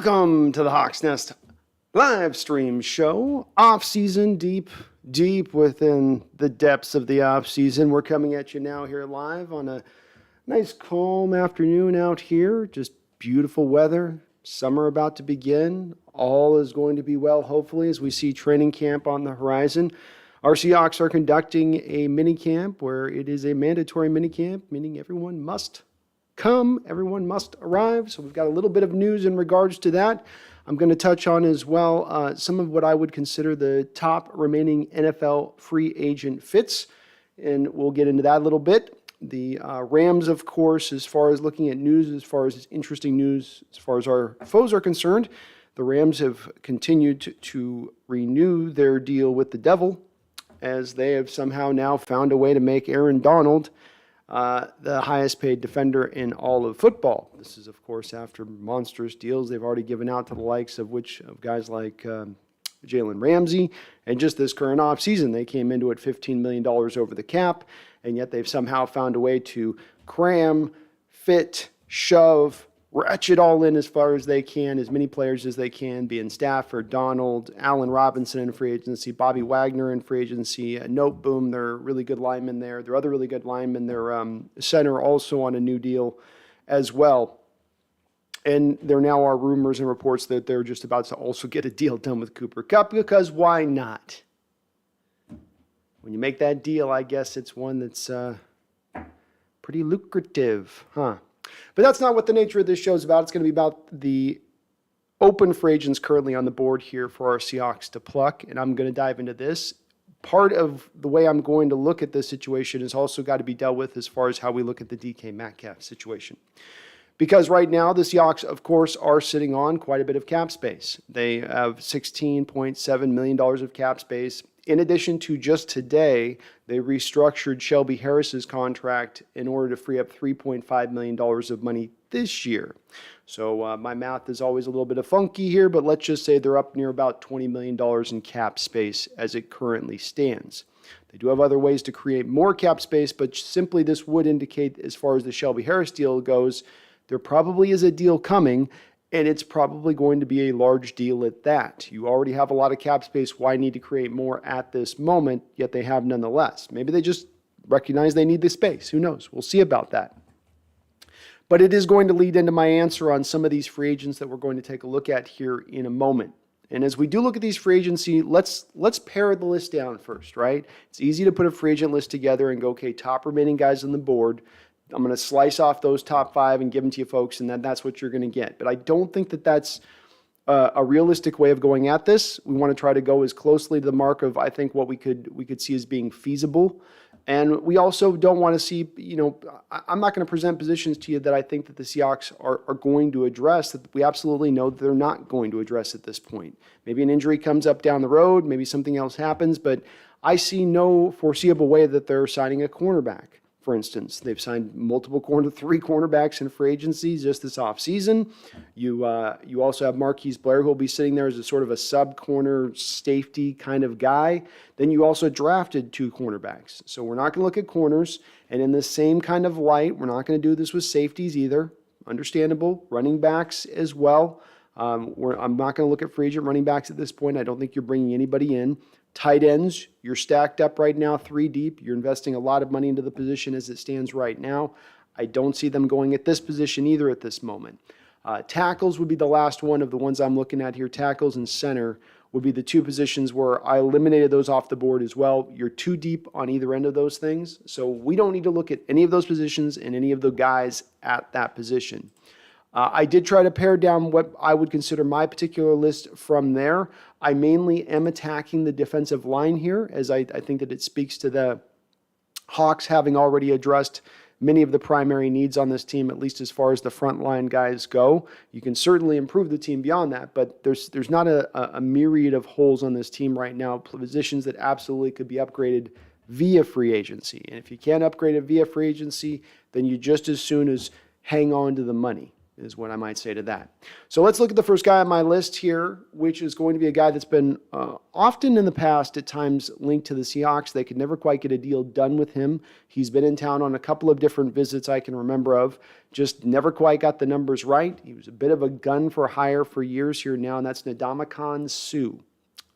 Welcome to the Hawks Nest live stream show. Off season, deep within the depths of the off season. We're coming at you now here live on a nice calm afternoon out here. Just beautiful weather. Summer about to begin. All is going to be well, hopefully, as we see training camp on the horizon. Our Seahawks are conducting a mini camp where it is a mandatory mini camp, meaning everyone must come, everyone must arrive. So we've got a little bit of news in regards to that. I'm going to touch on as well some of what I would consider the top remaining NFL free agent fits, and we'll get into that a little bit. The Rams, of course, as far as looking at news, as far as interesting news, as far as our foes are concerned, the Rams have continued to renew their deal with the devil, as they have somehow now found a way to make Aaron Donald the highest paid defender in all of football. This is, of course, after monstrous deals they've already given out to the likes of guys like Jalen Ramsey. And just this current offseason, they came into it $15 million over the cap, and yet they've somehow found a way to cram, fit, shove, ratchet all in as far as they can, as many players as they can, being Stafford, Donald, Allen Robinson in free agency, Bobby Wagner in free agency, Noteboom, their really good lineman there, their other really good lineman, their center also on a new deal as well. And there now are rumors and reports that they're just about to also get a deal done with Cooper Kupp, because why not? When you make that deal, I guess it's one that's pretty lucrative, huh? But that's not what the nature of this show is about. It's going to be about the open free agents currently on the board here for our Seahawks to pluck, and I'm going to dive into this. Part of the way I'm going to look at this situation has also got to be dealt with as far as how we look at the DK Metcalf situation. Because right now, the Seahawks, of course, are sitting on quite a bit of cap space. They have $16.7 million of cap space. In addition to just today, they restructured Shelby Harris's contract in order to free up $3.5 million of money this year. So my math is always a little bit of funky here, but let's just say they're up near about $20 million in cap space as it currently stands. They do have other ways to create more cap space, but simply this would indicate, as far as the Shelby Harris deal goes, there probably is a deal coming, and it's probably going to be a large deal at that. You already have a lot of cap space. Why need to create more at this moment? Yet they have nonetheless. Maybe they just recognize they need the space. Who knows? We'll see about that. But it is going to lead into my answer on some of these free agents that we're going to take a look at here in a moment. And as we do look at these free agency, let's pare the list down first, right? It's easy to put a free agent list together and go, okay, top remaining guys on the board. I'm going to slice off those top 5 and give them to you folks, and that's what you're going to get. But I don't think that that's a realistic way of going at this. We want to try to go as closely to the mark of, I think, what we could see as being feasible. And we also don't want to see, I'm not going to present positions to you that I think that the Seahawks are going to address, that we absolutely know that they're not going to address at this point. Maybe an injury comes up down the road, maybe something else happens, but I see no foreseeable way that they're signing a cornerback. For instance, they've signed three cornerbacks in free agency just this offseason. You also have Marquise Blair, who will be sitting there as a sort of a sub-corner safety kind of guy. Then you also drafted 2 cornerbacks. So we're not going to look at corners. And in the same kind of light, we're not going to do this with safeties either. Understandable. Running backs as well. I'm not going to look at free agent running backs at this point. I don't think you're bringing anybody in. Tight ends, you're stacked up right now 3 deep. You're investing a lot of money into the position as it stands right now. I don't see them going at this position either at this moment. Tackles would be the last one of the ones I'm looking at here. Tackles and center would be the 2 positions where I eliminated those off the board as well. You're too deep on either end of those things. So we don't need to look at any of those positions and any of the guys at that position. I did try to pare down what I would consider my particular list from there. I mainly am attacking the defensive line here, as I think that it speaks to the Hawks having already addressed many of the primary needs on this team, at least as far as the frontline guys go. You can certainly improve the team beyond that, but there's not a myriad of holes on this team right now, positions that absolutely could be upgraded via free agency. And if you can't upgrade it via free agency, then you just as soon as hang on to the money. is what I might say to that. So let's look at the first guy on my list here, which is going to be a guy that's been often in the past at times linked to the Seahawks. They could never quite get a deal done with him. He's been in town on a couple of different visits I can remember of, just never quite got the numbers right. He was a bit of a gun for hire for years here now, and that's Ndamukong Suh.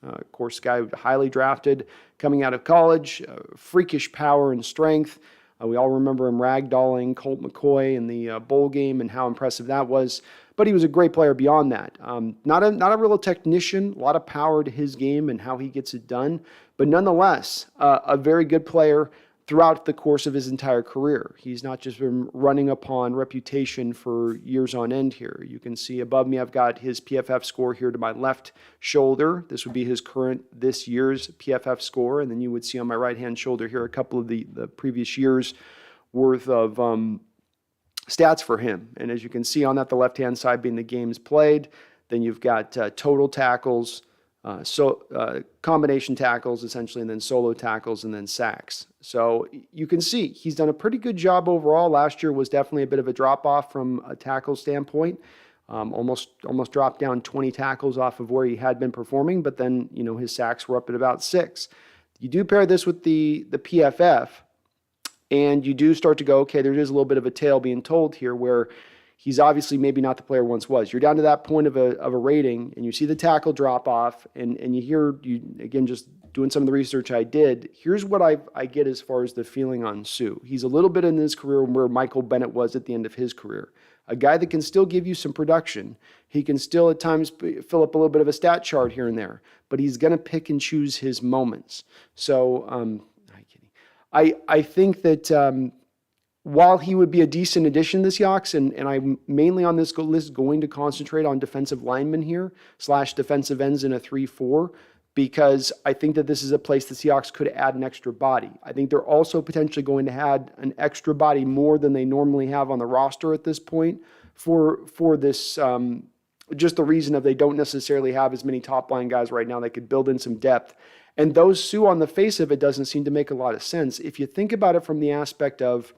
Of course, guy highly drafted coming out of college, freakish power and strength. We all remember him ragdolling Colt McCoy in the bowl game and how impressive that was. But he was a great player beyond that. Not a real technician, a lot of power to his game and how he gets it done. But nonetheless, a very good player throughout the course of his entire career. He's not just been running upon reputation for years on end here. You can see above me, I've got his PFF score here to my left shoulder. This would be his current this year's PFF score. And then you would see on my right-hand shoulder here a couple of the previous years worth of stats for him. And as you can see on that, the left-hand side being the games played. Then you've got total tackles, combination tackles essentially, and then solo tackles, and then sacks. So you can see he's done a pretty good job overall. Last year was definitely a bit of a drop off from a tackle standpoint. Almost dropped down 20 tackles off of where he had been performing, but then his sacks were up at about 6. You do pair this with the PFF, and you do start to go, okay, there is a little bit of a tale being told here where he's obviously maybe not the player once was. You're down to that point of a rating, and you see the tackle drop off, and you again, just doing some of the research I did, here's what I get as far as the feeling on Suh. He's a little bit in his career where Michael Bennett was at the end of his career. A guy that can still give you some production. He can still at times fill up a little bit of a stat chart here and there, but he's going to pick and choose his moments. So I think that while he would be a decent addition to the Seahawks, and I'm mainly on this list going to concentrate on defensive linemen here, / defensive ends in a 3-4, because I think that this is a place the Seahawks could add an extra body. I think they're also potentially going to add an extra body more than they normally have on the roster at this point for this, just the reason of they don't necessarily have as many top-line guys right now. They could build in some depth. And those Suh, on the face of it, doesn't seem to make a lot of sense. If you think about it from the aspect of,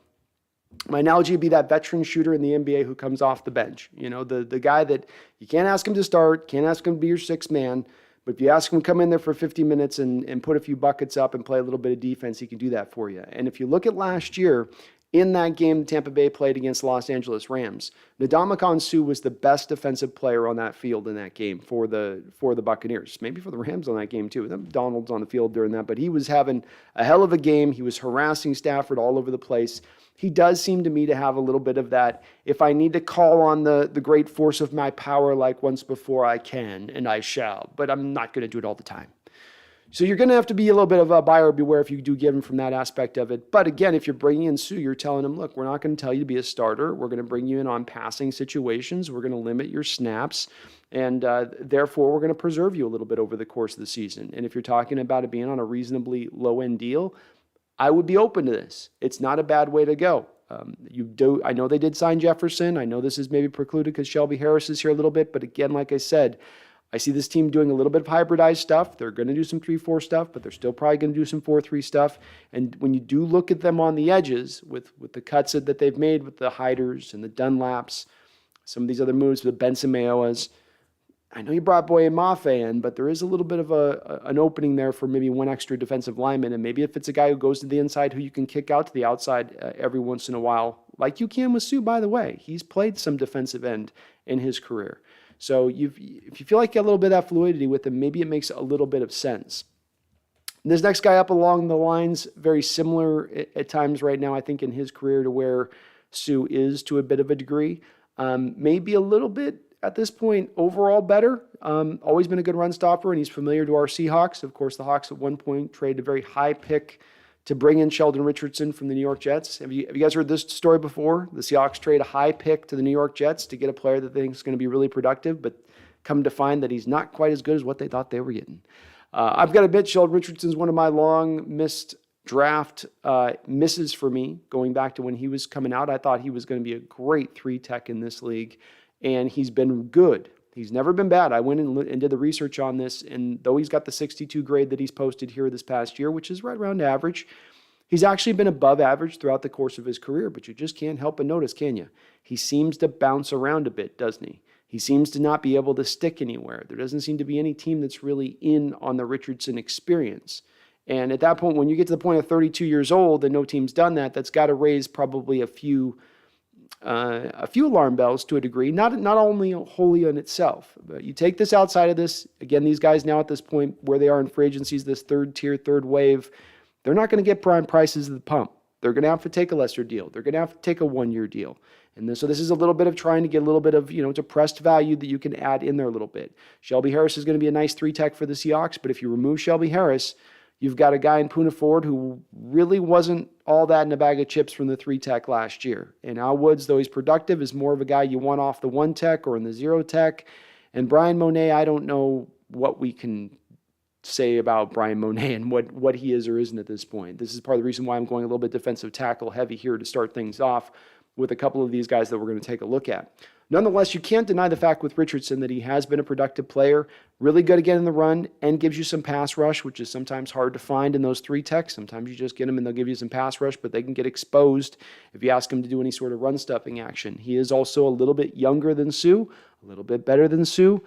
my analogy would be that veteran shooter in the NBA who comes off the bench. The guy that you can't ask him to start, can't ask him to be your sixth man, but if you ask him to come in there for 50 minutes and put a few buckets up and play a little bit of defense, he can do that for you. And if you look at last year, in that game Tampa Bay played against the Los Angeles Rams, Ndamukong Suh was the best defensive player on that field in that game for the Buccaneers. Maybe for the Rams on that game too. Donald's on the field during that, but he was having a hell of a game. He was harassing Stafford all over the place. He does seem to me to have a little bit of that, if I need to call on the great force of my power like once before, I can and I shall, but I'm not going to do it all the time. So you're going to have to be a little bit of a buyer beware if you do give him from that aspect of it. But again, if you're bringing in Suh, you're telling him, look, we're not going to tell you to be a starter. We're going to bring you in on passing situations. We're going to limit your snaps. And therefore, we're going to preserve you a little bit over the course of the season. And if you're talking about it being on a reasonably low-end deal, I would be open to this. It's not a bad way to go. I know they did sign Jefferson. I know this is maybe precluded because Shelby Harris is here a little bit. But again, like I said, I see this team doing a little bit of hybridized stuff. They're going to do some 3-4 stuff, but they're still probably going to do some 4-3 stuff. And when you do look at them on the edges with the cuts that they've made with the Hiders and the Dunlaps, some of these other moves with the Benson Mayoas, I know you brought Boye Mafe in, but there is a little bit of an opening there for maybe one extra defensive lineman. And maybe if it's a guy who goes to the inside who you can kick out to the outside every once in a while, like you can with Suh, by the way. He's played some defensive end in his career. So if you feel like you got a little bit of that fluidity with him, maybe it makes a little bit of sense. And this next guy up along the lines, very similar at times right now, I think, in his career to where Suh is to a bit of a degree. Maybe a little bit at this point overall better. Always been a good run stopper, and he's familiar to our Seahawks. Of course, the Hawks at one point traded a very high pick to bring in Sheldon Richardson from the New York Jets. Have you guys heard this story before? The Seahawks trade a high pick to the New York Jets to get a player that they think is going to be really productive, but come to find that he's not quite as good as what they thought they were getting. I've got to admit, Sheldon Richardson's one of my long missed draft misses for me, going back to when he was coming out. I thought he was going to be a great 3-tech in this league, and he's been good. He's never been bad. I went and did the research on this, and though he's got the 62 grade that he's posted here this past year, which is right around average, He's actually been above average throughout the course of his career, but you just can't help but notice, can you? He seems to bounce around a bit, doesn't he? He seems to not be able to stick anywhere. There doesn't seem to be any team that's really in on the Richardson experience. And at that point, when you get to the point of 32 years old and no team's done that, that's got to raise probably a few alarm bells to a degree, not only wholly in itself. But you take this outside of this, again, these guys now at this point where they are in free agencies, this third tier, third wave, they're not going to get prime prices at the pump. They're going to have to take a lesser deal. They're going to have to take a one-year deal. And so this is a little bit of trying to get a little bit of, depressed value that you can add in there a little bit. Shelby Harris is going to be a nice 3-tech for the Seahawks, but if you remove Shelby Harris, you've got a guy in Poona Ford who really wasn't all that in a bag of chips from the 3-tech last year. And Al Woods, though he's productive, is more of a guy you want off the 1-tech or in the 0-tech. And Brian Monet, I don't know what we can say about Brian Monet and what he is or isn't at this point. This is part of the reason why I'm going a little bit defensive tackle heavy here to start things off with a couple of these guys that we're going to take a look at. Nonetheless, you can't deny the fact with Richardson that he has been a productive player, really good again in the run, and gives you some pass rush, which is sometimes hard to find in those 3-techs. Sometimes you just get them and they'll give you some pass rush, but they can get exposed if you ask them to do any sort of run-stuffing action. He is also a little bit younger than Suh, a little bit better than Suh,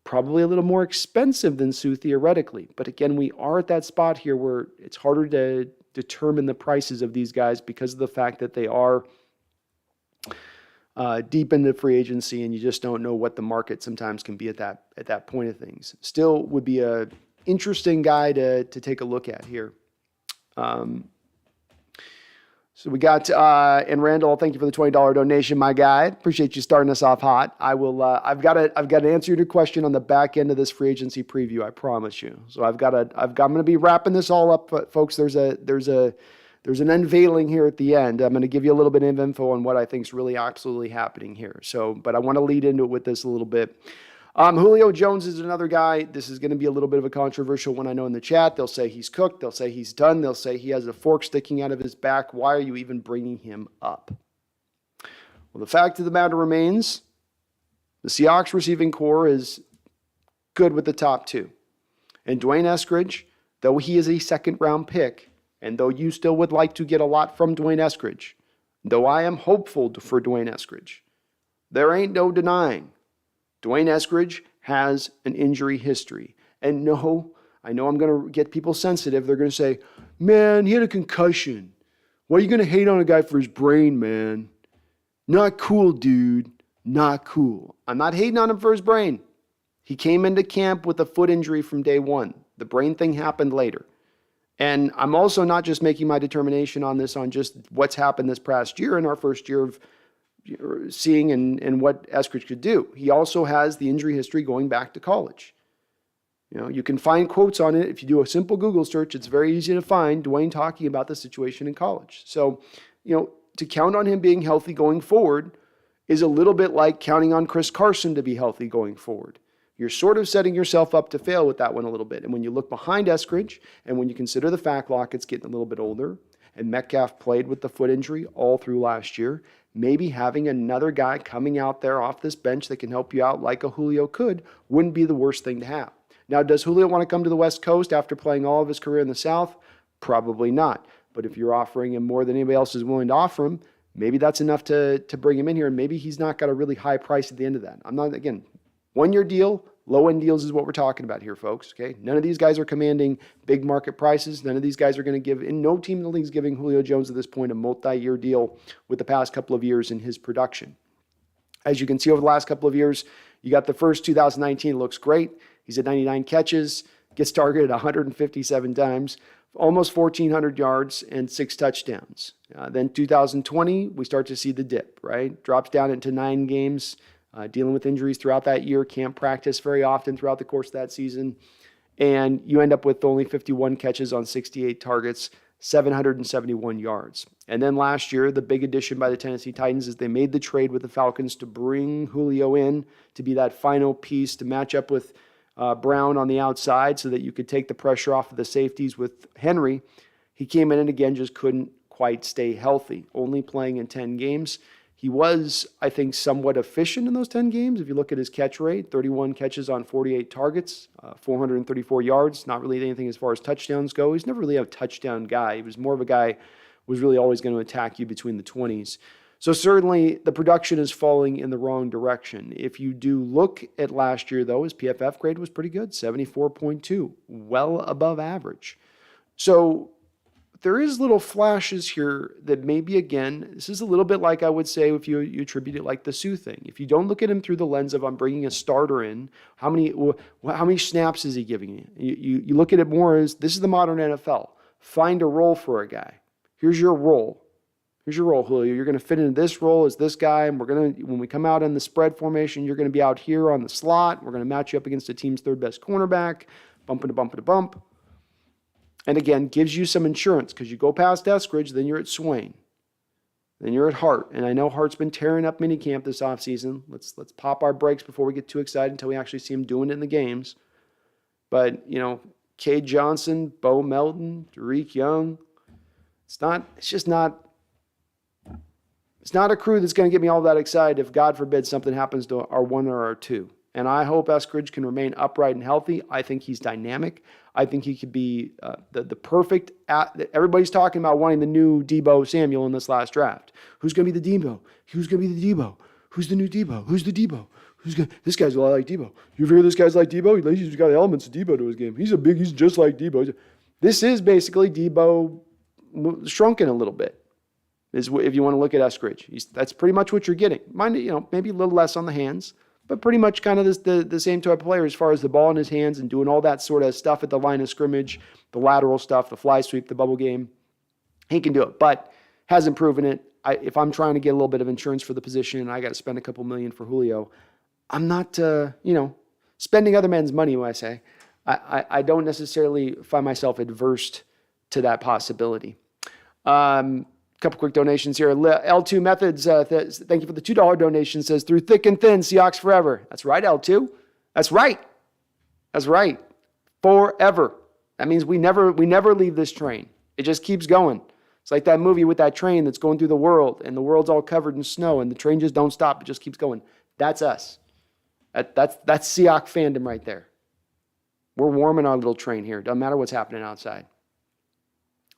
probably a little more expensive than Suh theoretically. But again, we are at that spot here where it's harder to determine the prices of these guys because of the fact that they are deep into free agency, and you just don't know what the market sometimes can be at that point of things. Still would be a interesting guy to take a look at here. So we got, and Randall, thank you for the $20 donation, my guy. Appreciate you starting us off hot. I will, I've got to answer your question on the back end of this free agency preview, I promise you. So I'm going to be wrapping this all up, but folks, there's an unveiling here at the end. I'm going to give you a little bit of info on what I think is really absolutely happening here. So, but I want to lead into it with this a little bit. Julio Jones is another guy. This is going to be a little bit of a controversial one. I know in the chat, they'll say he's cooked. They'll say he's done. They'll say he has a fork sticking out of his back. Why are you even bringing him up? Well, the fact of the matter remains, the Seahawks receiving core is good with the top two. And Dwayne Eskridge, though he is a second-round pick, and though you still would like to get a lot from Dwayne Eskridge, though I am hopeful for Dwayne Eskridge, there ain't no denying Dwayne Eskridge has an injury history. And no, I know I'm going to get people sensitive. They're going to say, man, he had a concussion. Why are you going to hate on a guy for his brain, man? Not cool, dude. Not cool. I'm not hating on him for his brain. He came into camp with a foot injury from day one. The brain thing happened later. And I'm also not just making my determination on this on just what's happened this past year in our first year of seeing and what Eskridge could do. He also has the injury history going back to college. You can find quotes on it. If you do a simple Google search, it's very easy to find Dwayne talking about the situation in college. So, to count on him being healthy going forward is a little bit like counting on Chris Carson to be healthy going forward. You're sort of setting yourself up to fail with that one a little bit. And when you look behind Eskridge, and when you consider the fact Lockett's getting a little bit older, and Metcalf played with the foot injury all through last year, maybe having another guy coming out there off this bench that can help you out like a Julio could wouldn't be the worst thing to have. Now, does Julio want to come to the West Coast after playing all of his career in the South? Probably not. But if you're offering him more than anybody else is willing to offer him, maybe that's enough to bring him in here, and maybe he's not got a really high price at the end of that. I'm not, again, one-year deal, low-end deals is what we're talking about here, folks, okay? None of these guys are commanding big market prices. None of these guys are going to give, and no team in the league is giving Julio Jones at this point a multi-year deal with the past couple of years in his production. As you can see over the last couple of years, you got the first 2019, looks great. He's at 99 catches, gets targeted 157 times, almost 1,400 yards and 6 touchdowns. Then 2020, we start to see the dip, right? Drops down into 9 games, dealing with injuries throughout that year, can't practice very often throughout the course of that season. And you end up with only 51 catches on 68 targets, 771 yards. And then last year, the big addition by the Tennessee Titans is they made the trade with the Falcons to bring Julio in to be that final piece to match up with Brown on the outside so that you could take the pressure off of the safeties with Henry. He came in and again just couldn't quite stay healthy, only playing in 10 games. He was, I think, somewhat efficient in those 10 games. If you look at his catch rate, 31 catches on 48 targets, 434 yards, not really anything as far as touchdowns go. He's never really a touchdown guy. He was more of a guy was really always going to attack you between the 20s. So certainly the production is falling in the wrong direction. If you do look at last year, though, his PFF grade was pretty good, 74.2, well above average. So there is little flashes here that maybe, again, this is a little bit like I would say if you attribute it like the Suh thing. If you don't look at him through the lens of I'm bringing a starter in, how many snaps is he giving you? You look at it more as this is the modern NFL. Find a role for a guy. Here's your role. Here's your role, Julio. You're going to fit into this role as this guy, and when we come out in the spread formation, you're going to be out here on the slot. We're going to match you up against the team's third best cornerback, bump to bump to bump. And again, gives you some insurance because you go past Eskridge, then you're at Swain. Then you're at Hart. And I know Hart's been tearing up minicamp this offseason. Let's pop our brakes before we get too excited until we actually see him doing it in the games. But, Cade Johnson, Bo Melton, Tariq Young, it's not a crew that's going to get me all that excited if, God forbid, something happens to our one or our two. And I hope Eskridge can remain upright and healthy. I think he's dynamic. I think he could be the perfect. Everybody's talking about wanting the new Deebo Samuel in this last draft. Who's going to be the Deebo? Who's going to be the Deebo? Who's the new Deebo? Who's the Deebo? This guy's a lot like Deebo. You ever hear this guy's like Deebo? He's got elements of Deebo to his game. He's just like Deebo. This is basically Deebo shrunken a little bit. Is if you want to look at Eskridge. That's pretty much what you're getting. Mind you, maybe a little less on the hands, but pretty much kind of the same type of player as far as the ball in his hands and doing all that sort of stuff at the line of scrimmage, the lateral stuff, the fly sweep, the bubble game. He can do it, but hasn't proven it. If I'm trying to get a little bit of insurance for the position and I got to spend a couple million for Julio, I'm not, spending other men's money, when I say. I don't necessarily find myself adverse to that possibility. Couple quick donations here. L2 Methods, thank you for the $2 donation, says, through thick and thin, Seahawks forever. That's right, L2. That's right. Forever. That means we never leave this train. It just keeps going. It's like that movie with that train that's going through the world, and the world's all covered in snow, and the train just don't stop. It just keeps going. That's us. That's Seahawks fandom right there. We're warming our little train here. Doesn't matter what's happening outside.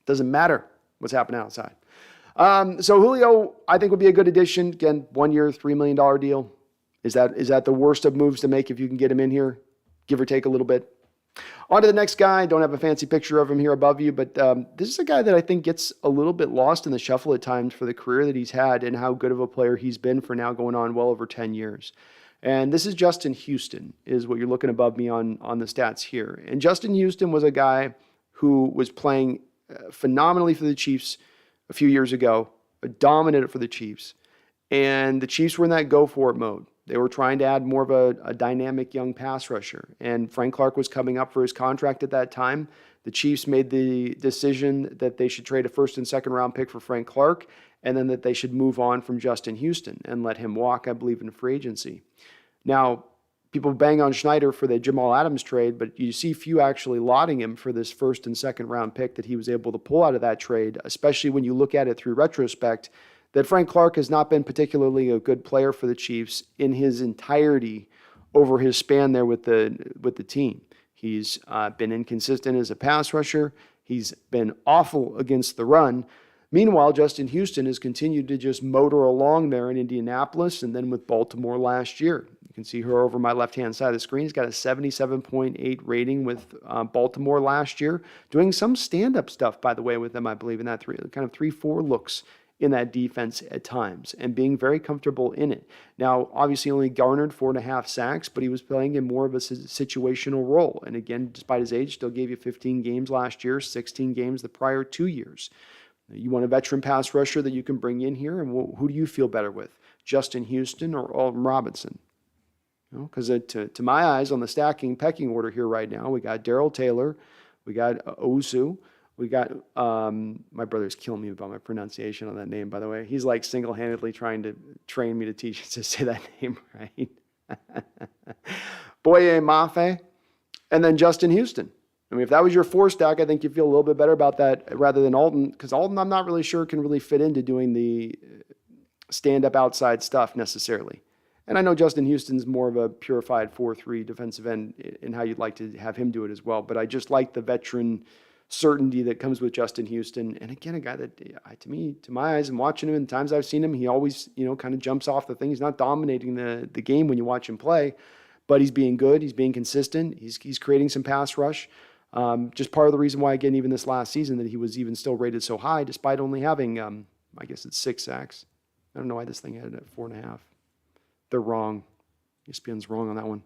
Doesn't matter what's happening outside. So Julio, I think, would be a good addition. Again, 1 year, $3 million deal. Is that the worst of moves to make if you can get him in here, give or take a little bit? On to the next guy. Don't have a fancy picture of him here above you, but this is a guy that I think gets a little bit lost in the shuffle at times for the career that he's had and how good of a player he's been for now going on well over 10 years. And this is Justin Houston, is what you're looking above me on the stats here. And Justin Houston was a guy who was playing phenomenally for the Chiefs a few years ago, dominated for the Chiefs. And the Chiefs were in that go-for-it mode. They were trying to add more of a dynamic young pass rusher. And Frank Clark was coming up for his contract at that time. The Chiefs made the decision that they should trade a first and second round pick for Frank Clark, and then that they should move on from Justin Houston and let him walk, I believe, in free agency. Now, people bang on Schneider for the Jamal Adams trade, but you see few actually lauding him for this first and second round pick that he was able to pull out of that trade, especially when you look at it through retrospect, that Frank Clark has not been particularly a good player for the Chiefs in his entirety over his span there with the team. He's been inconsistent as a pass rusher. He's been awful against the run. Meanwhile, Justin Houston has continued to just motor along there in Indianapolis and then with Baltimore last year. You can see her over my left-hand side of the screen. He's got a 77.8 rating with Baltimore last year, doing some stand-up stuff, by the way, with them, I believe, in that 3-4 looks in that defense at times and being very comfortable in it. Now, obviously only garnered 4.5 sacks, but he was playing in more of a situational role. And again, despite his age, still gave you 15 games last year, 16 games the prior 2 years. You want a veteran pass rusher that you can bring in here, and who do you feel better with, Justin Houston or Alton Robinson? Because to my eyes, on the pecking order here right now, we got Darrell Taylor, we got Osu, we got, my brother's killing me about my pronunciation on that name, by the way. He's like single-handedly trying to train me to teach to say that name right. Boye Mafe, and then Justin Houston. I mean, if that was your 4 stack, I think you feel a little bit better about that rather than Alton, because Alton, I'm not really sure, can really fit into doing the stand-up outside stuff necessarily. And I know Justin Houston's more of a purified 4-3 defensive end in how you'd like to have him do it as well, but I just like the veteran certainty that comes with Justin Houston. And again, a guy that, to my eyes and watching him and the times I've seen him, he always, kind of jumps off the thing. He's not dominating the game when you watch him play, but he's being good. He's being consistent. He's creating some pass rush. Just part of the reason why, again, even this last season, that he was even still rated so high, despite only having, I guess it's 6 sacks. I don't know why this thing had it at 4.5. They're wrong. ESPN's wrong on that one.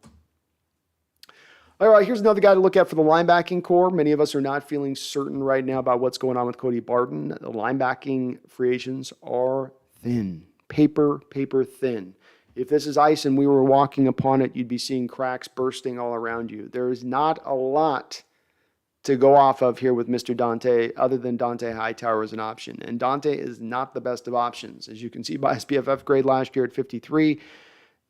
All right, here's another guy to look at for the linebacking core. Many of us are not feeling certain right now about what's going on with Cody Barton. The linebacking free agents are thin. Paper thin. If this is ice and we were walking upon it, you'd be seeing cracks bursting all around you. There is not a lot to go off of here with Mr. Dante, other than Dante Hightower as an option. And Dante is not the best of options. As you can see by his PFF grade last year at 53,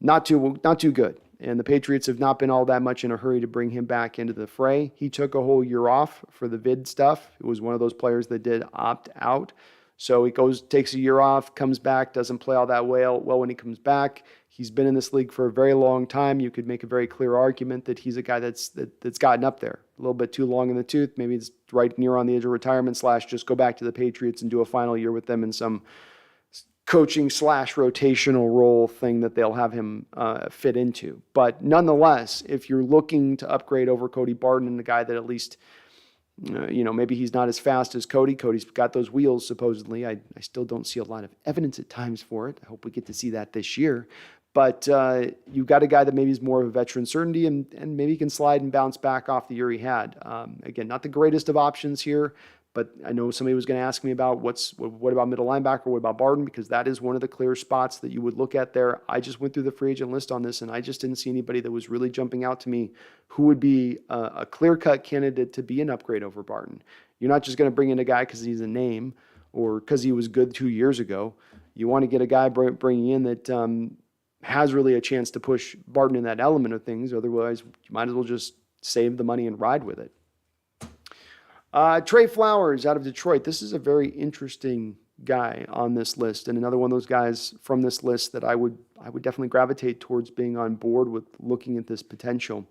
not too good. And the Patriots have not been all that much in a hurry to bring him back into the fray. He took a whole year off for the vid stuff. It was one of those players that did opt out. So he takes a year off, comes back, doesn't play all that well when he comes back. He's been in this league for a very long time. You could make a very clear argument that he's a guy that's gotten up there a little bit too long in the tooth. Maybe it's right near on the edge of retirement / just go back to the Patriots and do a final year with them in some coaching / rotational role thing that they'll have him fit into. But nonetheless, if you're looking to upgrade over Cody Barton and a guy that at least, maybe he's not as fast as Cody. Cody's got those wheels, supposedly. I still don't see a lot of evidence at times for it. I hope we get to see that this year. But you've got a guy that maybe is more of a veteran certainty and maybe can slide and bounce back off the year he had. Again, not the greatest of options here, but I know somebody was going to ask me about what about middle linebacker, what about Barton, because that is one of the clear spots that you would look at there. I just went through the free agent list on this, and I just didn't see anybody that was really jumping out to me who would be a clear-cut candidate to be an upgrade over Barton. You're not just going to bring in a guy because he's a name or because he was good 2 years ago. You want to get a guy bringing in that has really a chance to push Barton in that element of things. Otherwise, you might as well just save the money and ride with it. Trey Flowers out of Detroit. This is a very interesting guy on this list, and another one of those guys from this list that I would definitely gravitate towards being on board with looking at this potential.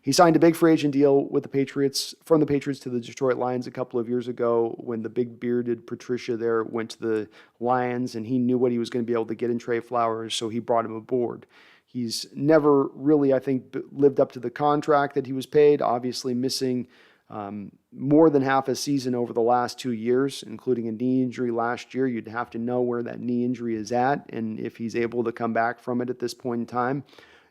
He signed a big free agent deal with the Patriots, from the Patriots to the Detroit Lions a couple of years ago when the big bearded Patricia there went to the Lions, and he knew what he was going to be able to get in Trey Flowers, so he brought him aboard. He's never really, I think, lived up to the contract that he was paid, obviously missing more than half a season over the last 2 years, including a knee injury last year. You'd have to know where that knee injury is at and if he's able to come back from it at this point in time.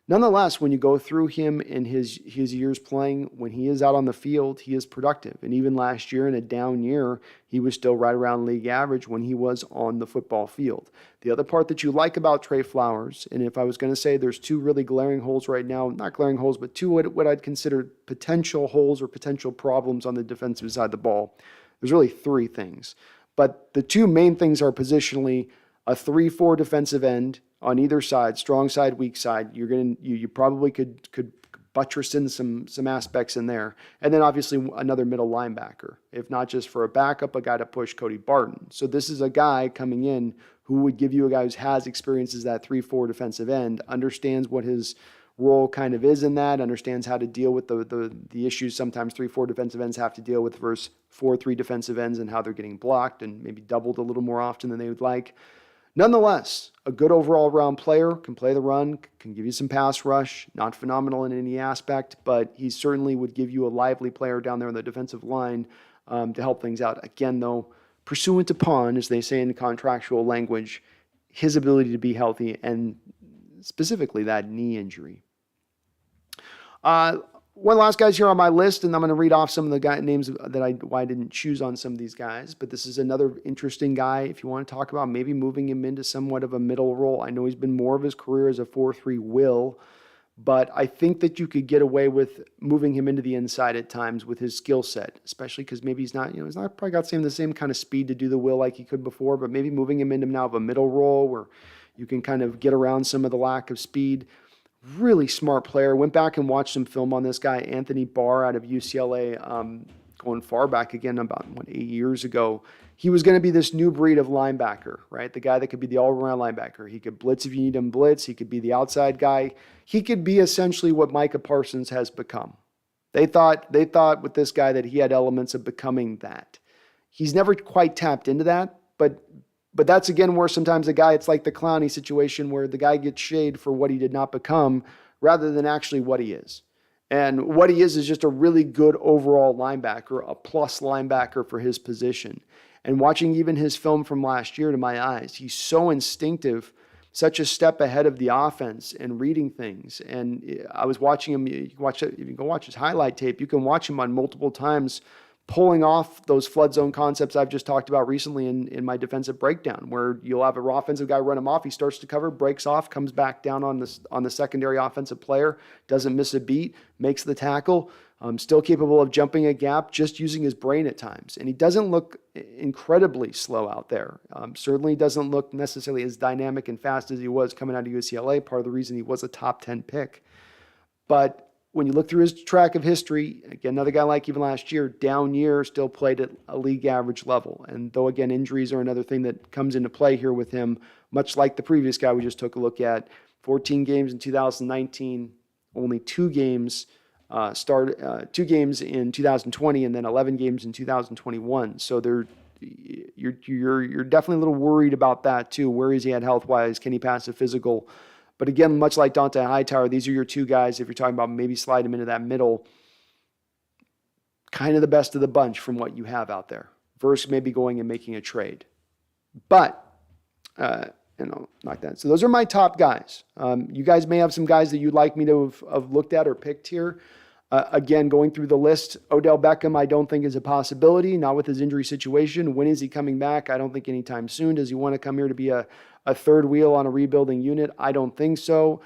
Nonetheless, when you go through him and his years playing, when he is out on the field, he is productive. And even last year in a down year, he was still right around league average when he was on the football field. The other part that you like about Trey Flowers, and if I was going to say there's two really glaring holes right now, not glaring holes, but two what I'd consider potential holes or potential problems on the defensive side of the ball, there's really three things. But the two main things are positionally a 3-4 defensive end on either side, strong side, weak side. You probably could buttress in some aspects in there. And then obviously another middle linebacker, if not just for a backup, a guy to push Cody Barton. So this is a guy coming in who would give you a guy who has experience as that 3-4 defensive end, understands what his role kind of is in that, understands how to deal with the issues sometimes 3-4 defensive ends have to deal with versus 4-3 defensive ends and how they're getting blocked and maybe doubled a little more often than they would like. Nonetheless, a good overall round player, can play the run, can give you some pass rush, not phenomenal in any aspect, but he certainly would give you a lively player down there on the defensive line to help things out. Again, though, pursuant upon, as they say in contractual language, his ability to be healthy and specifically that knee injury. One last guys here on my list, and I'm going to read off some of the names that why I didn't choose on some of these guys. But this is another interesting guy. If you want to talk about maybe moving him into somewhat of a middle role, I know he's been more of his career as a 4-3 will, but I think that you could get away with moving him into the inside at times with his skill set, especially because maybe he's not probably got the same kind of speed to do the will like he could before, but maybe moving him into now of a middle role where you can kind of get around some of the lack of speed. Really smart player. Went back and watched some film on this guy, Anthony Barr out of UCLA, going far back again, about 8 years ago. He was going to be this new breed of linebacker, right? The guy that could be the all-around linebacker. He could blitz if you need him blitz. He could be the outside guy. He could be essentially what Micah Parsons has become. They thought with this guy that he had elements of becoming that. He's never quite tapped into that, but that's again where sometimes the guy, it's like the Clowney situation where the guy gets shade for what he did not become rather than actually what he is. And what he is just a really good overall linebacker, a plus linebacker for his position. And watching even his film from last year, to my eyes, he's so instinctive, such a step ahead of the offense and reading things. And I was watching him, you can go watch his highlight tape, you can watch him on multiple times pulling off those flood zone concepts I've just talked about recently in my defensive breakdown, where you'll have an offensive guy run him off, he starts to cover, breaks off, comes back down on the secondary offensive player, doesn't miss a beat, makes the tackle, still capable of jumping a gap, just using his brain at times. And he doesn't look incredibly slow out there. Certainly doesn't look necessarily as dynamic and fast as he was coming out of UCLA, part of the reason he was a top 10 pick. But when you look through his track of history, again, another guy like even last year, down year, still played at a league average level. And though, again, injuries are another thing that comes into play here with him, much like the previous guy we just took a look at, 14 games in 2019, only 2 games in 2020, and then 11 games in 2021. So you're definitely a little worried about that too. Where is he at health-wise? Can he pass a physical? But again, much like Dante Hightower, these are your 2 guys, if you're talking about maybe slide him into that middle, kind of the best of the bunch from what you have out there, versus maybe going and making a trade. But, like that. So those are my top guys. You guys may have some guys that you'd like me to have looked at or picked here. Again, going through the list, Odell Beckham, I don't think is a possibility, not with his injury situation. When is he coming back? I don't think anytime soon. Does he want to come here to be a third wheel on a rebuilding unit? I don't think so.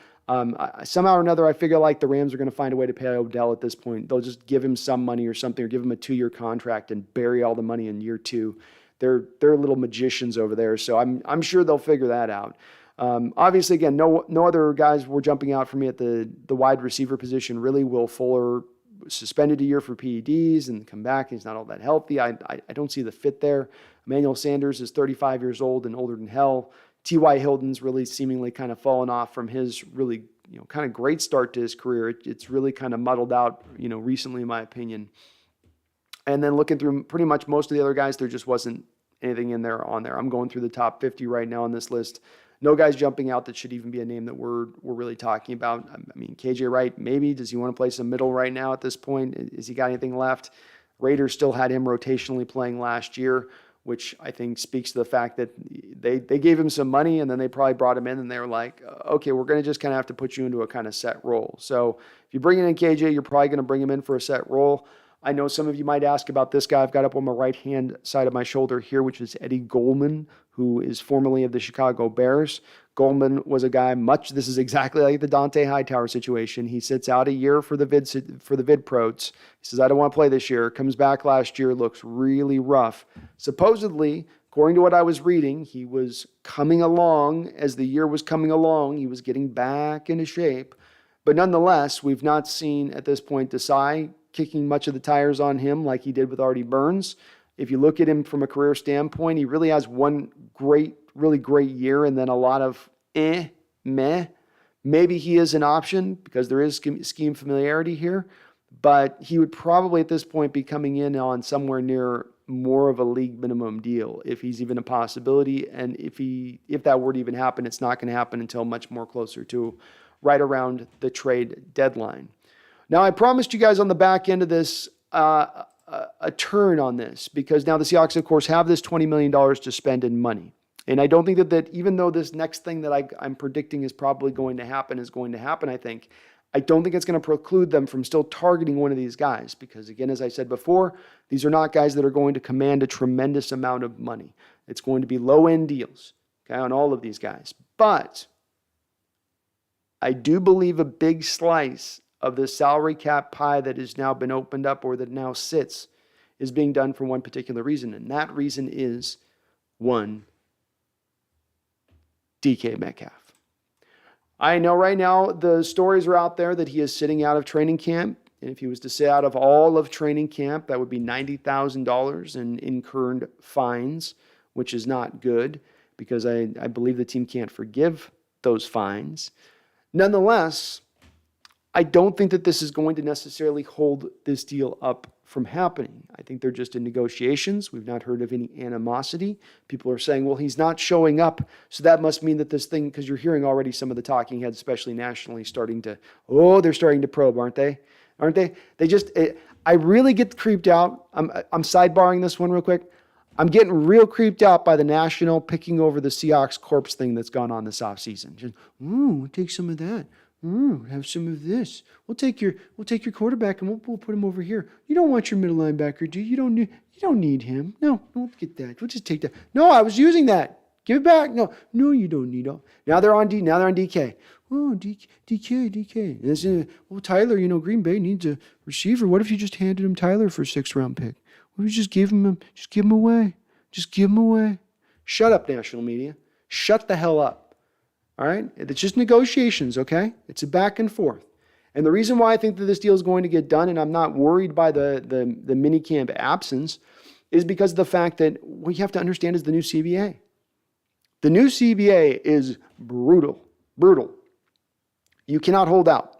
Somehow or another, I figure like the Rams are going to find a way to pay Odell at this point. They'll just give him some money or something, or give him a 2-year contract and bury all the money in year 2. They're little magicians over there, so I'm sure they'll figure that out. Obviously, again, no other guys were jumping out for me at the wide receiver position. Really, Will Fuller suspended a year for PEDs and come back. He's not all that healthy. I don't see the fit there. Emmanuel Sanders is 35 years old and older than hell. T.Y. Hilton's really seemingly kind of fallen off from his really kind of great start to his career. It's really kind of muddled out recently, in my opinion. And then looking through pretty much most of the other guys, there just wasn't anything on there. I'm going through the top 50 right now on this list. No guys jumping out that should even be a name that we're really talking about. I mean, KJ Wright, maybe. Does he want to play some middle right now at this point? Has he got anything left? Raiders still had him rotationally playing last year, which I think speaks to the fact that they gave him some money and then they probably brought him in and they were like, okay, we're going to just kind of have to put you into a kind of set role. So if you bring in KJ, you're probably going to bring him in for a set role. I know some of you might ask about this guy I've got up on my right-hand side of my shoulder here, which is Eddie Goldman, who is formerly of the Chicago Bears. Goldman was a guy this is exactly like the Dante Hightower situation. He sits out a year for the vid protes. He says, I don't want to play this year. Comes back last year, looks really rough. Supposedly, according to what I was reading, he was coming along. As the year was coming along, he was getting back into shape. But nonetheless, we've not seen at this point Desai kicking much of the tires on him like he did with Artie Burns. If you look at him from a career standpoint, he really has one really great year and then a lot of meh. Maybe he is an option because there is scheme familiarity here, but he would probably at this point be coming in on somewhere near more of a league minimum deal if he's even a possibility. And if that were to even happen, it's not going to happen until much more closer to right around the trade deadline. Now, I promised you guys on the back end of this a turn on this because now the Seahawks, of course, have this $20 million to spend in money. And I don't think that even though this next thing that I'm predicting is probably going to happen, I think, I don't think it's going to preclude them from still targeting one of these guys because, again, as I said before, these are not guys that are going to command a tremendous amount of money. It's going to be low-end deals, okay, on all of these guys. But I do believe a big slice of the salary cap pie that has now been opened up or that now sits is being done for one particular reason. And that reason is, one, DK Metcalf. I know right now the stories are out there that he is sitting out of training camp. And if he was to sit out of all of training camp, that would be $90,000 in incurred fines, which is not good because I believe the team can't forgive those fines. Nonetheless, I don't think that this is going to necessarily hold this deal up from happening. I think they're just in negotiations. We've not heard of any animosity. People are saying, well, he's not showing up, so that must mean that this thing, because you're hearing already some of the talking heads, especially nationally, they're starting to probe, aren't they? Aren't they? I really get creeped out. I'm sidebarring this one real quick. I'm getting real creeped out by the national picking over the Seahawks corpse thing that's gone on this offseason. Just, we'll take some of that. Have some of this. We'll take your quarterback and we'll put him over here. You don't want your middle linebacker, do you? You don't need him. No, don't get that. We'll just take that. No, I was using that. Give it back. No, you don't need it. Now they're on DK. Oh, DK. And this, Tyler, Green Bay needs a receiver. What if you just handed him Tyler for a 6th-round pick? What if you just give him away? Just give him away. Shut up, national media. Shut the hell up. All right? It's just negotiations, okay? It's a back and forth. And the reason why I think that this deal is going to get done, and I'm not worried by the minicamp absence, is because of the fact that what you have to understand is the new CBA. The new CBA is brutal. You cannot hold out.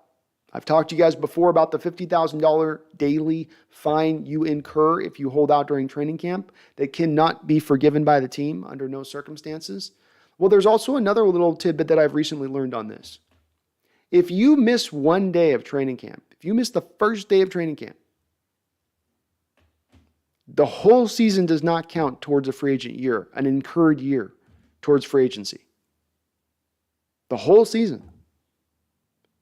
I've talked to you guys before about the $50,000 daily fine you incur if you hold out during training camp that cannot be forgiven by the team under no circumstances. Well, there's also another little tidbit that I've recently learned on this. If you miss one day of training camp, if you miss the first day of training camp, the whole season does not count towards a free agent year, an incurred year towards free agency. The whole season.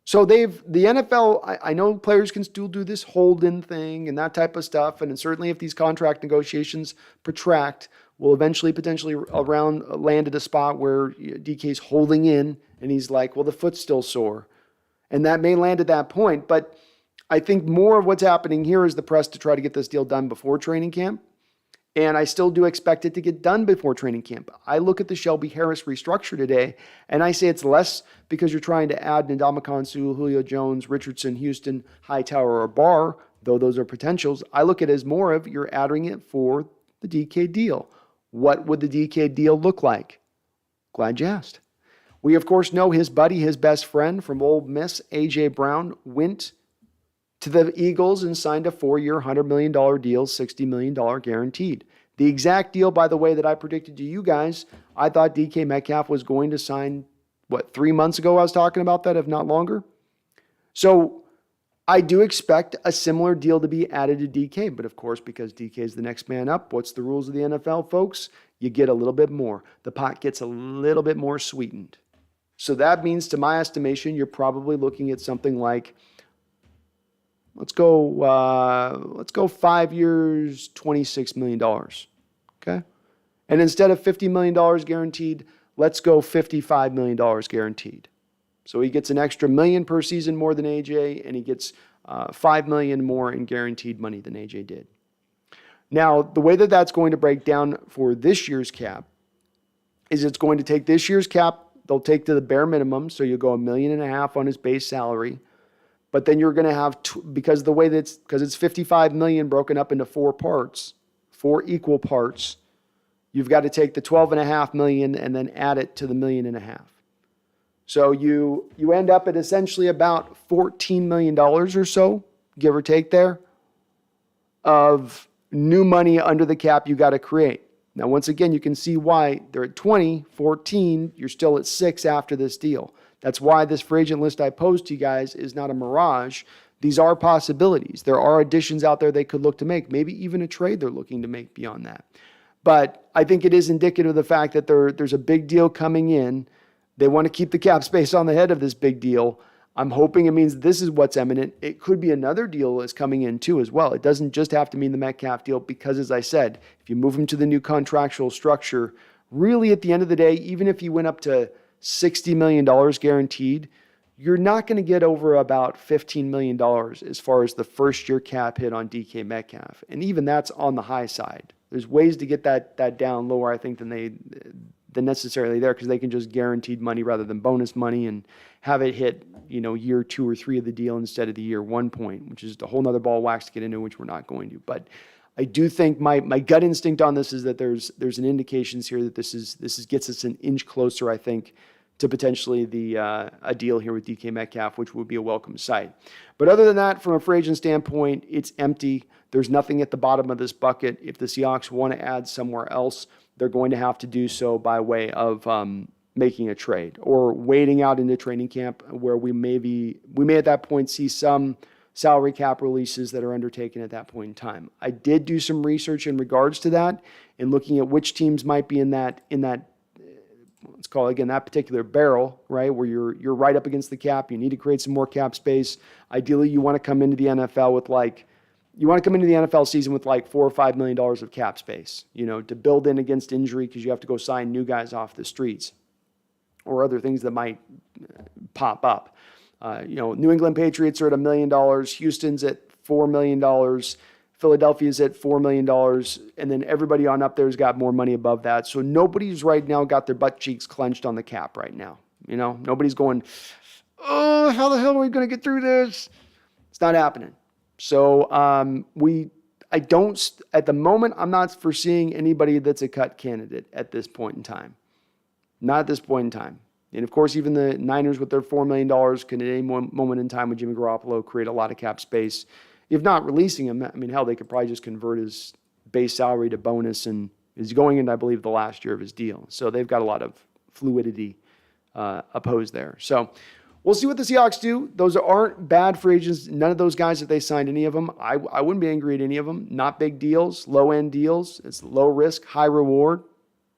So the NFL, I know players can still do this hold-in thing and that type of stuff, and certainly if these contract negotiations protract, we'll eventually potentially land at a spot where DK's holding in, and he's like, well, the foot's still sore. And that may land at that point, but I think more of what's happening here is the press to try to get this deal done before training camp. And I still do expect it to get done before training camp. I look at the Shelby Harris restructure today, and I say it's less because you're trying to add Ndamukong Suh, Julio Jones, Richardson, Houston, Hightower, or Barr, though those are potentials. I look at it as more of you're adding it for the DK deal. What would the DK deal look like? Glad you asked. We, of course, know his buddy, his best friend from Ole Miss, A.J. Brown, went to the Eagles and signed a 4-year, $100 million deal, $60 million guaranteed. The exact deal, by the way, that I predicted to you guys, I thought DK Metcalf was going to sign, 3 months ago I was talking about that, if not longer? So I do expect a similar deal to be added to DK, but of course, because DK is the next man up, what's the rules of the NFL, folks? You get a little bit more. The pot gets a little bit more sweetened. So that means, to my estimation, you're probably looking at something like, let's go 5 years, $26 million, okay? And instead of $50 million guaranteed, let's go $55 million guaranteed. So he gets an extra $1 million per season more than AJ, and he gets $5 million more in guaranteed money than AJ did. Now, the way that that's going to break down for this year's cap is it's going to take this year's cap, they'll take to the bare minimum, so you'll go $1.5 million on his base salary. But then you're going to have, because it's $55 million broken up into 4 parts, 4 equal parts, you've got to take the $12.5 million and then add it to the $1.5 million. So you end up at essentially about $14 million or so, give or take there, of new money under the cap you got to create. Now, once again, you can see why they're at 20, 14, you're still at 6 after this deal. That's why this free agent list I posed to you guys is not a mirage. These are possibilities. There are additions out there they could look to make, maybe even a trade they're looking to make beyond that. But I think it is indicative of the fact that there's a big deal coming in. They want to keep the cap space on the head of this big deal. I'm hoping it means this is what's imminent. It could be another deal that's coming in too as well. It doesn't just have to mean the Metcalf deal because, as I said, if you move him to the new contractual structure, really at the end of the day, even if you went up to $60 million guaranteed, you're not going to get over about $15 million as far as the first year cap hit on DK Metcalf. And even that's on the high side. There's ways to get that down lower, I think, than necessarily there, because they can just guaranteed money rather than bonus money and have it hit, year 2 or 3 of the deal instead of the year 1 point, which is a whole nother ball of wax to get into, which we're not going to. But I do think my gut instinct on this is that there's an indications here that this gets us an inch closer, I think, to potentially a deal here with DK Metcalf, which would be a welcome sight. But other than that, from a free agent standpoint, it's empty. There's nothing at the bottom of this bucket. If the Seahawks want to add somewhere else, they're going to have to do so by way of making a trade or waiting out into training camp, where we may at that point see some salary cap releases that are undertaken at that point in time. I did do some research in regards to that and looking at which teams might be in that let's call it again that particular barrel, right, where you're right up against the cap. You need to create some more cap space. Ideally, you want to come into the NFL with the NFL season with like $4 or $5 million of cap space, to build in against injury, because you have to go sign new guys off the streets or other things that might pop up. New England Patriots are at $1 million. Houston's at $4 million. Philadelphia's at $4 million. And then everybody on up there's got more money above that. So nobody's right now got their butt cheeks clenched on the cap right now. Nobody's going, oh, how the hell are we going to get through this? It's not happening. So at the moment, I'm not foreseeing anybody that's a cut candidate at this point in time. Not at this point in time. And of course, even the Niners with their $4 million can at any moment in time with Jimmy Garoppolo create a lot of cap space. If not releasing him, hell, they could probably just convert his base salary to bonus, and is going into, I believe, the last year of his deal. So they've got a lot of fluidity opposed there. So we'll see what the Seahawks do. Those aren't bad free agents. None of those guys, if they signed any of them, I wouldn't be angry at any of them. Not big deals, low-end deals. It's low risk, high reward.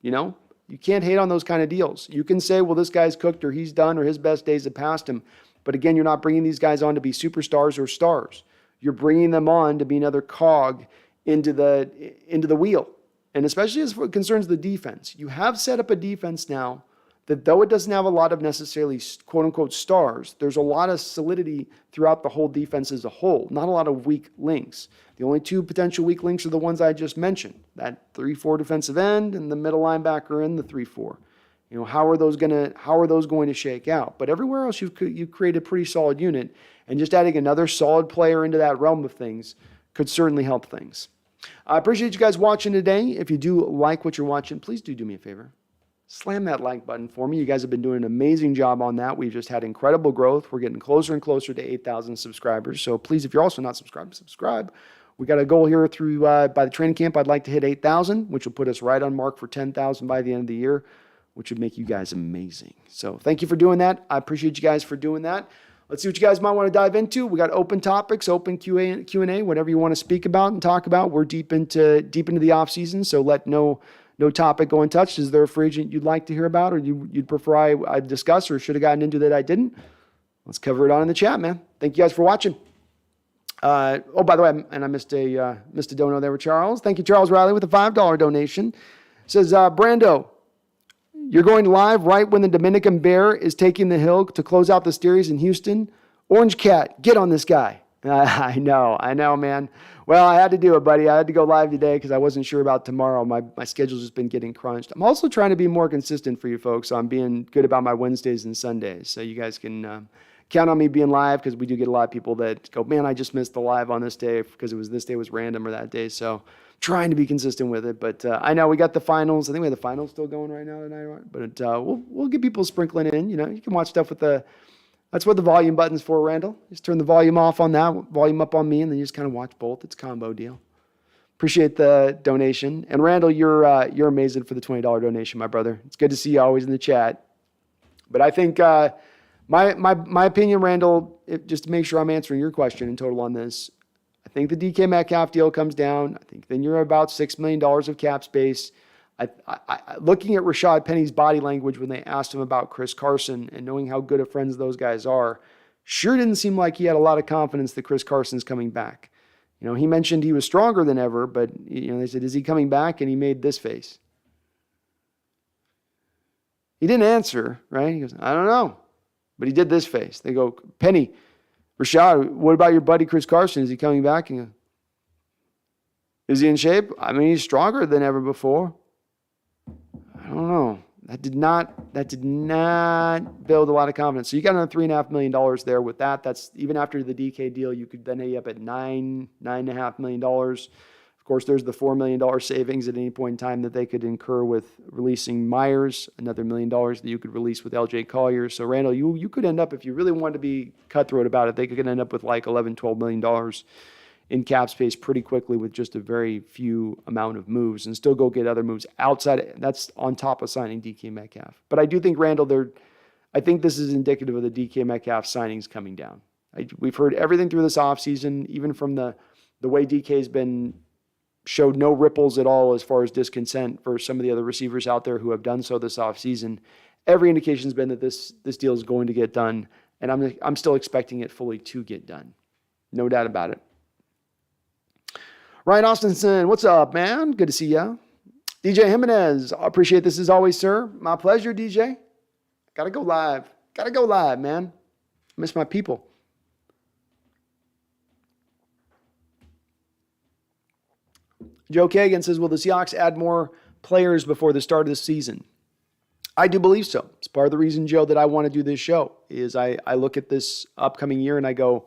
You can't hate on those kind of deals. You can say, well, this guy's cooked or he's done or his best days have passed him. But again, you're not bringing these guys on to be superstars or stars. You're bringing them on to be another cog into the wheel. And especially as it concerns the defense. You have set up a defense now that, though it doesn't have a lot of necessarily quote-unquote stars, there's a lot of solidity throughout the whole defense as a whole. Not a lot of weak links. The only two potential weak links are the ones I just mentioned. That 3-4 defensive end and the middle linebacker in the 3-4. How are those going to shake out? But everywhere else you've created a pretty solid unit, and just adding another solid player into that realm of things could certainly help things. I appreciate you guys watching today. If you do like what you're watching, please do me a favor. Slam that like button for me. You guys have been doing an amazing job on that. We've just had incredible growth. We're getting closer and closer to 8,000 subscribers. So please, if you're also not subscribed, subscribe. We got a goal here through by the training camp. I'd like to hit 8,000, which will put us right on mark for 10,000 by the end of the year, which would make you guys amazing. So thank you for doing that. I appreciate you guys for doing that. Let's see what you guys might want to dive into. We got open topics, open Q&A, whatever you want to speak about and talk about. We're deep into the off season, so let no topic go untouched. Is there a free agent you'd like to hear about, or you'd prefer I discuss, or should have gotten into that I didn't? Let's cover it on in the chat, man. Thank you guys for watching. By the way, and I missed a dono there with Charles. Thank you, Charles Riley, with a $5 donation. It says, Brando, you're going live right when the Dominican Bear is taking the hill to close out the series in Houston. Orange Cat, get on this guy. I know, man. Well, I had to do it, buddy. I had to go live today because I wasn't sure about tomorrow. My schedule's just been getting crunched. I'm also trying to be more consistent for you folks. So I'm being good about my Wednesdays and Sundays. So you guys can count on me being live, because we do get a lot of people that go, man, I just missed the live on this day because this day was random or that day. So trying to be consistent with it. But I know we got the finals. I think we have the finals still going right now tonight. But we'll get people sprinkling in. You can watch stuff with that's what the volume button's for, Randall. Just turn the volume off on that, volume up on me, and then you just kind of watch both. It's a combo deal. Appreciate the donation. And Randall, you're amazing for the $20 donation, my brother. It's good to see you always in the chat. But I think my opinion, Randall, just to make sure I'm answering your question in total on this, I think the DK Metcalf deal comes down. I think then you're about $6 million of cap space. Looking at Rashad Penny's body language when they asked him about Chris Carson and knowing how good of friends those guys are, sure didn't seem like he had a lot of confidence that Chris Carson's coming back. He mentioned he was stronger than ever, but they said, is he coming back? And he made this face. He didn't answer, right? He goes, I don't know. But he did this face. They go, Penny, Rashad, what about your buddy Chris Carson? Is he coming back? And he goes, is he in shape? He's stronger than ever before. I don't know. That did not build a lot of confidence. So you got another $3.5 million there with that. That's even after the DK deal, you could then end up at $9.5 million. Of course, there's the $4 million savings at any point in time that they could incur with releasing Myers, another $1 million that you could release with LJ Collier. So, Randall, you could end up, if you really wanted to be cutthroat about it, they could end up with like $11, $12 million in cap space pretty quickly with just a very few amount of moves and still go get other moves outside. That's on top of signing DK Metcalf. But I do think, Randall, I think this is indicative of the DK Metcalf signings coming down. We've heard everything through this offseason, even from the way DK's been showed no ripples at all as far as discontent for some of the other receivers out there who have done so this offseason. Every indication's been that this deal is going to get done, and I'm still expecting it fully to get done. No doubt about it. Ryan Austinson, what's up, man? Good to see ya. DJ Jimenez, I appreciate this as always, sir. My pleasure, DJ. Gotta go live, man. Miss my people. Joe Kagan says, will the Seahawks add more players before the start of the season? I do believe so. It's part of the reason, Joe, that I want to do this show is I look at this upcoming year and I go,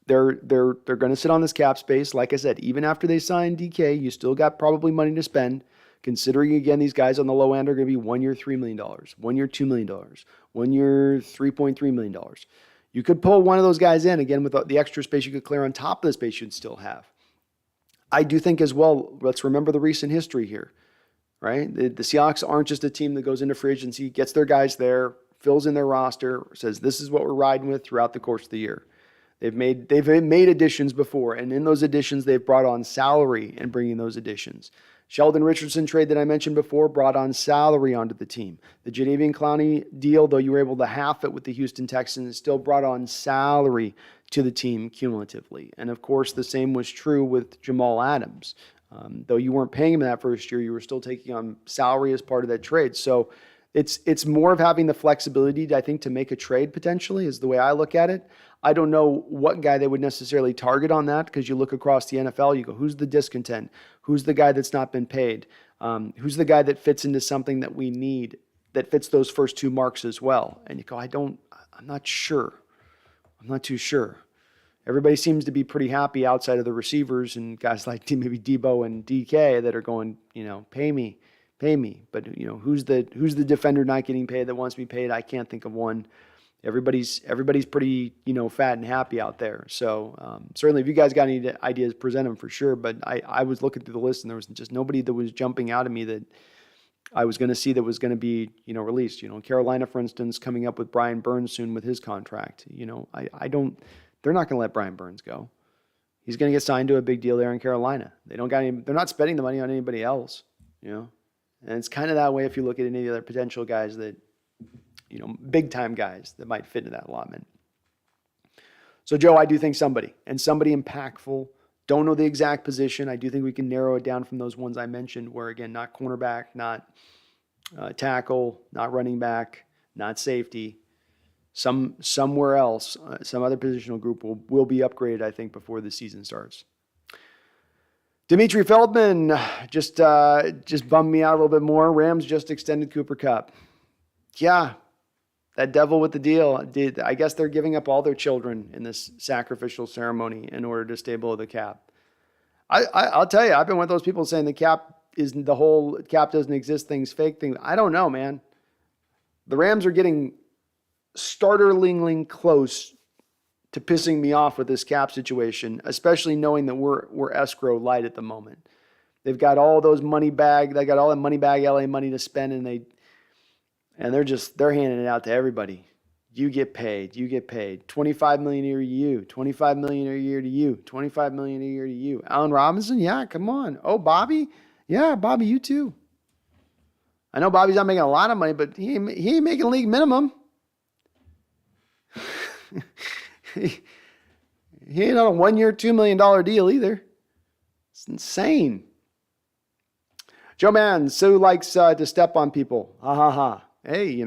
they're going to sit on this cap space. Like I said, even after they sign DK, you still got probably money to spend. Considering, again, these guys on the low end are going to be 1 year, $3 million, 1 year, $2 million, 1 year, $3.3 million. You could pull one of those guys in, again, with the extra space you could clear on top of the space you'd still have. I do think as well, let's remember the recent history here, right? The Seahawks aren't just a team that goes into free agency, gets their guys there, fills in their roster, says this is what we're riding with throughout the course of the year. They've made additions before, and in those additions, they've brought on salary in bringing those additions. Sheldon Richardson trade that I mentioned before brought on salary onto the team. The Jadeveon Clowney deal, though you were able to half it with the Houston Texans, still brought on salary to the team cumulatively. And of course, the same was true with Jamal Adams. Though you weren't paying him that first year, you were still taking on salary as part of that trade. So it's more of having the flexibility, I think, to make a trade potentially is the way I look at it. I don't know what guy they would necessarily target on that because you look across the NFL, you go, who's the discontent? Who's the guy that's not been paid? Who's the guy that fits into something that we need that fits those first two marks as well? And you go, I'm not sure. I'm not too sure. Everybody seems to be pretty happy outside of the receivers and guys like maybe Debo and DK that are going, pay me. But who's the defender not getting paid that wants to be paid? I can't think of one. Everybody's pretty fat and happy out there. So certainly, if you guys got any ideas, present them for sure. But I was looking through the list and there was just nobody that was jumping out at me that I was going to see that was going to be released. Carolina, for instance, coming up with Brian Burns soon with his contract. They're not going to let Brian Burns go. He's going to get signed to a big deal there in Carolina. They're not spending the money on anybody else. And it's kind of that way if you look at any of the other potential guys that. Big time guys that might fit into that allotment. So, Joe, I do think somebody impactful. Don't know the exact position. I do think we can narrow it down from those ones I mentioned where, again, not cornerback, not tackle, not running back, not safety. Somewhere else, some other positional group will be upgraded, I think, before the season starts. Dimitri Feldman just bummed me out a little bit more. Rams just extended Cooper Kupp. Yeah, that devil with the deal. I guess they're giving up all their children in this sacrificial ceremony in order to stay below the cap. I'll tell you, I've been one of those people saying the whole cap doesn't exist thing's fake thing. I don't know, man. The Rams are getting startlingly close to pissing me off with this cap situation, especially knowing that we're escrow light at the moment. They've got all those money bag. They got all that money bag LA money to spend, and they're handing it out to everybody. You get paid. 25 million a year to you. 25 million a year to you. 25 million a year to you. Allen Robinson, yeah, come on. Oh, Bobby, yeah, Bobby, you too. I know Bobby's not making a lot of money, but he ain't making league minimum. he ain't on a 1 year, $2 million deal either. It's insane. Joe Mann, Sue likes to step on people. Ha ha ha. Hey,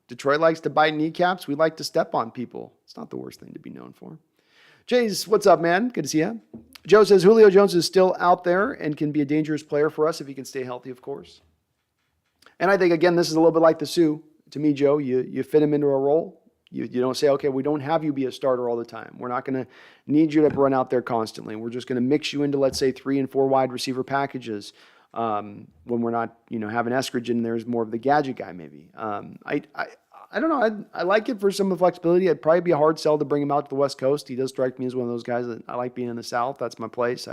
Detroit likes to bite kneecaps. We like to step on people. It's not the worst thing to be known for. Jays, what's up, man? Good to see you. Joe says Julio Jones is still out there and can be a dangerous player for us if he can stay healthy, of course. And I think, again, this is a little bit like the Sue. To me, Joe, you fit him into a role. You don't say, okay, we don't have you be a starter all the time. We're not going to need you to run out there constantly. We're just going to mix you into, let's say, 3 and 4 wide receiver packages when we're not, having Eskridge in there as more of the gadget guy maybe. I don't know. I like it for some of the flexibility. It'd probably be a hard sell to bring him out to the West Coast. He does strike me as one of those guys that I like being in the South. That's my place.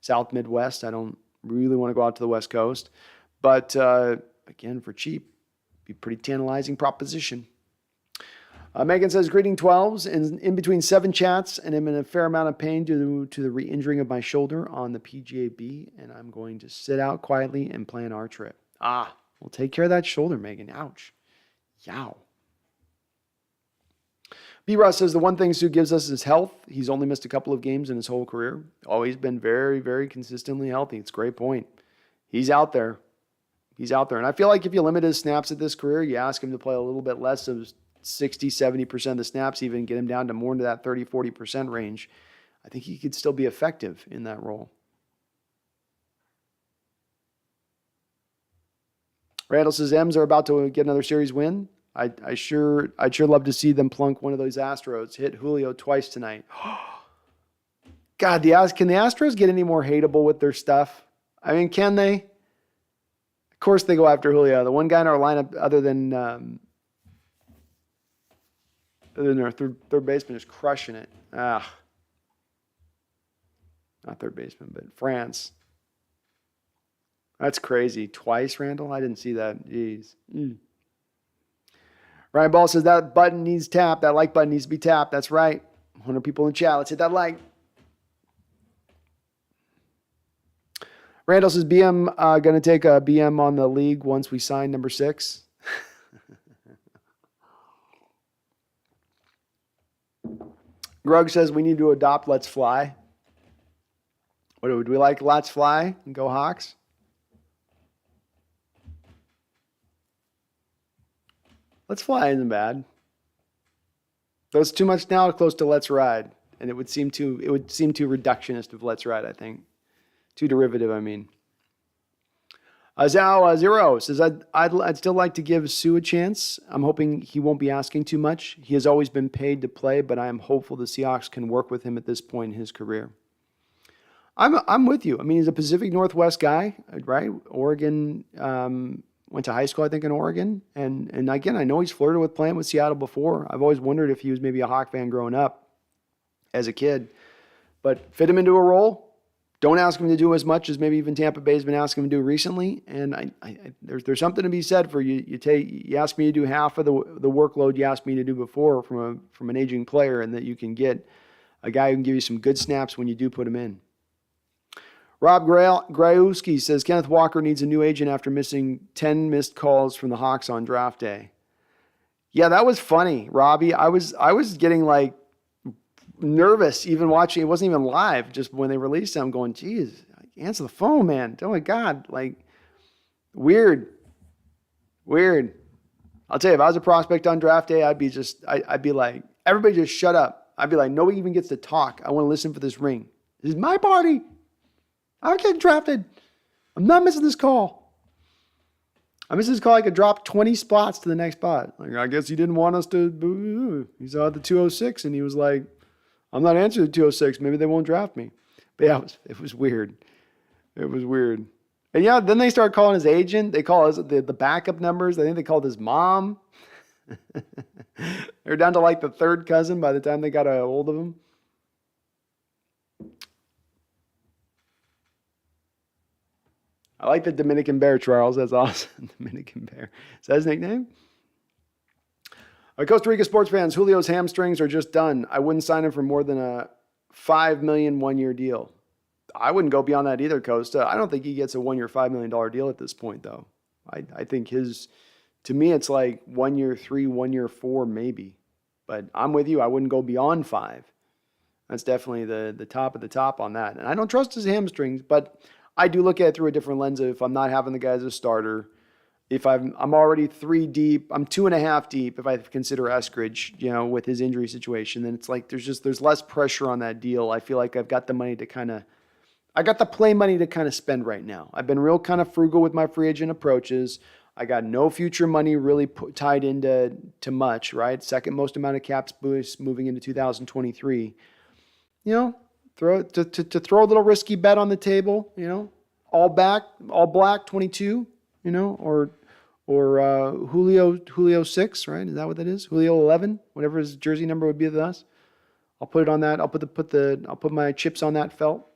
South Midwest. I don't really want to go out to the West Coast. But again, for cheap, be a pretty tantalizing proposition. Megan says, greeting 12s, and in between 7 chats, and I'm in a fair amount of pain due to the re-injuring of my shoulder on the PGA-B, and I'm going to sit out quietly and plan our trip. We'll take care of that shoulder, Megan. Ouch. Yow. B-Ross says, the one thing Suh gives us is health. He's only missed a couple of games in his whole career. Always been very, very consistently healthy. It's a great point. He's out there. And I feel like if you limit his snaps at this career, you ask him to play a little bit less of 60, 70% of the snaps, even get him down to more into that 30, 40% range, I think he could still be effective in that role. Randall says, M's are about to get another series win. I'd sure love to see them plunk one of those Astros. Hit Julio twice tonight. God, can the Astros get any more hateable with their stuff? I mean, can they? Of course they go after Julio. The one guy in our lineup other than our third baseman is crushing it. Not third baseman, but France. That's crazy. Twice, Randall? I didn't see that. Jeez. Ryan Ball says that button needs tapped. That like button needs to be tapped. That's right. 100 people in the chat. Let's hit that like. Randall says BM going to take a BM on the league once we sign number 6. Grug says we need to adopt Let's Fly. What do we like? Let's Fly and go Hawks. Let's Fly isn't bad. Though it's too much now, close to Let's Ride, and it would seem too reductionist of Let's Ride. I think too derivative. I mean, Zao Zero says I'd still like to give Suh a chance. I'm hoping he won't be asking too much. He has always been paid to play, but I am hopeful the Seahawks can work with him at this point in his career. I'm with you. I mean, he's a Pacific Northwest guy, right? Oregon. Went to high school, I think, in Oregon. And again, I know he's flirted with playing with Seattle before. I've always wondered if he was maybe a Hawk fan growing up as a kid. But fit him into a role. Don't ask him to do as much as maybe even Tampa Bay's been asking him to do recently. And there's something to be said for you. You ask me to do half of the workload you asked me to do before from an aging player, and that you can get a guy who can give you some good snaps when you do put him in. Rob Grajewski says Kenneth Walker needs a new agent after missing 10 missed calls from the Hawks on draft day. Yeah, that was funny, Robbie. I was getting like nervous even watching. It wasn't even live. Just when they released it, I'm going, geez, answer the phone, man. Oh my God, like weird. I'll tell you, if I was a prospect on draft day, I'd be like, everybody just shut up. I'd be like, nobody even gets to talk. I want to listen for this ring. This is my party. I'm getting drafted. I'm not missing this call. I missed this call. I could drop 20 spots to the next spot. Like, I guess he didn't want us to. He saw the 206 and he was like, I'm not answering the 206. Maybe they won't draft me. But yeah, it was weird. It was weird. And yeah, then they start calling his agent. They call the backup numbers. I think they called his mom. They're down to like the third cousin by the time they got a hold of him. I like the Dominican Bear, Charles. That's awesome. Dominican Bear. Is that his nickname? Costa Rica sports fans, Julio's hamstrings are just done. I wouldn't sign him for more than a $5 million one-year deal. I wouldn't go beyond that either, Costa. I don't think he gets a 1 year, $5 million deal at this point, though. I think to me, it's like 1 year 3, 1 year 4, maybe. But I'm with you. I wouldn't go beyond 5. That's definitely the top of the top on that. And I don't trust his hamstrings, but I do look at it through a different lens of if I'm not having the guy as a starter. If I'm already 3 deep, I'm 2.5 deep if I consider Eskridge, with his injury situation, then it's like there's less pressure on that deal. I feel like I've got the money I got the play money to kind of spend right now. I've been real kind of frugal with my free agent approaches. I got no future money really tied into much, right? Second most amount of cap boost moving into 2023. You know, throw a little risky bet on the table, all black 22, or Julio 6, right? Is that what that is? Julio 11, whatever his jersey number would be with us. I'll put it on that. I'll put my chips on that felt.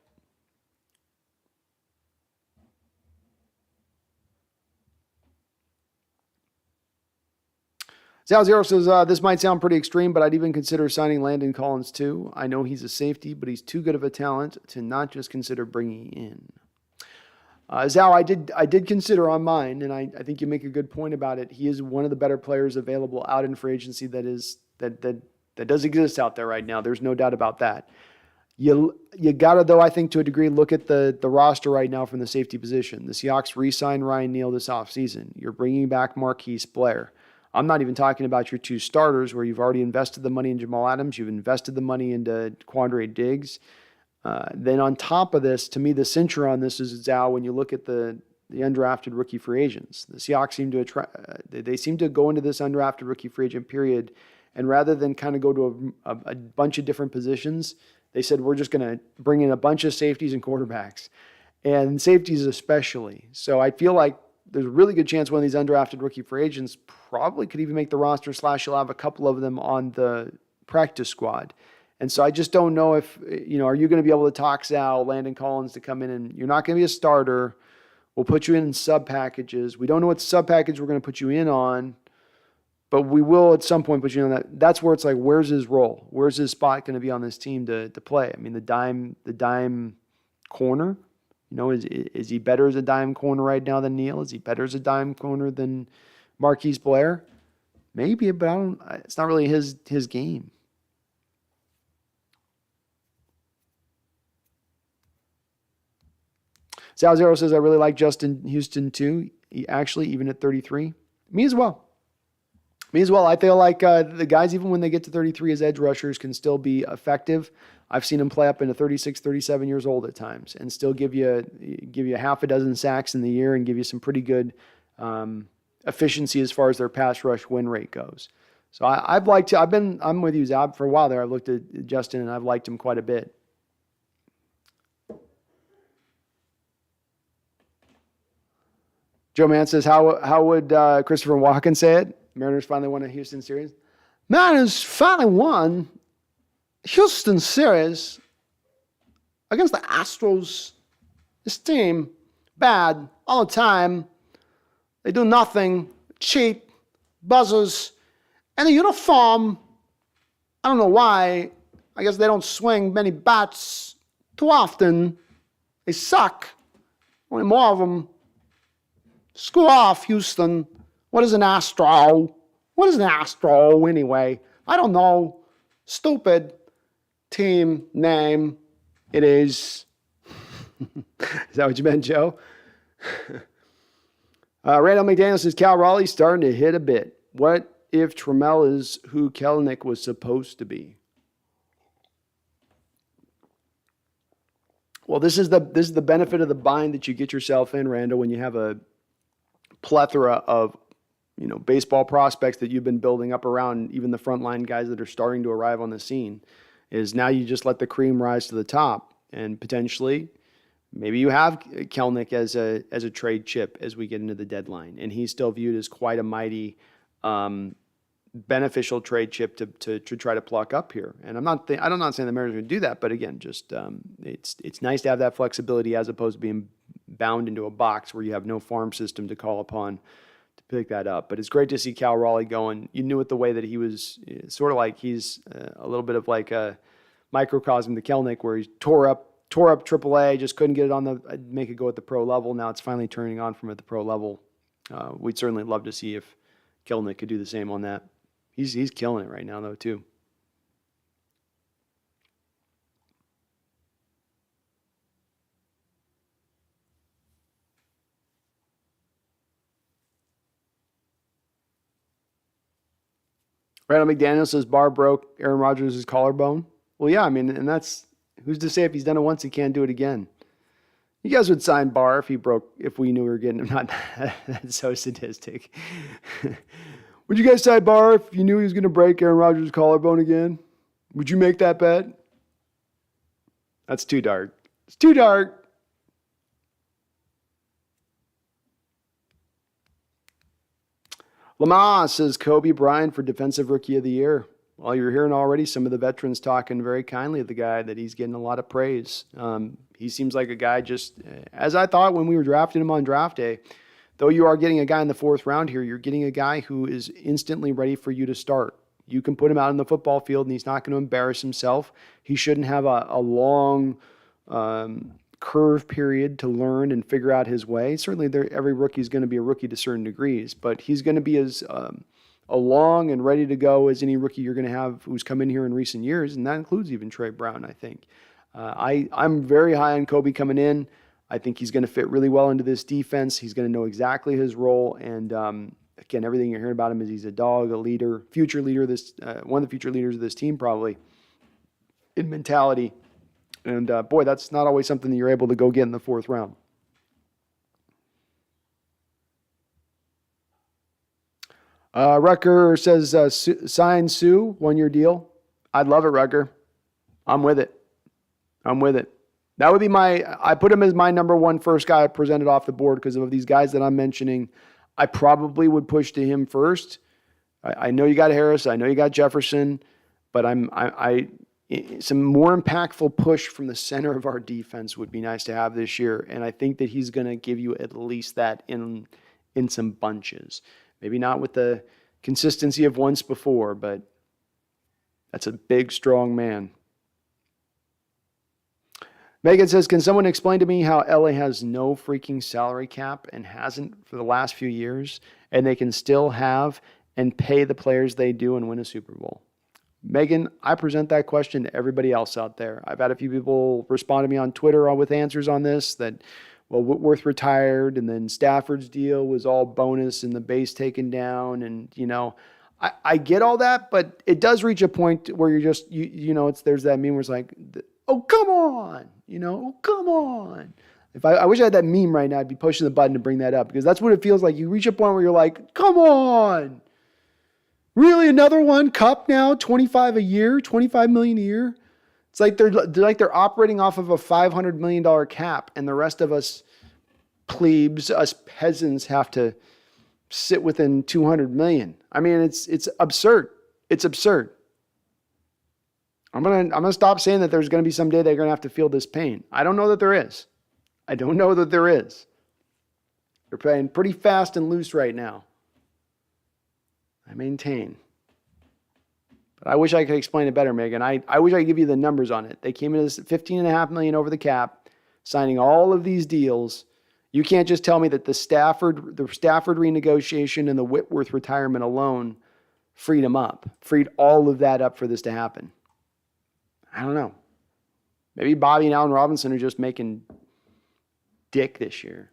Zero says, this might sound pretty extreme, but I'd even consider signing Landon Collins too. I know he's a safety, but he's too good of a talent to not just consider bringing in. Zhao, I did consider on mine, and I think you make a good point about it. He is one of the better players available out in free agency that does exist out there right now. There's no doubt about that. You gotta, though, I think to a degree, look at the roster right now from the safety position. The Seahawks re-signed Ryan Neal this offseason. You're bringing back Marquise Blair. I'm not even talking about your two starters where you've already invested the money in Jamal Adams. You've invested the money into Quandre Diggs. Then on top of this, to me, the cincher on this is Zhao. When you look at the undrafted rookie free agents, the Seahawks seem to they seem to go into this undrafted rookie free agent period, and rather than kind of go to a bunch of different positions, they said we're just going to bring in a bunch of safeties and quarterbacks, and safeties especially. So I feel like there's a really good chance one of these undrafted rookie free agents probably could even make the roster, / you'll have a couple of them on the practice squad. And so I just don't know if, are you going to be able to talk Sal, Landon Collins to come in, and you're not going to be a starter. We'll put you in sub packages. We don't know what sub package we're going to put you in on, but we will at some point put you in on that. That's where it's like, where's his role? Where's his spot going to be on this team to play? I mean, the dime corner. Is he better as a dime corner right now than Neal? Is he better as a dime corner than Marquise Blair? Maybe, but it's not really his game. Sal Zero says, I really like Justin Houston too. He actually, even at 33. Me as well. I feel like the guys, even when they get to 33 as edge rushers, can still be effective. I've seen them play up into 36, 37 years old at times and still give you half a dozen sacks in the year and give you some pretty good efficiency as far as their pass rush win rate goes. So I'm with you, Zab, for a while there. I've looked at Justin and I've liked him quite a bit. Joe Mann says, how would Christopher Walken say it? Mariners finally won a Houston series. Mariners finally won Houston series against the Astros. This team, bad all the time. They do nothing, cheat, buzzers, and the uniform. I don't know why. I guess they don't swing many bats too often. They suck. Only more of them. Screw off, Houston. What is an Astro? What is an Astro anyway? I don't know. Stupid team name. It is. Is that what you meant, Joe? Randall McDaniel says, Cal Raleigh's starting to hit a bit. What if Trammell is who Kelnick was supposed to be? Well, this is the benefit of the bind that you get yourself in, Randall, when you have a plethora of baseball prospects that you've been building up around even the frontline guys that are starting to arrive on the scene. Is now you just let the cream rise to the top, and potentially maybe you have Kelnick as a trade chip as we get into the deadline, and he's still viewed as quite a mighty beneficial trade chip to try to pluck up here. And I'm not saying the Mariners are going to do that, but again, just it's nice to have that flexibility as opposed to being bound into a box where you have no farm system to call upon to pick that up. But it's great to see Cal Raleigh going. You knew it the way that he was sort of like he's a little bit of like a microcosm to Kelnick, where he tore up AAA, just couldn't get it make it go at the pro level. Now it's finally turning on from at the pro level. We'd certainly love to see if Kelnick could do the same on that. He's killing it right now though too. Randall McDaniel says Barr broke Aaron Rodgers' collarbone. Well, yeah, I mean, and that's, who's to say if he's done it once, he can't do it again. You guys would sign Barr if we knew we were getting him. Not that's so sadistic. Would you guys sign Barr if you knew he was going to break Aaron Rodgers' collarbone again? Would you make that bet? That's too dark. It's too dark. Lamar says Kobe Bryant for Defensive Rookie of the Year. Well, you're hearing already some of the veterans talking very kindly of the guy, that he's getting a lot of praise. He seems like a guy just, as I thought when we were drafting him on draft day, though you are getting a guy in the 4th round here, you're getting a guy who is instantly ready for you to start. You can put him out on the football field and he's not going to embarrass himself. He shouldn't have a long curve period to learn and figure out his way. Certainly every rookie is going to be a rookie to certain degrees, but he's going to be as along and ready to go as any rookie you're going to have who's come in here in recent years, and that includes even Trey Brown, I think. I'm very high on Kobe coming in. I think he's going to fit really well into this defense. He's going to know exactly his role, and again, everything you're hearing about him is he's a dog, a leader, future leader. One of the future leaders of this team, probably in mentality. And boy, that's not always something that you're able to go get in the 4th round. Rucker says, sign Suh, 1-year deal. I'd love it, Rucker. I'm with it. That would be I put him as my number 1 first guy presented off the board because of these guys that I'm mentioning. I probably would push to him first. I know you got Harris. I know you got Jefferson, but some more impactful push from the center of our defense would be nice to have this year. And I think that he's going to give you at least that in some bunches. Maybe not with the consistency of once before, but that's a big, strong man. Megan says, can someone explain to me how LA has no freaking salary cap and hasn't for the last few years, and they can still have and pay the players they do and win a Super Bowl? Megan, I present that question to everybody else out there. I've had a few people respond to me on Twitter with answers on this, that, well, Whitworth retired, and then Stafford's deal was all bonus and the base taken down. And, I get all that, but it does reach a point where you're just, there's that meme where it's like, oh, come on, come on. If I wish I had that meme right now, I'd be pushing the button to bring that up, because that's what it feels like. You reach a point where you're like, come on. Really, another one? Cup now, 25 a year, 25 million a year. It's like they're operating off of a $500 million cap, and the rest of us plebes, us peasants, have to sit within 200 million. I mean, it's absurd. It's absurd. I'm gonna stop saying that there's gonna be some day they're gonna have to feel this pain. I don't know that there is. They're playing pretty fast and loose right now. I maintain. But I wish I could explain it better, Megan. I wish I could give you the numbers on it. They came in as $15.5 million over the cap, signing all of these deals. You can't just tell me that the Stafford renegotiation and the Whitworth retirement alone freed all of that up for this to happen. I don't know. Maybe Bobby and Allen Robinson are just making dick this year.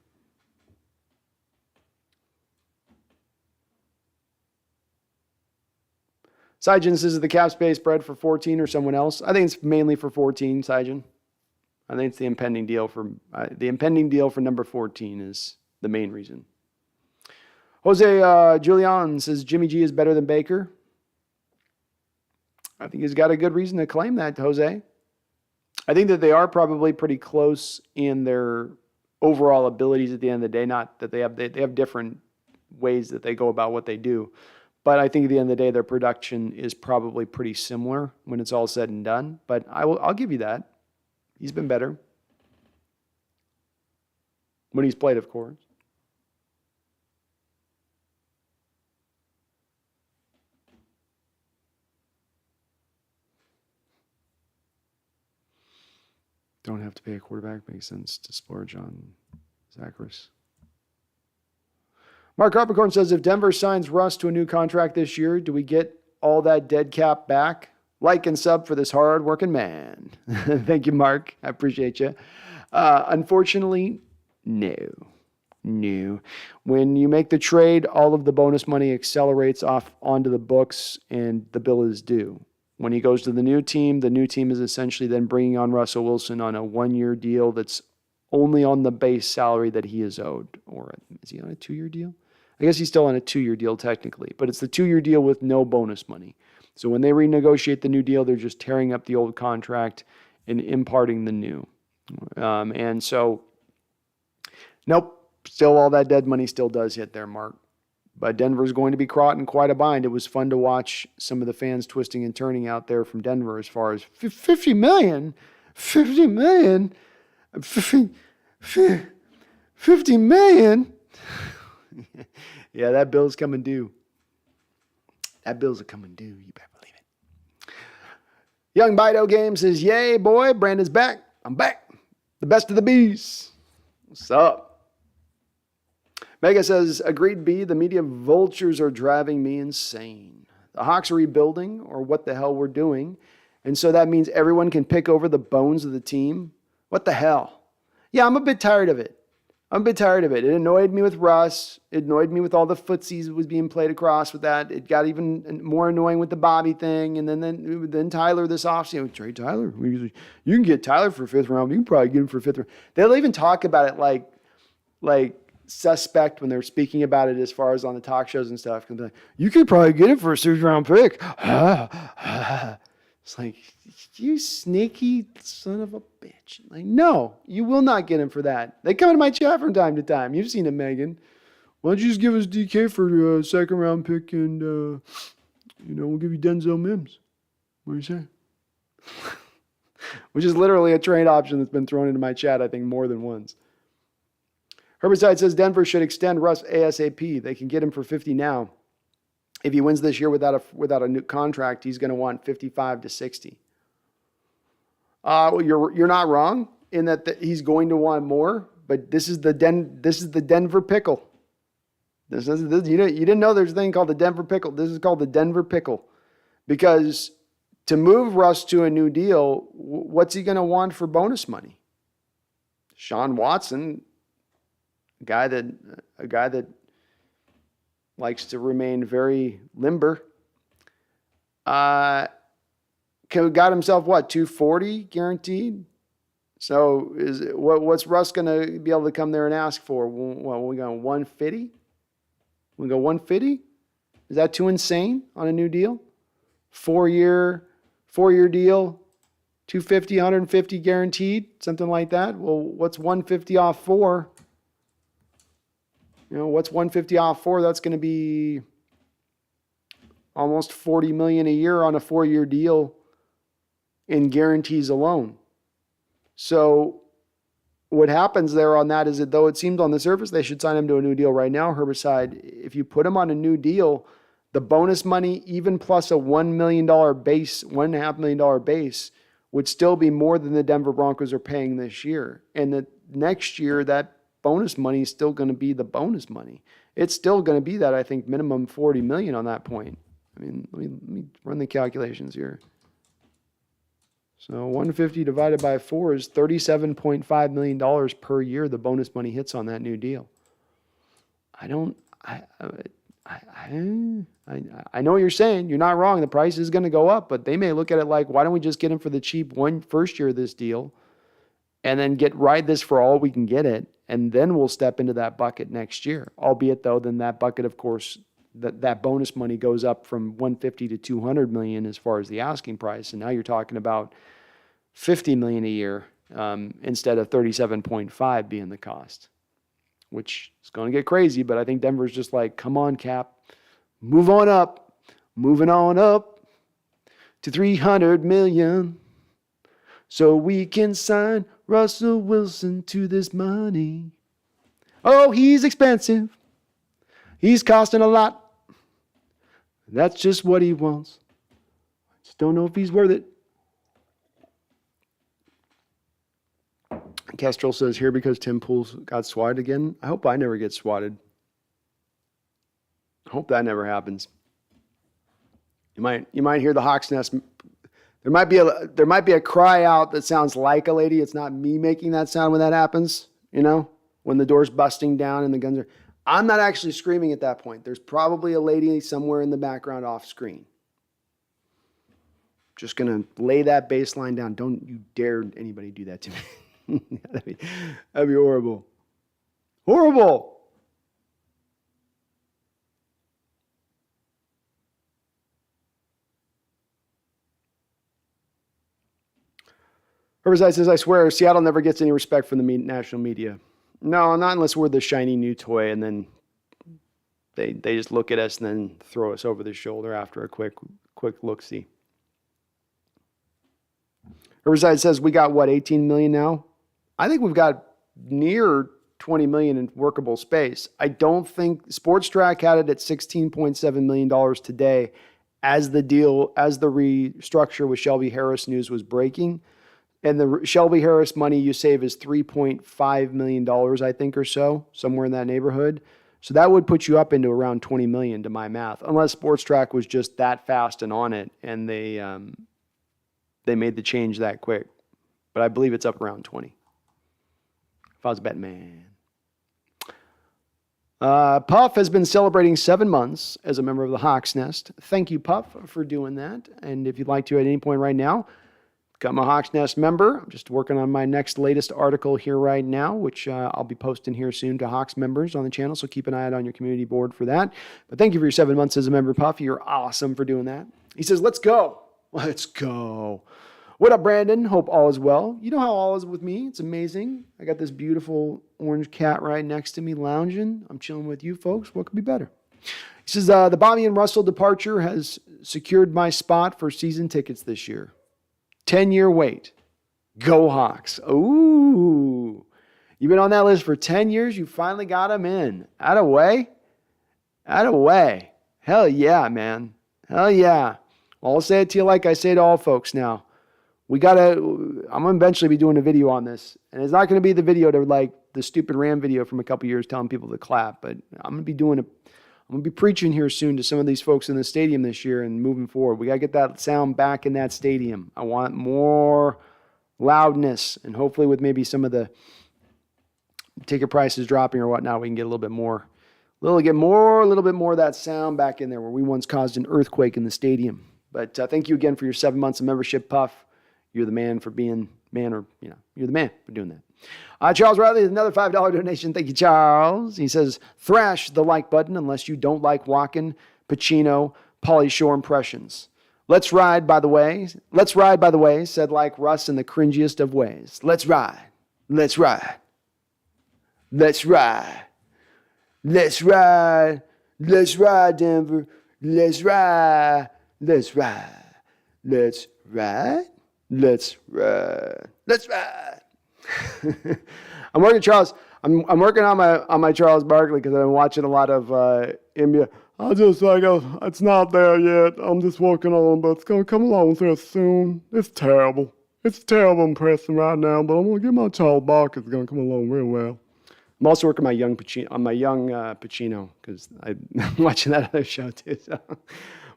Saijan says, is the cap space spread for 14 or someone else? I think it's mainly for 14, Saijan. I think it's the impending deal for number 14 is the main reason. Jose Julian says, Jimmy G is better than Baker. I think he's got a good reason to claim that, Jose. I think that they are probably pretty close in their overall abilities at the end of the day. Not that they have different ways that they go about what they do. But I think at the end of the day, their production is probably pretty similar when it's all said and done. But I'll give you that. He's been better. When he's played, of course. Don't have to pay a quarterback. Makes sense to splurge on Zacharias. Mark Harpicorn says, if Denver signs Russ to a new contract this year, do we get all that dead cap back? Like and sub for this hard-working man. Thank you, Mark. I appreciate you. Unfortunately, no. When you make the trade, all of the bonus money accelerates off onto the books, and the bill is due. When he goes to the new team is essentially then bringing on Russell Wilson on a 1-year deal that's only on the base salary that he is owed. Or is he on a 2-year deal? I guess he's still on a 2-year deal technically, but it's the 2-year deal with no bonus money. So when they renegotiate the new deal, they're just tearing up the old contract and imparting the new. And so, nope, still all that dead money still does hit there, Mark. But Denver's going to be caught in quite a bind. It was fun to watch some of the fans twisting and turning out there from Denver as far as $50 million, $50 million, $50 million. Yeah, that bill's coming due. That bill's a coming due. You better believe it. Young Bido Game says, yay, boy. Brandon's back. I'm back. The best of the bees. What's up? Mega says, agreed B, the media vultures are driving me insane. The Hawks are rebuilding, or what the hell we're doing. And so that means everyone can pick over the bones of the team. What the hell? Yeah, I'm a bit tired of it. It annoyed me with Russ. It annoyed me with all the footsies that was being played across with that. It got even more annoying with the Bobby thing. And then Tyler this offseason. Trade Tyler. You can get Tyler for 5th round. You can probably get him for 5th round. They'll even talk about it like suspect when they're speaking about it as far as on the talk shows and stuff. You could probably get him for a 6th round pick. It's like, you sneaky son of a bitch. Like, no, you will not get him for that. They come into my chat from time to time. You've seen it, Megan. Why don't you just give us DK for a 2nd round pick and, we'll give you Denzel Mims. What do you say? Which is literally a trade option that's been thrown into my chat, I think, more than once. Herbicide says Denver should extend Russ ASAP. They can get him for 50 now. If he wins this year without a new contract, he's going to want 55 to 60. Well, you're not wrong in that he's going to want more, but this is the Denver pickle. You didn't know there's a thing called the Denver pickle. This is called the Denver pickle, because to move Russ to a new deal, what's he going to want for bonus money? Sean Watson, a guy that likes to remain very limber. Got himself, what, 240 guaranteed? So what's Russ going to be able to come there and ask for? Well, we got 150? We go 150? Is that too insane on a new deal? 4-year deal, 250, 150 guaranteed, something like that. Well, what's 150 off 4? What's 150 off 4? That's going to be almost $40 million a year on a 4-year deal in guarantees alone. So what happens there on that is that though it seems on the surface they should sign him to a new deal right now, Herbicide, if you put him on a new deal, the bonus money, even plus a $1 million base, $1.5 million base, would still be more than the Denver Broncos are paying this year. And the next year, that bonus money is still going to be the bonus money. It's still going to be that, I think, minimum $40 million on that point. I mean, let me run the calculations here. So 150 divided by 4 is $37.5 million per year the bonus money hits on that new deal. I know what you're saying. You're not wrong. The price is going to go up, but they may look at it like, why don't we just get him for the cheap first year of this deal and then ride this for all we can get it, and then we'll step into that bucket next year. Albeit, though, then that bucket, of course, that bonus money goes up from 150 to 200 million as far as the asking price, and now you're talking about 50 million a year instead of 37.5 being the cost, which is going to get crazy. But I think Denver's just like, come on, Cap, move on up, moving on up to 300 million, so we can sign Russell Wilson to this money. Oh, he's expensive. He's costing a lot. That's just what he wants. Just don't know if he's worth it. Kestrel says here because Tim Pool got swatted again. I hope I never get swatted. I hope that never happens. You might hear the Hawks Nest. There might be a cry out that sounds like a lady. It's not me making that sound when that happens. When the door's busting down and the guns are. I'm not actually screaming at that point. There's probably a lady somewhere in the background off screen. Just going to lay that bass line down. Don't you dare anybody do that to me. That'd be horrible. Horrible. Riverside says, I swear, Seattle never gets any respect from the national media. No, not unless we're the shiny new toy, and then they just look at us and then throw us over the shoulder after a quick look-see. Riverside says, we got, what, 18 million now? I think we've got near 20 million in workable space. I don't think Sportrac had it at $16.7 million today as the restructure with Shelby Harris news was breaking. And the Shelby Harris money you save is $3.5 million, I think, or so, somewhere in that neighborhood. So that would put you up into around 20 million to my math, unless Sportrac was just that fast and on it, and they made the change that quick. But I believe it's up around 20. If I was a betting man. Puff has been celebrating 7 months as a member of the Hawks Nest. Thank you, Puff, for doing that. And if you'd like to at any point right now, become a Hawks Nest member. I'm just working on my latest article here right now, which I'll be posting here soon to Hawks members on the channel. So keep an eye out on your community board for that. But thank you for your 7 months as a member, Puff. You're awesome for doing that. He says, let's go. Let's go. What up, Brandon? Hope all is well. You know how all is with me. It's amazing. I got this beautiful orange cat right next to me lounging. I'm chilling with you folks. What could be better? He says, the Bobby and Russell departure has secured my spot for season tickets this year. 10-year wait. Go Hawks. Ooh. You've been on that list for 10 years. You finally got them in. Atta-way. Hell yeah, man. Hell yeah. Well, I'll say it to you like I say to all folks now. I'm going to eventually be doing a video on this. And it's not going to be the video to like the stupid Ram video from a couple years telling people to clap. But I'm going to be preaching here soon to some of these folks in the stadium this year and moving forward. We got to get that sound back in that stadium. I want more loudness, and hopefully with maybe some of the ticket prices dropping or whatnot, we can get a little bit more of that sound back in there where we once caused an earthquake in the stadium. But thank you again for your 7 months of membership, Puff. You're the man for being you're the man for doing that. Charles Riley, another $5 donation. Thank you, Charles. He says, thrash the like button unless you don't like Walken, Pacino, Pauly Shore impressions. Let's ride, by the way, said like Russ in the cringiest of ways. Let's ride. Let's ride. Let's ride. Let's ride. Let's ride, Denver. Let's ride. Let's ride. Let's ride. Let's ride. Let's ride. I'm working Charles. I'm working on my Charles Barkley because I've been watching a lot of NBA. It's not there yet. I'm just working on, but it's gonna come along real soon. It's terrible. It's terrible impressing right now, but I'm gonna get my Charles Barkley. It's gonna come along real well. I'm also working on my young Pacino because I'm watching that other show too. So.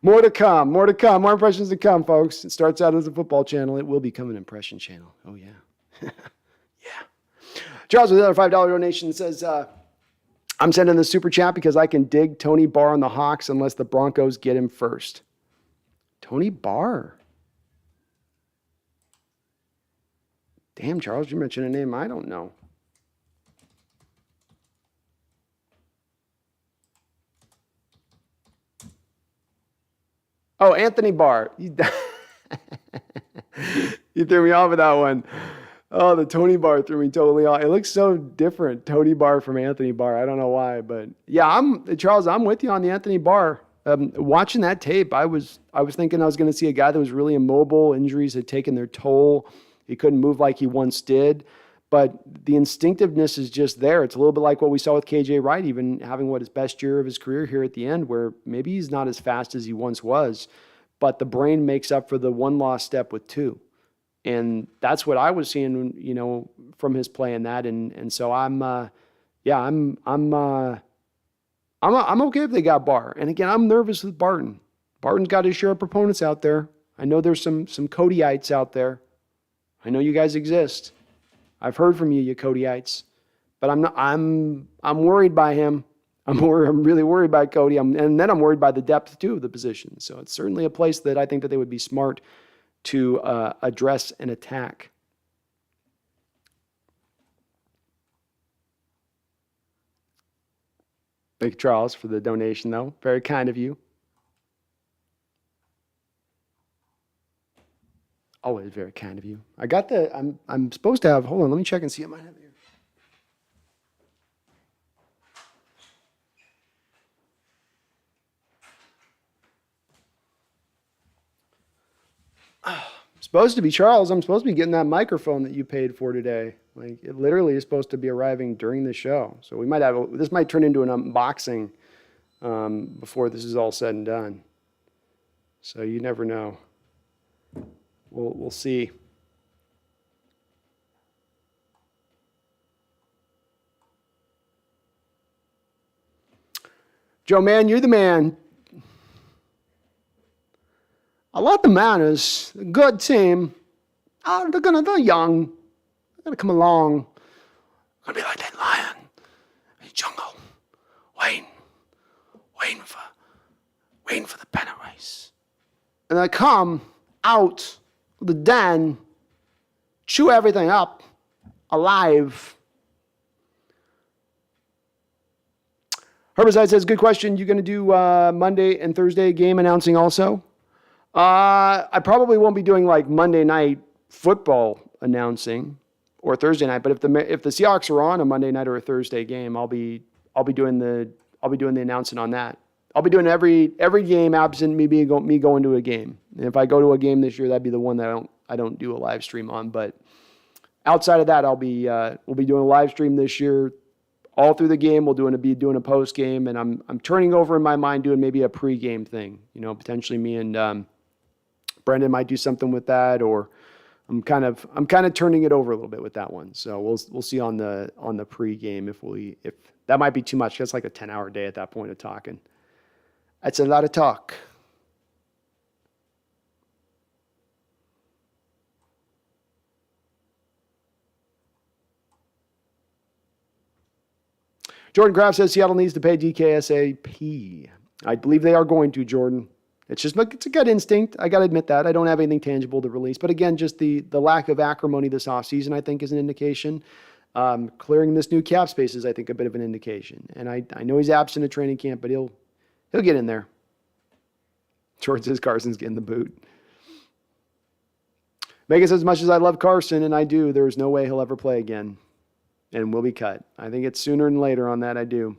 More to come. More impressions to come, folks. It starts out as a football channel. It will become an impression channel. Oh, yeah. Yeah. Charles with another $5 donation says, I'm sending the super chat because I can dig Tony Barr on the Hawks unless the Broncos get him first. Tony Barr. Damn, Charles, you mentioned a name I don't know. Oh, Anthony Barr. You threw me off with that one. Oh, the Tony Barr threw me totally off. It looks so different, Tony Barr from Anthony Barr. I don't know why, but yeah, Charles, I'm with you on the Anthony Barr. Watching that tape, I was thinking I was going to see a guy that was really immobile. Injuries had taken their toll. He couldn't move like he once did. But the instinctiveness is just there. It's a little bit like what we saw with KJ Wright, even having his best year of his career here at the end, where maybe he's not as fast as he once was, but the brain makes up for the one lost step with two. And that's what I was seeing, from his play in that. And so I'm okay if they got Barr. And again, I'm nervous with Barton. Barton's got his share of proponents out there. I know there's some Codyites out there. I know you guys exist. I've heard from you Codyites, but I'm worried by him. I'm really worried by Cody. And then I'm worried by the depth too of the position. So it's certainly a place that I think that they would be smart to address and attack. Thank you, Charles, for the donation, though. Very kind of you. Always very kind of you. I got I'm supposed to have, hold on, let me check and see. I might have it here. Supposed to be, Charles, I'm supposed to be getting that microphone that you paid for today. Like, it literally is supposed to be arriving during the show. So we might have, this might turn into an unboxing before this is all said and done. So you never know. We'll see. Joe, man, you're the man. I love the Mariners. Good team. Oh, they're young. They're gonna come along. They're gonna be like that lion in the jungle, waiting for the pennant race. And they come out of the den, chew everything up, alive. Herbicide says, good question. You gonna do Monday and Thursday game announcing also? I probably won't be doing like Monday night football announcing or Thursday night, but if the Seahawks are on a Monday night or a Thursday game, I'll be doing the announcing on that. I'll be doing every game absent me going to a game. And if I go to a game this year, that'd be the one that I don't do a live stream on. But outside of that, we'll be doing a live stream this year all through the game. We'll be doing a post game, and I'm turning over in my mind doing maybe a pre-game thing. Potentially me and Brendan might do something with that, or I'm kind of turning it over a little bit with that one. So we'll see on the pre-game if that might be too much. That's like a 10-hour day at that point of talking. That's a lot of talk. Jordan Kraft says Seattle needs to pay DK ASAP. I believe they are going to, Jordan. It's a gut instinct. I got to admit that. I don't have anything tangible to release. But again, just the lack of acrimony this offseason, I think, is an indication. Clearing this new cap space is, I think, a bit of an indication. And I know he's absent at training camp, but he'll get in there. Jordan says Carson's getting the boot. Megan says, as much as I love Carson, and I do, there's no way he'll ever play again and will be cut. I think it's sooner than later on that. I do.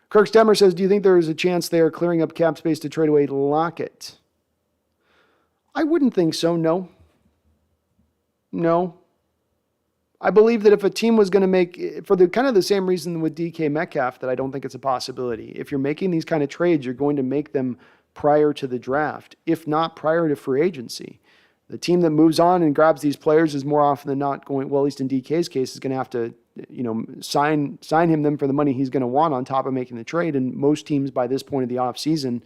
Kirk Stemmer says, do you think there is a chance they are clearing up cap space to trade away Lockett? I wouldn't think so, no. No. I believe that if a team was going to make, for the kind of the same reason with DK Metcalf, that I don't think it's a possibility. If you're making these kind of trades, you're going to make them prior to the draft, if not prior to free agency. The team that moves on and grabs these players is more often than not going, well, at least in DK's case, is going to have to, sign them for the money he's going to want on top of making the trade. And most teams by this point of the offseason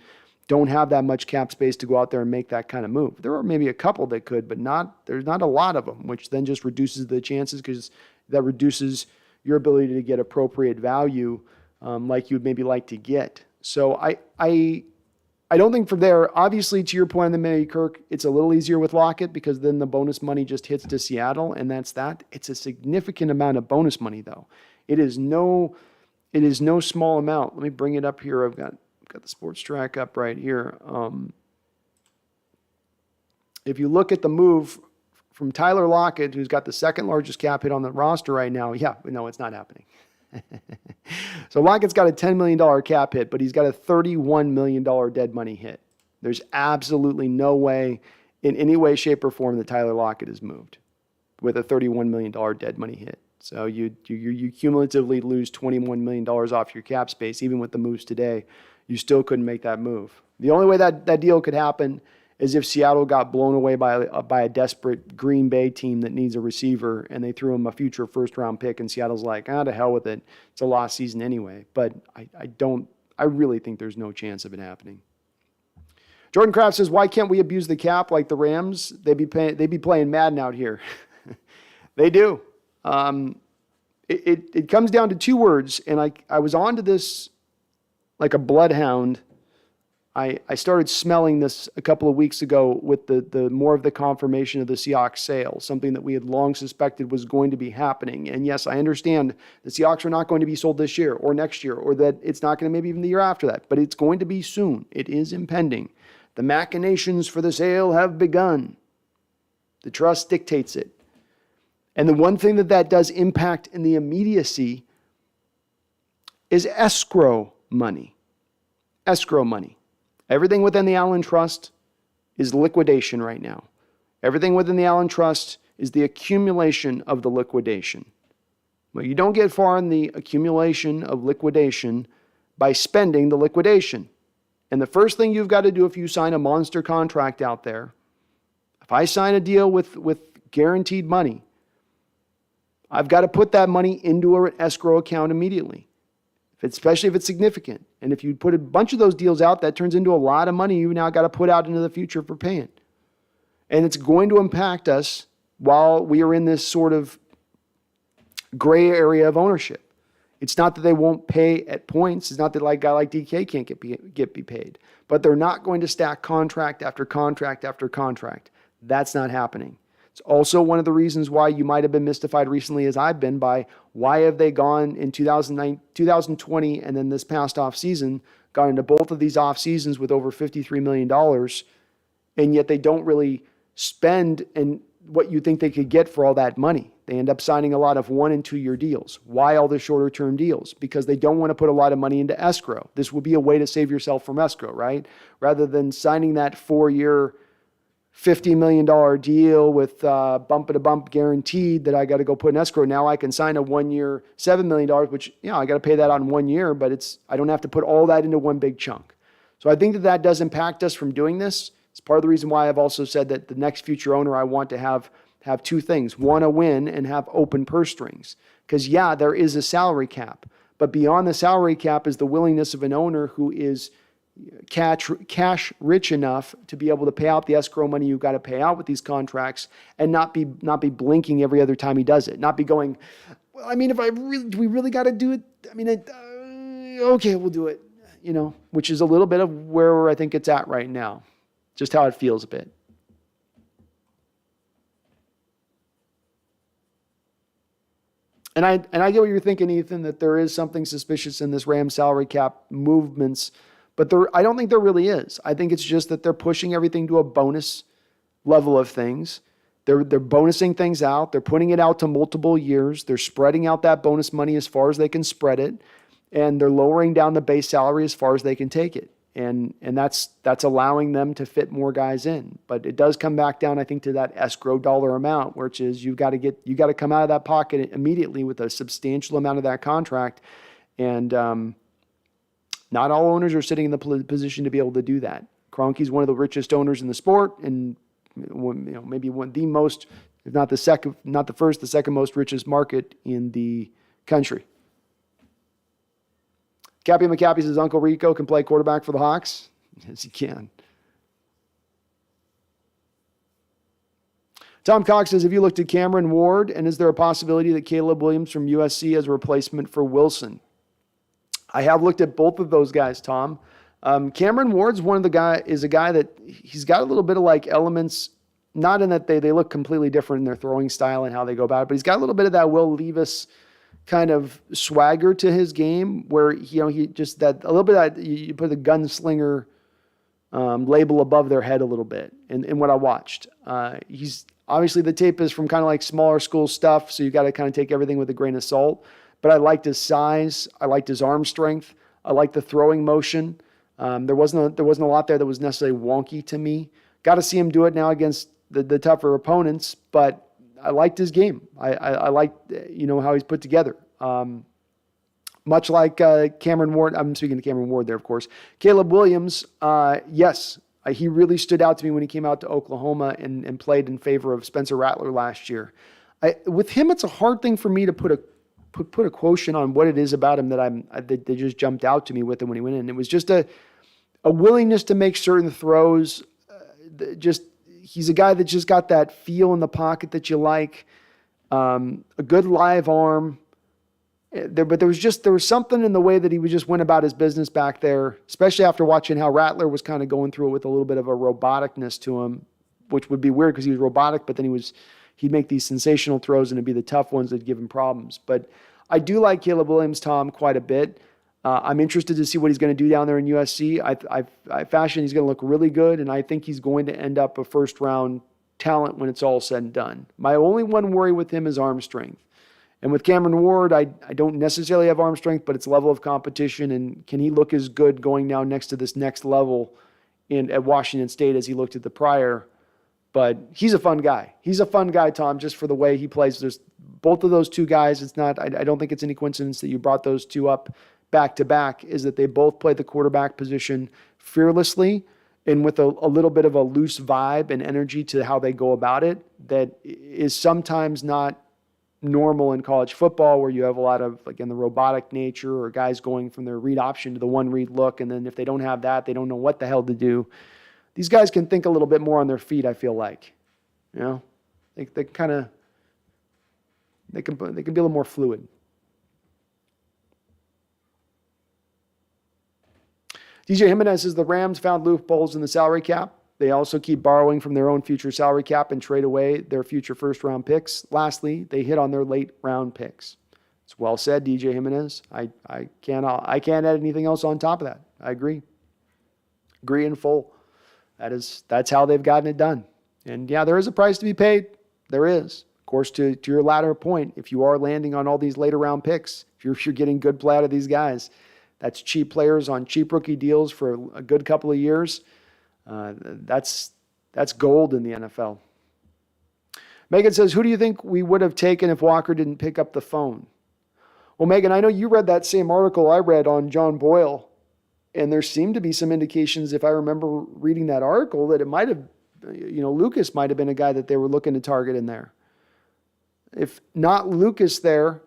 don't have that much cap space to go out there and make that kind of move. There are maybe a couple that could, but there's not a lot of them, which then just reduces the chances because that reduces your ability to get appropriate value like you'd maybe like to get. So I don't think from there, obviously to your point on the May Kirk, it's a little easier with Lockett because then the bonus money just hits to Seattle and that's that. It's a significant amount of bonus money though. It is no small amount. Let me bring it up here. I've got the Sportrac up right here. If you look at the move from Tyler Lockett, who's got the second largest cap hit on the roster right now, it's not happening. So Lockett's got a $10 million cap hit, but he's got a $31 million dead money hit. There's absolutely no way, in any way, shape, or form, that Tyler Lockett is moved with a $31 million dead money hit. So you cumulatively lose $21 million off your cap space, even with the moves today. You still couldn't make that move. The only way that deal could happen is if Seattle got blown away by a desperate Green Bay team that needs a receiver and they threw him a future first-round pick and Seattle's like, to hell with it. It's a lost season anyway. But I really think there's no chance of it happening. Jordan Kraft says, why can't we abuse the cap like the Rams? They'd be playing Madden out here. They do. It comes down to two words, and I was on to this like a bloodhound I started smelling this a couple of weeks ago with the more of the confirmation of the Seahawks sale, something that we had long suspected was going to be happening. And yes, I understand the Seahawks are not going to be sold this year or next year, or that it's not going to maybe even the year after that, but it's going to be soon. It is impending. The machinations for the sale have begun. The trust dictates it. And the one thing that does impact in the immediacy is escrow money. Escrow money. Everything within the Allen Trust is liquidation right now. Everything within the Allen Trust is the accumulation of the liquidation. Well, you don't get far in the accumulation of liquidation by spending the liquidation. And the first thing you've got to do if you sign a monster contract out there, if I sign a deal with guaranteed money, I've got to put that money into an escrow account immediately, especially if it's significant. And if you put a bunch of those deals out, that turns into a lot of money you've now got to put out into the future for paying. And it's going to impact us while we are in this sort of gray area of ownership. It's not that they won't pay at points. It's not that a guy like DK can't be paid. But they're not going to stack contract after contract after contract. That's not happening. It's also one of the reasons why you might have been mystified recently, as I've been, by why have they gone in 2020 and then this past offseason, gone into both of these off seasons with over $53 million, and yet they don't really spend and what you think they could get for all that money. They end up signing a lot of 1 and 2 year deals. Why all the shorter term deals? Because they don't want to put a lot of money into escrow. This would be a way to save yourself from escrow, right? Rather than signing that 4-year, $50 million deal with bump-to-bump guaranteed that I got to go put in escrow. Now I can sign a 1-year, $7 million, which, I got to pay that on 1 year, but I don't have to put all that into one big chunk. So I think that does impact us from doing this. It's part of the reason why I've also said that the next future owner, I want to have two things. One, a win, and have open purse strings. Because, there is a salary cap. But beyond the salary cap is the willingness of an owner who is cash rich enough to be able to pay out the escrow money you've got to pay out with these contracts and not be blinking every other time he does it. Not be going, well, do we really got to do it? Okay, we'll do it. Which is a little bit of where I think it's at right now. Just how it feels a bit. And I get what you're thinking, Ethan, that there is something suspicious in this Rams salary cap movements, but I don't think there really is. I think it's just that they're pushing everything to a bonus level of things. They're bonusing things out. They're putting it out to multiple years. They're spreading out that bonus money as far as they can spread it, and they're lowering down the base salary as far as they can take it. And that's allowing them to fit more guys in. But it does come back down, I think, to that escrow dollar amount, which is you got to come out of that pocket immediately with a substantial amount of that contract. And not all owners are sitting in the position to be able to do that. Kroenke's one of the richest owners in the sport, and maybe one the most, if not the second, not the first, the second most richest market in the country. Cappy McCappy says Uncle Rico can play quarterback for the Hawks. Yes, he can. Tom Cox says, have you looked at Cameron Ward, and is there a possibility that Caleb Williams from USC as a replacement for Wilson? I have looked at both of those guys, Tom. Cameron Ward's is a guy that he's got a little bit of elements, not in that they look completely different in their throwing style and how they go about it, but he's got a little bit of that Will Levis kind of swagger to his game, where he just that a little bit of that, you put the gunslinger label above their head a little bit. In what I watched, he's obviously, the tape is from kind of smaller school stuff, so you got to kind of take everything with a grain of salt. But I liked his size, I liked his arm strength, I liked the throwing motion. There wasn't a lot there that was necessarily wonky to me. Got to see him do it now against the tougher opponents, but I liked his game. I liked, how he's put together. Much like Cameron Ward, I'm speaking to Cameron Ward there, of course. Caleb Williams, yes, he really stood out to me when he came out to Oklahoma and played in favor of Spencer Rattler last year. With him, it's a hard thing for me to put a quotient on what it is about him that they just jumped out to me with him when he went in. It was just a willingness to make certain throws. He's a guy that just got that feel in the pocket that you like, a good live arm, But there was something in the way that he would just went about his business back there, especially after watching how Rattler was kind of going through it with a little bit of a roboticness to him, which would be weird because he was robotic, but then he'd make these sensational throws and it'd be the tough ones that give him problems. But I do like Caleb Williams, Tom, quite a bit. I'm interested to see what he's going to do down there in USC. I fashion he's going to look really good, and I think he's going to end up a first-round talent when it's all said and done. My only one worry with him is arm strength. And with Cameron Ward, I don't necessarily have arm strength, but it's level of competition, and can he look as good going now next to this next level at Washington State as he looked at the prior? But he's a fun guy. He's a fun guy, Tom, just for the way he plays. There's both of those two guys. It's not. I don't think it's any coincidence that you brought those two up back to back. Is that they both play the quarterback position fearlessly and with a little bit of a loose vibe and energy to how they go about it that is sometimes not normal in college football, where you have a lot of, again, the robotic nature or guys going from their read option to the one read look, and then if they don't have that, they don't know what the hell to do. These guys can think a little bit more on their feet, I feel like. You know, they can be a little more fluid. DJ Jimenez says the Rams found loopholes in the salary cap. They also keep borrowing from their own future salary cap and trade away their future first-round picks. Lastly, they hit on their late-round picks. It's well said, DJ Jimenez. I can't add anything else on top of that. I agree. Agree in full. That's how they've gotten it done. And yeah, there is a price to be paid. There is. Of course, to your latter point, if you are landing on all these later-round picks, if you're getting good play out of these guys, that's cheap players on cheap rookie deals for a good couple of years. That's gold in the NFL. Megan says, who do you think we would have taken if Walker didn't pick up the phone? Well, Megan, I know you read that same article I read on John Boyle, and there seemed to be some indications, if I remember reading that article, that it might have, Lucas might have been a guy that they were looking to target in there. If not Lucas there,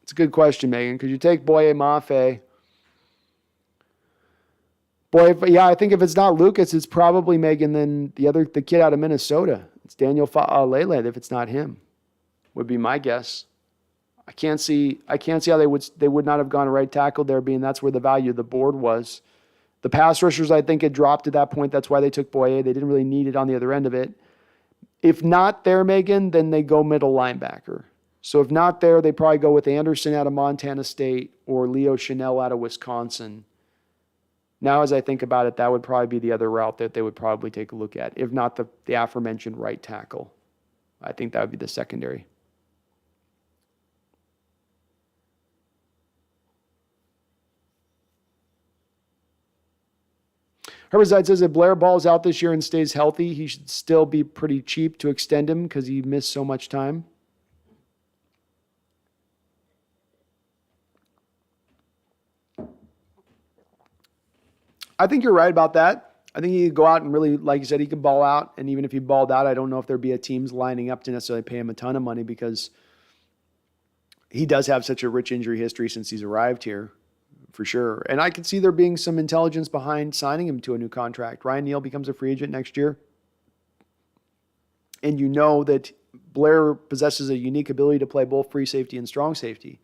it's a good question, Megan. Could you take Boye Mafe? I think if it's not Lucas, it's probably Megan. Then the kid out of Minnesota. It's Daniel Fa'alele. If it's not him, would be my guess. I can't see how they would not have gone right tackle there, being that's where the value of the board was. The pass rushers, I think, had dropped at that point. That's why they took Boye. They didn't really need it on the other end of it. If not there, Megan, then they go middle linebacker. So if not there, they probably go with Anderson out of Montana State or Leo Chanel out of Wisconsin. Now, as I think about it, that would probably be the other route that they would probably take a look at, if not the aforementioned right tackle. I think that would be the secondary. Herbicide says if Blair balls out this year and stays healthy, he should still be pretty cheap to extend him because he missed so much time. I think you're right about that. I think he could go out and really, like you said, he could ball out. And even if he balled out, I don't know if there'd be a teams lining up to necessarily pay him a ton of money because he does have such a rich injury history since he's arrived here, for sure. And I could see there being some intelligence behind signing him to a new contract. Ryan Neal becomes a free agent next year. And you know that Blair possesses a unique ability to play both free safety and strong safety.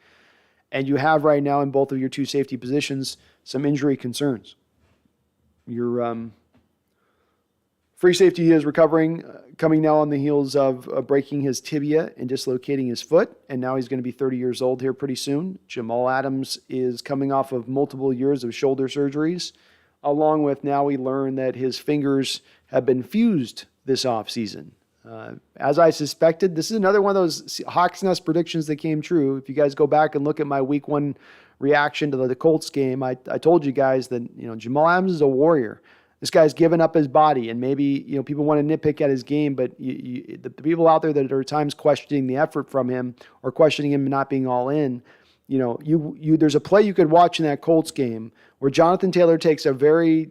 And you have right now in both of your two safety positions some injury concerns. Your free safety is recovering, coming now on the heels of breaking his tibia and dislocating his foot, and now he's going to be 30 years old here pretty soon. Jamal Adams is coming off of multiple years of shoulder surgeries, along with now we learn that his fingers have been fused this offseason. As I suspected, this is another one of those Hawks Nest predictions that came true. If you guys go back and look at my week one reaction to the Colts game, I told you guys that Jamal Adams is a warrior. This guy's given up his body, and maybe people want to nitpick at his game, but the people out there that are at times questioning the effort from him or questioning him not being all in, there's a play you could watch in that Colts game where Jonathan Taylor takes a very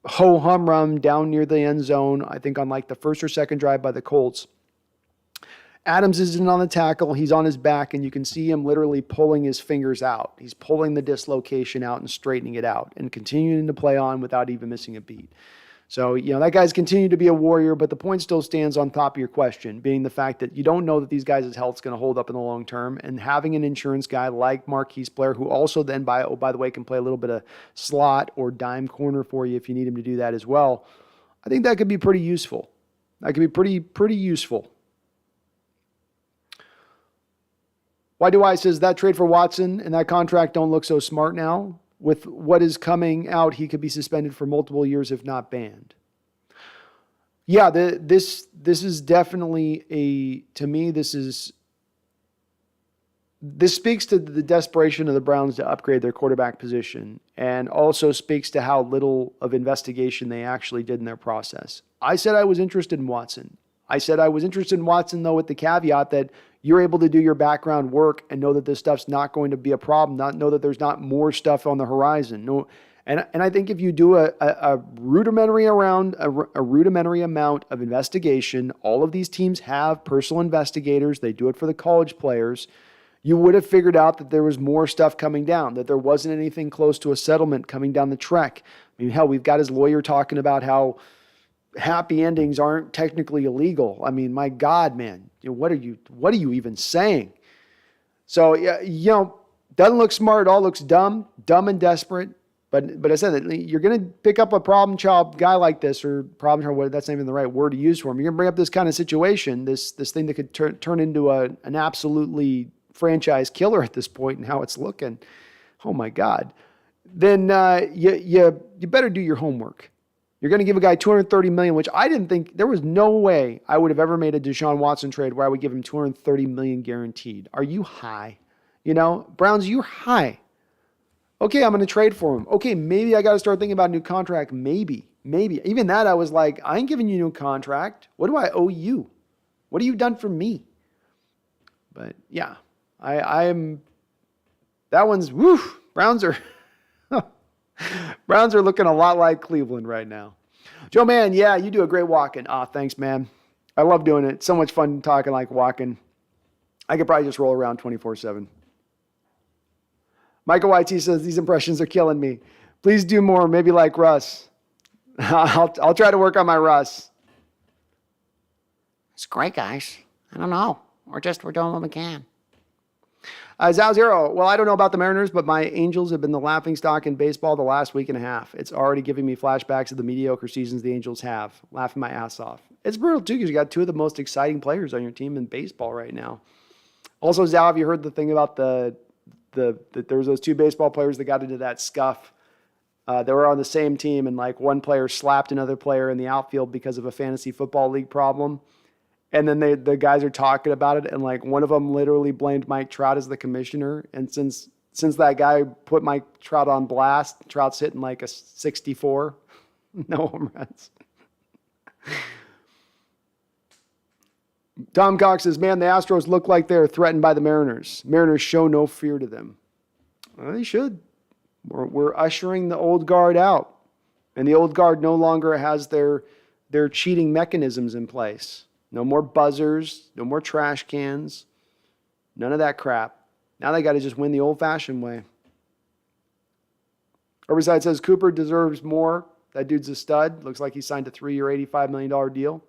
ho-hum run down near the end zone, I think on like the first or second drive by the Colts. Adams isn't on the tackle. He's on his back, and you can see him literally pulling his fingers out. He's pulling the dislocation out and straightening it out and continuing to play on without even missing a beat. So, that guy's continued to be a warrior, but the point still stands on top of your question, being the fact that you don't know that these guys' health's going to hold up in the long term, and having an insurance guy like Marquise Blair, who also then, by the way, can play a little bit of slot or dime corner for you if you need him to do that as well, I think that could be pretty useful. That could be pretty useful. Why do I says that trade for Watson and that contract don't look so smart now? With what is coming out, he could be suspended for multiple years, if not banned. Yeah, this is definitely this speaks to the desperation of the Browns to upgrade their quarterback position, and also speaks to how little of investigation they actually did in their process. I said I was interested in Watson. I said I was interested in Watson, though, with the caveat that you're able to do your background work and know that this stuff's not going to be a problem, not know that there's not more stuff on the horizon. No, and I think if you do a rudimentary amount of investigation, all of these teams have personal investigators. They do it for the college players. You would have figured out that there was more stuff coming down, that there wasn't anything close to a settlement coming down the trek. I mean, hell, we've got his lawyer talking about how happy endings aren't technically illegal. I mean, my God, man, what are you even saying? So, doesn't look smart. It all looks dumb and desperate. But I said that you're going to pick up a problem child guy like this, or problem child, that's not even the right word to use for him. You're going to bring up this kind of situation, this thing that could turn into an absolutely franchise killer at this point and how it's looking. Oh my God. Then you better do your homework. You're going to give a guy $230 million, which I didn't think, there was no way I would have ever made a Deshaun Watson trade where I would give him $230 million guaranteed. Are you high? Browns, you're high. Okay, I'm going to trade for him. Okay, maybe I got to start thinking about a new contract. Maybe. Even that, I was like, I ain't giving you a new contract. What do I owe you? What have you done for me? But yeah, I'm. That one's woo. Browns are looking a lot like Cleveland right now. Joe, man, yeah, you do a great walking. Thanks, man. I love doing it. So much fun talking like walking. I could probably just roll around 24/7. Michael YT says, these impressions are killing me. Please do more, maybe like Russ. I'll try to work on my Russ. It's great, guys. I don't know. We're doing what we can. Zao Zero, well, I don't know about the Mariners, but my Angels have been the laughingstock in baseball the last week and a half. It's already giving me flashbacks of the mediocre seasons the Angels have. Laughing my ass off. It's brutal, too, because you got two of the most exciting players on your team in baseball right now. Also, Zao, have you heard the thing about that there was those two baseball players that got into that scuff? They were on the same team, and like one player slapped another player in the outfield because of a fantasy football league problem. And then the guys are talking about it, and like one of them literally blamed Mike Trout as the commissioner. And since that guy put Mike Trout on blast, Trout's hitting like a 64, no home runs. Tom Cox says, man, the Astros look like they're threatened by the Mariners. Mariners show no fear to them. Well, they should. We're ushering the old guard out. And the old guard no longer has their cheating mechanisms in place. No more buzzers, no more trash cans, none of that crap. Now they got to just win the old-fashioned way. Overside says, Cooper deserves more. That dude's a stud. Looks like he signed a 3-year, $85 million deal.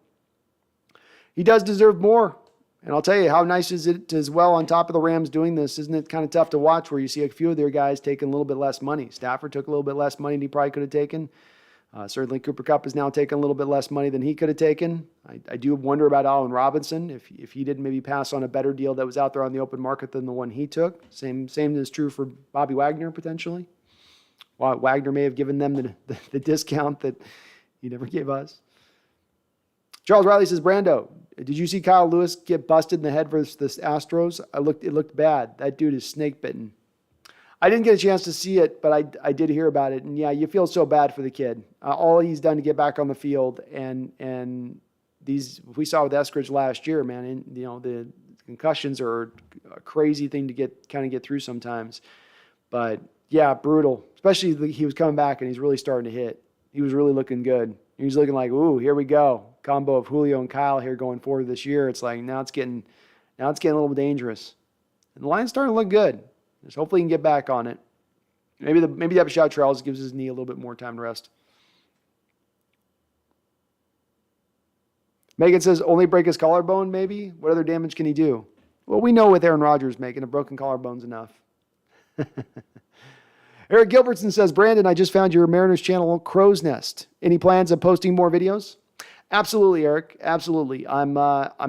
He does deserve more. And I'll tell you, how nice is it as well on top of the Rams doing this? Isn't it kind of tough to watch where you see a few of their guys taking a little bit less money? Stafford took a little bit less money than he probably could have taken. Certainly Cooper Kupp is now taking a little bit less money than he could have taken. I do wonder about Allen Robinson, if he didn't maybe pass on a better deal that was out there on the open market than the one he took. Same is true for Bobby Wagner, potentially. Well, Wagner may have given them the discount that he never gave us. Charles Riley says, Brando, did you see Kyle Lewis get busted in the head versus the Astros? It looked bad. That dude is snake bitten. I didn't get a chance to see it, but I did hear about it. And yeah, you feel so bad for the kid. All he's done to get back on the field, and we saw with Eskridge last year, man. And the concussions are a crazy thing to get through sometimes. But yeah, brutal. Especially he was coming back and he's really starting to hit. He was really looking good. He's looking like, ooh, here we go. Combo of Julio and Kyle here going forward this year. It's like now it's getting a little dangerous. And the line's starting to look good. Just hopefully he can get back on it. Maybe that Bashad Charles gives his knee a little bit more time to rest. Megan says only break his collarbone, maybe? What other damage can he do? Well, we know with Aaron Rodgers, Megan, a broken collarbone's enough. Eric Gilbertson says, Brandon, I just found your Mariners channel, Crow's Nest. Any plans of posting more videos? Absolutely, Eric. Absolutely. I'm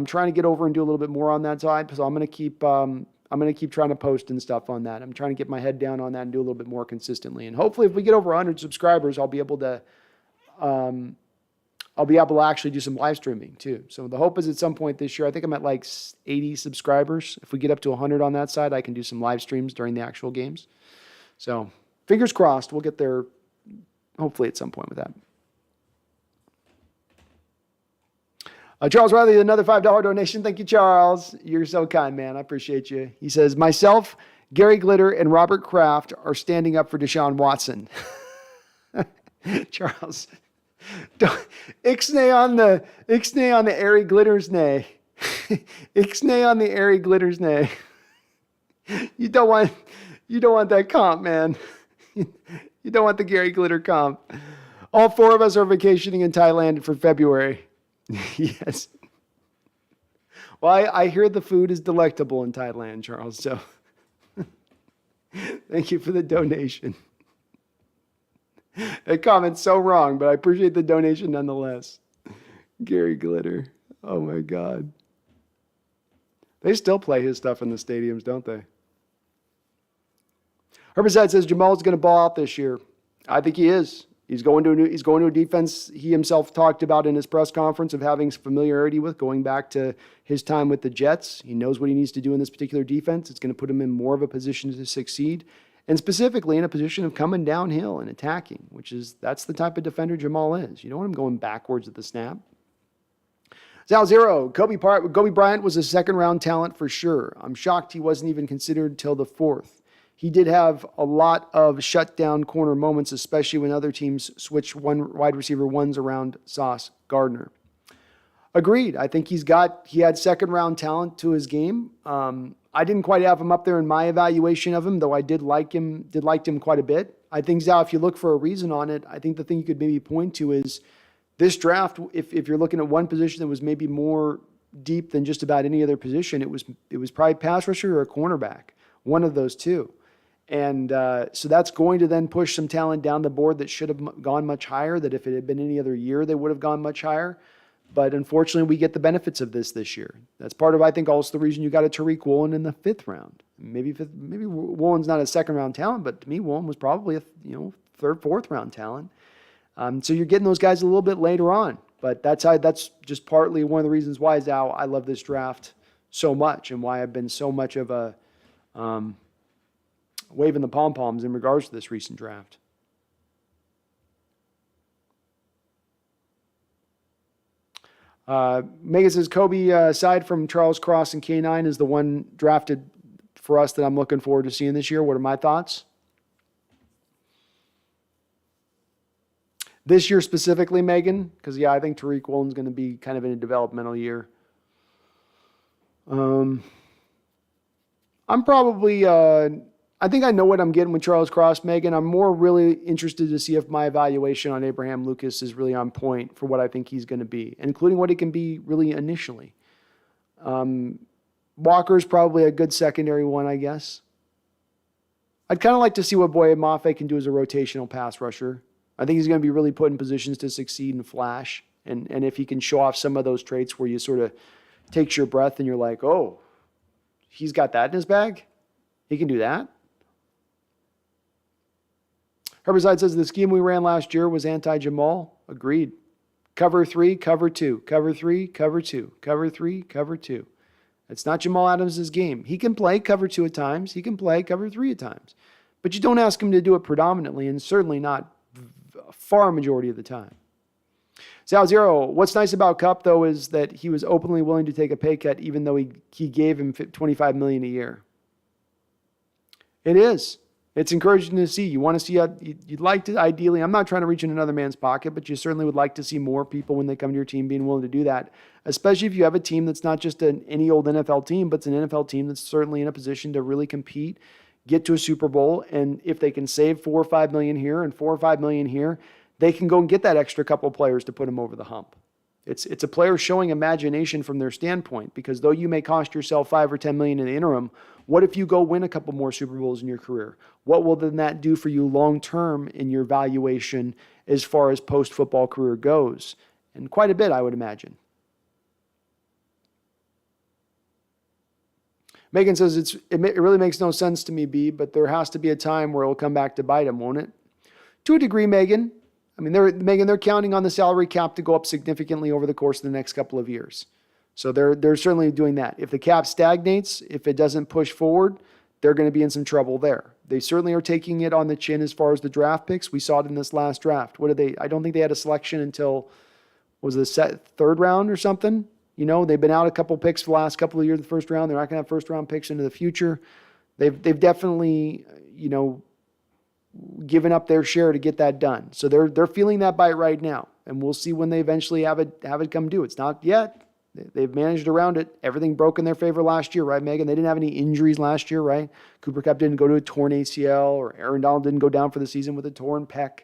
trying to get over and do a little bit more on that side, so I'm going to keep trying to post and stuff on that. I'm trying to get my head down on that and do a little bit more consistently. And hopefully, if we get over 100 subscribers, I'll be able to actually do some live streaming too. So the hope is at some point this year, I think I'm at like 80 subscribers. If we get up to 100 on that side, I can do some live streams during the actual games. So fingers crossed, we'll get there hopefully at some point with that. Charles Riley, another $5 donation. Thank you, Charles. You're so kind, man. I appreciate you. He says, myself, Gary Glitter, and Robert Kraft are standing up for Deshaun Watson. Charles, ixnay on the airy glitters nay. Ixnay on the airy glitters nay. You don't want that comp, man. You don't want the Gary Glitter comp. All four of us are vacationing in Thailand for February. Yes. Well, I hear the food is delectable in Thailand, Charles, so thank you for the donation. That comment's so wrong, but I appreciate the donation nonetheless. Gary Glitter. Oh, my God. They still play his stuff in the stadiums, don't they? Herbicide says Jamal's going to ball out this year. I think he is. He's going to a defense he himself talked about in his press conference of having familiarity with, going back to his time with the Jets. He knows what he needs to do in this particular defense. It's going to put him in more of a position to succeed, and specifically in a position of coming downhill and attacking, that's the type of defender Jamal is. You don't want him going backwards at the snap. Zal Zero, Kobe Bryant was a second-round talent for sure. I'm shocked he wasn't even considered till the fourth. He did have a lot of shutdown corner moments, especially when other teams switched wide receiver ones around Sauce Gardner. Agreed. I think he had second-round talent to his game. I didn't quite have him up there in my evaluation of him, though I did like him quite a bit. I think, Zal, if you look for a reason on it, I think the thing you could maybe point to is this draft, if you're looking at one position that was maybe more deep than just about any other position, it was probably pass rusher or a cornerback, one of those two. And so that's going to then push some talent down the board that should have gone much higher, that if it had been any other year, they would have gone much higher. But unfortunately, we get the benefits of this year. That's part of, I think, also the reason you got a Tariq Woolen in the fifth round. Maybe Woolen's not a second-round talent, but to me, Woolen was probably a third, fourth-round talent. So you're getting those guys a little bit later on. But that's just partly one of the reasons why I love this draft so much and why I've been so much of a waving the pom-poms in regards to this recent draft. Megan says, Kobe, aside from Charles Cross and K9, is the one drafted for us that I'm looking forward to seeing this year. What are my thoughts? This year specifically, Megan, because, I think Tariq Woolen's going to be kind of in a developmental year. I'm probably... I think I know what I'm getting with Charles Cross, Megan. I'm more really interested to see if my evaluation on Abraham Lucas is really on point for what I think he's going to be, including what he can be really initially. Walker's probably a good secondary one, I guess. I'd kind of like to see what Boye Mafe can do as a rotational pass rusher. I think he's going to be really put in positions to succeed and flash. And if he can show off some of those traits where you sort of takes your breath and you're like, oh, he's got that in his bag? He can do that? Herbicide says the scheme we ran last year was anti-Jamal. Agreed. Cover 3, cover 2. Cover 3, cover 2. Cover 3, cover 2. It's not Jamal Adams' game. He can play cover 2 at times. He can play cover 3 at times. But you don't ask him to do it predominantly, and certainly not a far majority of the time. Sal Zero, what's nice about Kupp, though, is that he was openly willing to take a pay cut even though he gave him $25 million a year. It is. it's encouraging to see. You want to see how you'd like to, ideally, I'm not trying to reach in another man's pocket, but you certainly would like to see more people when they come to your team being willing to do that, especially if you have a team that's not just any old NFL team, but it's an NFL team that's certainly in a position to really compete, get to a Super Bowl, and if they can save $4 or $5 million here and $4 or $5 million here, they can go and get that extra couple of players to put them over the hump. It's a player showing imagination from their standpoint, because though you may cost yourself $5 or $10 million in the interim, what if you go win a couple more Super Bowls in your career? What will then that do for you long term in your valuation as far as post-football career goes? And quite a bit, I would imagine. Megan says it really makes no sense to me, B, but there has to be a time where it'll come back to bite them, won't it? To a degree, Megan. I mean, they're counting on the salary cap to go up significantly over the course of the next couple of years. So they're certainly doing that. If the cap stagnates, if it doesn't push forward, they're going to be in some trouble there. They certainly are taking it on the chin as far as the draft picks. We saw it in this last draft. I don't think they had a selection until, was it the third round or something? You know, they've been out a couple picks for the last couple of years in the first round. They're not going to have first round picks into the future. They've definitely, given up their share to get that done. So they're feeling that bite right now, and we'll see when they eventually have it come due. It's not yet. They've managed around it. Everything broke in their favor last year, right, Megan? They didn't have any injuries last year, right? Cooper Kupp didn't go to a torn ACL, or Aaron Donald didn't go down for the season with a torn pec.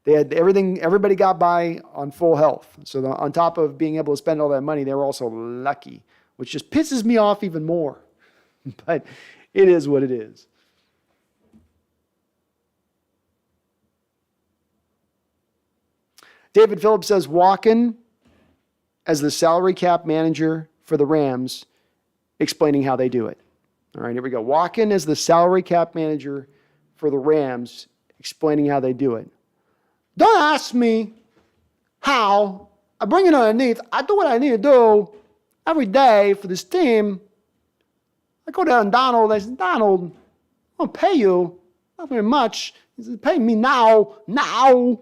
They had everything. Everybody got by on full health. So on top of being able to spend all that money, they were also lucky, which just pisses me off even more. But it is what it is. David Phillips says Walken as the salary cap manager for the Rams, explaining how they do it. All right, here we go. Walken as the salary cap manager for the Rams, explaining how they do it. Don't ask me how. I bring it underneath. I do what I need to do every day for this team. I go down to Donald. I said, Donald, I'll pay you. Not very much. He said, pay me now. Now.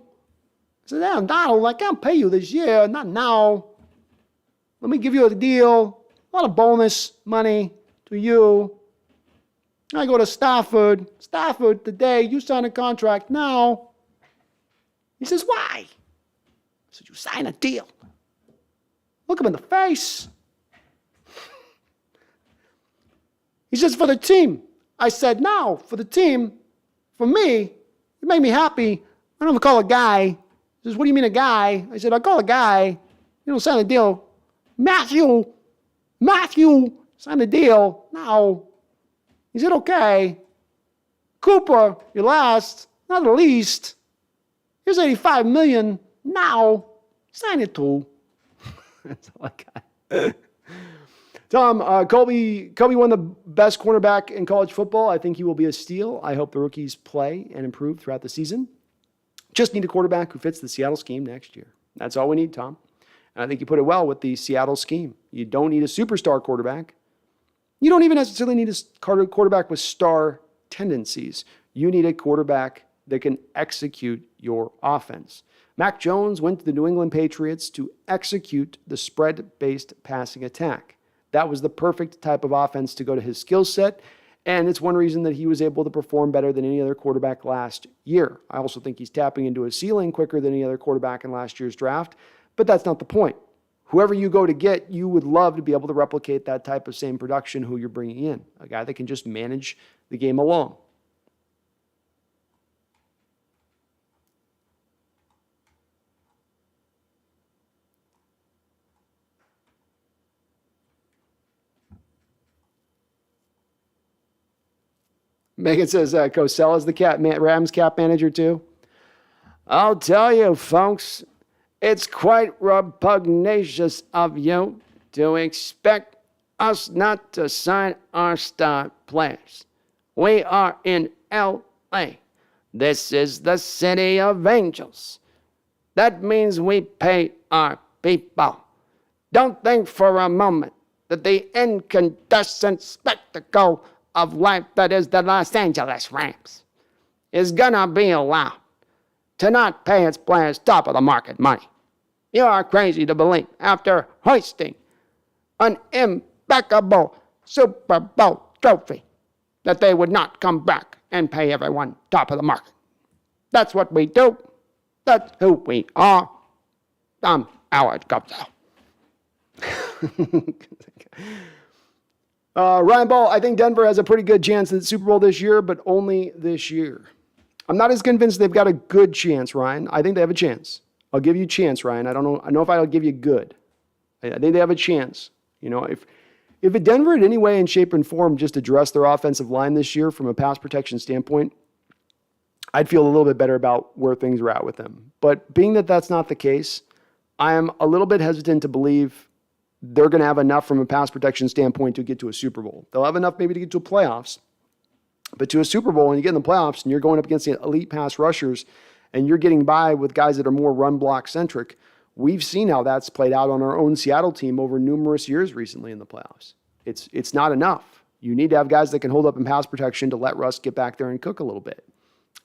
I said, damn, Donald, I can't pay you this year. Not now. Let me give you a deal. A lot of bonus money to you. I go to Stafford. Stafford, today, you sign a contract now. He says, why? I said, you sign a deal. Look him in the face. He says, for the team. I said, no, for the team. For me, you make me happy. I don't ever call a guy. He says, what do you mean a guy? I said, I call a guy. You don't sign a deal. Matthew, sign a deal. No. He said, okay. Cooper, your last, not the least. Here's $85 million. Now, sign it too. That's all I got. Tom, Colby won the best cornerback in college football. I think he will be a steal. I hope the rookies play and improve throughout the season. Just need a quarterback who fits the Seattle scheme next year. That's all we need, Tom. And I think you put it well with the Seattle scheme. You don't need a superstar quarterback. You don't even necessarily need a quarterback with star tendencies. You need a quarterback that can execute your offense. Mac Jones went to the New England Patriots to execute the spread-based passing attack. That was the perfect type of offense to go to his skill set, and it's one reason that he was able to perform better than any other quarterback last year. I also think he's tapping into a ceiling quicker than any other quarterback in last year's draft, but that's not the point. Whoever you go to get, you would love to be able to replicate that type of same production who you're bringing in, a guy that can just manage the game alone. Megan says Cosell is the Rams cap manager too. I'll tell you, folks, it's quite repugnacious of you to expect us not to sign our star players. We are in L.A. This is the city of angels. That means we pay our people. Don't think for a moment that the incandescent spectacle of life that is the Los Angeles Rams is gonna be allowed to not pay its players top of the market money. You are crazy to believe, after hoisting an impeccable Super Bowl trophy, that they would not come back and pay everyone top of the market. That's what we do. That's who we are. I'm Howard Cubzo. Ryan Ball, I think Denver has a pretty good chance at the Super Bowl this year, but only this year. I'm not as convinced they've got a good chance, Ryan. I think they have a chance. I'll give you a chance, Ryan. I know if I'll give you good. I think they have a chance. You know, if Denver in any way, in shape and form just address their offensive line this year from a pass protection standpoint, I'd feel a little bit better about where things are at with them. But being that that's not the case, I am a little bit hesitant to believe they're going to have enough from a pass protection standpoint to get to a Super Bowl. They'll have enough maybe to get to a playoffs. But to a Super Bowl, when you get in the playoffs and you're going up against the elite pass rushers and you're getting by with guys that are more run block centric, we've seen how that's played out on our own Seattle team over numerous years recently in the playoffs. It's not enough. You need to have guys that can hold up in pass protection to let Russ get back there and cook a little bit.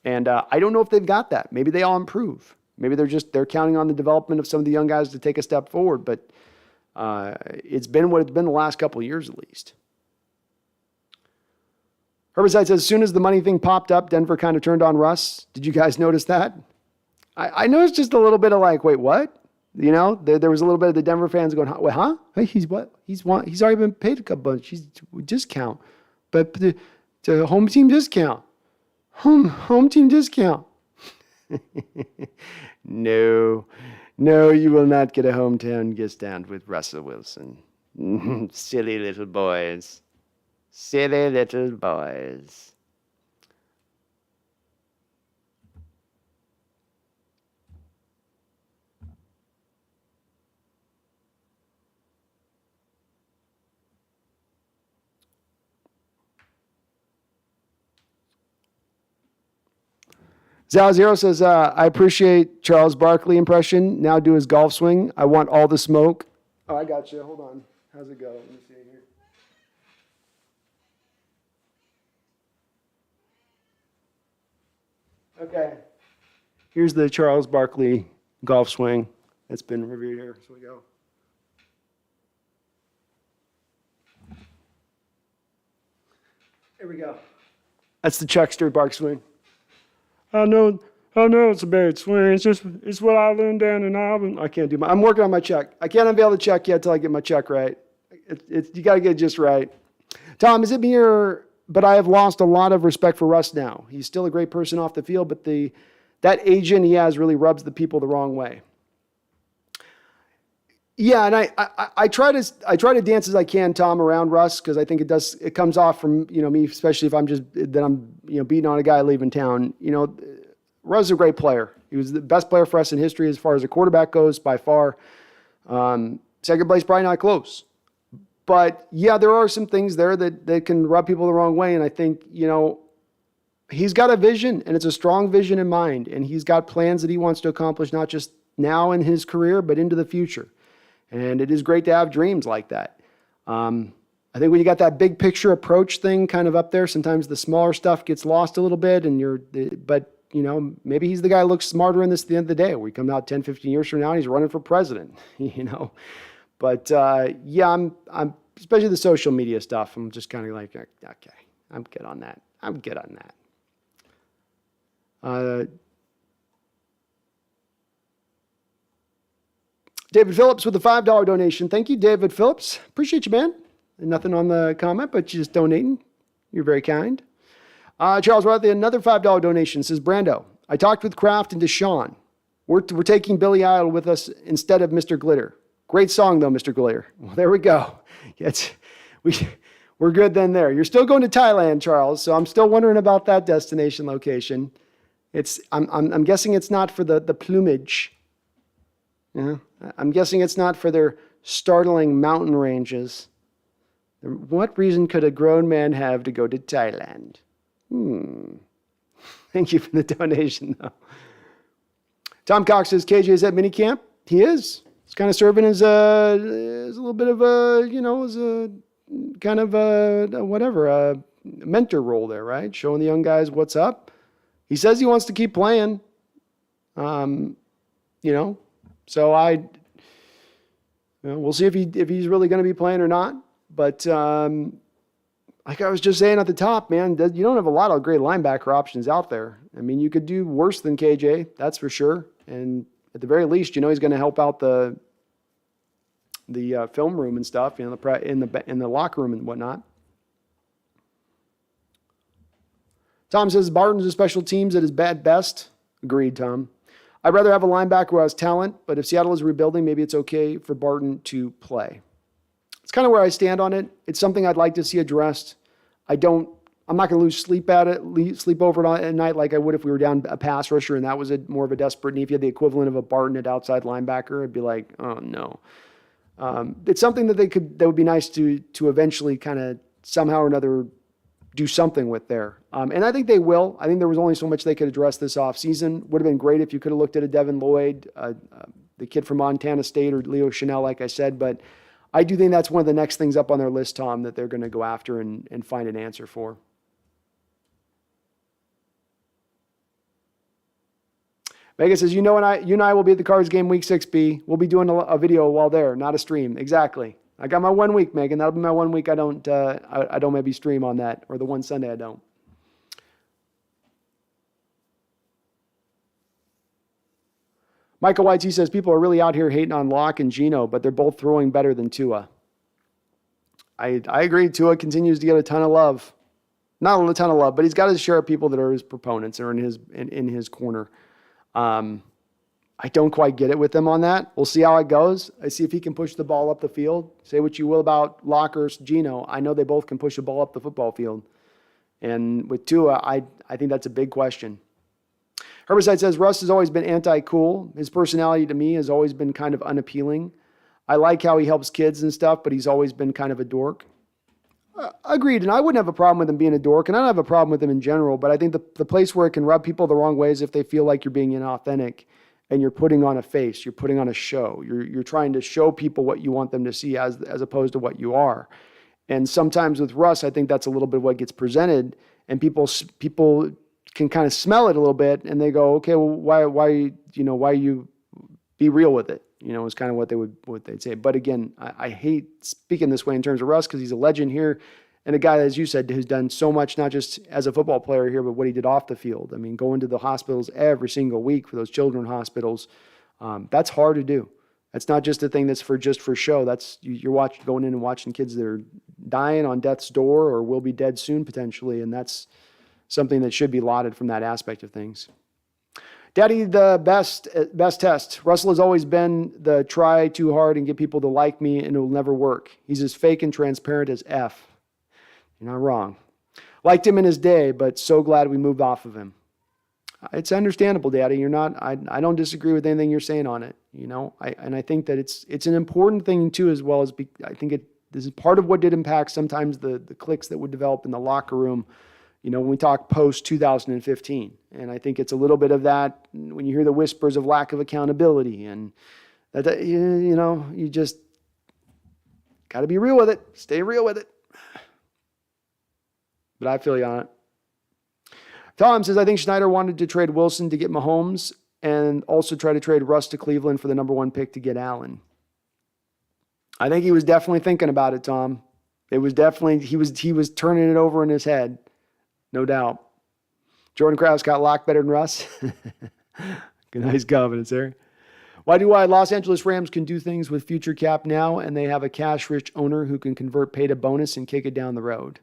And I don't know if they've got that. Maybe they all improve. Maybe they're counting on the development of some of the young guys to take a step forward. But it's been what it's been the last couple of years at least. Herbicide says, as soon as the money thing popped up, Denver kind of turned on Russ. Did you guys notice that? I noticed just a little bit of like, wait, what? You know, there was a little bit of the Denver fans going, wait, huh? Hey, he's what? He's already been paid a couple bunch. He's discount. But the home team discount. Home team discount. No, you will not get a hometown discount with Russell Wilson. Silly little boys. Silly little boys. Zero says, I appreciate Charles Barkley impression. Now do his golf swing. I want all the smoke. Oh, I got you. Hold on. How's it go? Let me see here. Okay. Here's the Charles Barkley golf swing that's been reviewed here. So we go. Here we go. That's the Chuckster Bark swing. I know it's a bad swing. It's what I learned down in Auburn. I can't do I'm working on my check. I can't unveil the check yet till I get my check right. You got to get it just right. Tom, is it me but I have lost a lot of respect for Russ now. He's still a great person off the field, but that agent he has really rubs the people the wrong way. Yeah, and I try to dance as I can, Tom, around Russ, because I think it comes off from, me, especially if I'm beating on a guy leaving town. Russ is a great player. He was the best player for us in history as far as a quarterback goes by far. Second place, probably not close. But yeah, there are some things there that can rub people the wrong way. And I think, he's got a vision, and it's a strong vision in mind. And he's got plans that he wants to accomplish, not just now in his career, but into the future. And it is great to have dreams like that. I think when you got that big picture approach thing kind of up there, sometimes the smaller stuff gets lost a little bit. But maybe he's the guy who looks smarter in this at the end of the day. We come out 10, 15 years from now, and he's running for president, But yeah, I'm especially the social media stuff. I'm just kind of like, okay, I'm good on that. David Phillips with a $5 donation. Thank you, David Phillips. Appreciate you, man. Nothing on the comment, but you're just donating. You're very kind. Charles Roth, another $5 donation, says, Brando, I talked with Kraft and Deshaun. We're taking Billy Idol with us instead of Mr. Glitter. Great song, though, Mr. Glitter. Well, there we go. We're good then there. You're still going to Thailand, Charles, so I'm still wondering about that destination location. I'm guessing it's not for the plumage. Yeah, I'm guessing it's not for their startling mountain ranges. What reason could a grown man have to go to Thailand? Thank you for the donation, though. Tom Cox says, KJ is at minicamp. He is. He's kind of serving as a little bit of as a kind of a mentor role there, right? Showing the young guys what's up. He says he wants to keep playing. So we'll see if he's really going to be playing or not. But like I was just saying at the top, man, you don't have a lot of great linebacker options out there. I mean, you could do worse than KJ, that's for sure. And at the very least, he's going to help out the film room and stuff, in the locker room and whatnot. Tom says Barton's a special teams at his best. Agreed, Tom. I'd rather have a linebacker who has talent, but if Seattle is rebuilding, maybe it's okay for Barton to play. It's kind of where I stand on it. It's something I'd like to see addressed. I'm not going to lose sleep over it at night like I would if we were down a pass rusher and that was more of a desperate need. If you had the equivalent of a Barton at outside linebacker, I'd be like, oh no. It's something that would be nice to eventually kind of somehow or another do something with there. And I think they will. I think there was only so much they could address this offseason. Would have been great if you could have looked at a Devin Lloyd, the kid from Montana State, or Leo Chanel, like I said. But I do think that's one of the next things up on their list, Tom, that they're going to go after and find an answer for. Vegas says, you and I will be at the Cards game week 6B. We'll be doing a video while there, not a stream. Exactly. I got my 1 week, Megan. That'll be my 1 week. I don't maybe stream on that, or the one Sunday I don't. Michael YT says people are really out here hating on Locke and Geno, but they're both throwing better than Tua. I agree. Tua continues to get a ton of love. Not a ton of love, but he's got his share of people that are his proponents or in his corner. I don't quite get it with him on that. We'll see how it goes. I see if he can push the ball up the field. Say what you will about Locke or Geno. I know they both can push the ball up the football field. And with Tua, I think that's a big question. Herbicide says, Russ has always been anti-cool. His personality to me has always been kind of unappealing. I like how he helps kids and stuff, but he's always been kind of a dork. Agreed, and I wouldn't have a problem with him being a dork, and I don't have a problem with him in general, but I think the place where it can rub people the wrong way is if they feel like you're being inauthentic and you're putting on a face, you're putting on a show. You're trying to show people what you want them to see as opposed to what you are. And sometimes with Russ, I think that's a little bit what gets presented, and people can kind of smell it a little bit, and they go, okay, well, why you be real with it? Is kind of what they'd say. But again, I hate speaking this way in terms of Russ because he's a legend here and a guy, as you said, who's done so much, not just as a football player here, but what he did off the field. I mean, going to the hospitals every single week for those children's hospitals, that's hard to do. That's not just a thing that's just for show. That's you're going in and watching kids that are dying on death's door or will be dead soon potentially, and that's something that should be lauded from that aspect of things. Daddy, the best test. Russell has always been the try too hard and get people to like me, and it will never work. He's as fake and transparent as F. You're not wrong. Liked him in his day, but so glad we moved off of him. It's understandable, Daddy. You're not. I don't disagree with anything you're saying on it. And I think that it's an important thing too, as well as I think this is part of what did impact sometimes the cliques that would develop in the locker room. When we talk post 2015, and I think it's a little bit of that when you hear the whispers of lack of accountability, and that you just got to be real with it, stay real with it. But I feel you on it. Tom says, I think Schneider wanted to trade Wilson to get Mahomes, and also try to trade Russ to Cleveland for the number 1 pick to get Allen. I think he was definitely thinking about it, Tom. It was definitely he was turning it over in his head. No doubt. Jordan Krause got Locke better than Russ. Good, nice confidence there. Why Los Angeles Rams can do things with future cap now, and they have a cash-rich owner who can convert pay to bonus and kick it down the road.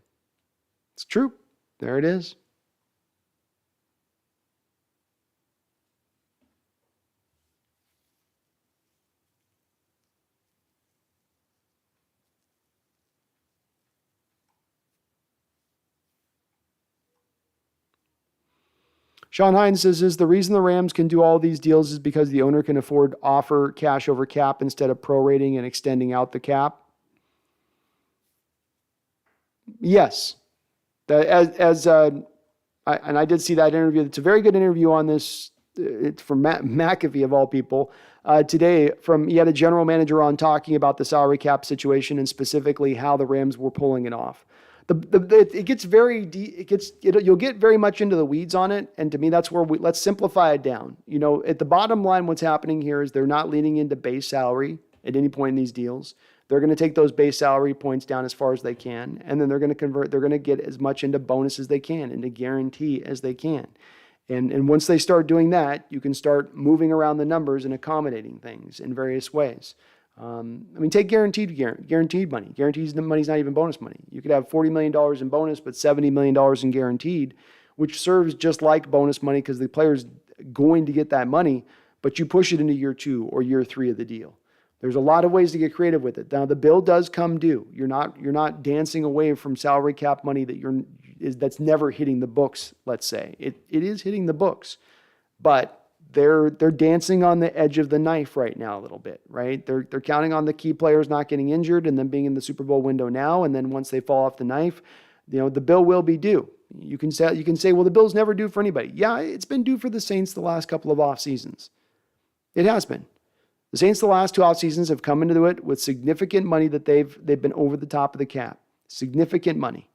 It's true. There it is. Sean Hines says, is the reason the Rams can do all these deals is because the owner can afford to offer cash over cap instead of prorating and extending out the cap? Yes. And I did see that interview. It's a very good interview on this. It's from McAfee of all people. Today, he had a general manager on talking about the salary cap situation and specifically how the Rams were pulling it off. It gets very deep. You'll get very much into the weeds on it, and to me, that's where let's simplify it down. At the bottom line, what's happening here is they're not leaning into base salary at any point in these deals. They're going to take those base salary points down as far as they can, and then they're going to get as much into bonus as they can, into guarantee as they can. And once they start doing that, you can start moving around the numbers and accommodating things in various ways. Take guaranteed money. Guaranteed money's not even bonus money. You could have $40 million in bonus, but $70 million in guaranteed, which serves just like bonus money because the player's going to get that money, but you push it into year 2 or year 3 of the deal. There's a lot of ways to get creative with it. Now, the bill does come due. You're not dancing away from salary cap money that's never hitting the books, let's say. It is hitting the books, but they're dancing on the edge of the knife right now a little bit, right? They're counting on the key players not getting injured and then being in the Super Bowl window now, and then once they fall off the knife, the bill will be due. You can say, well, the bill's never due for anybody. Yeah, it's been due for the Saints the last couple of off seasons. It has been. The Saints the last 2 off seasons have come into it with significant money that they've been over the top of the cap. Significant money.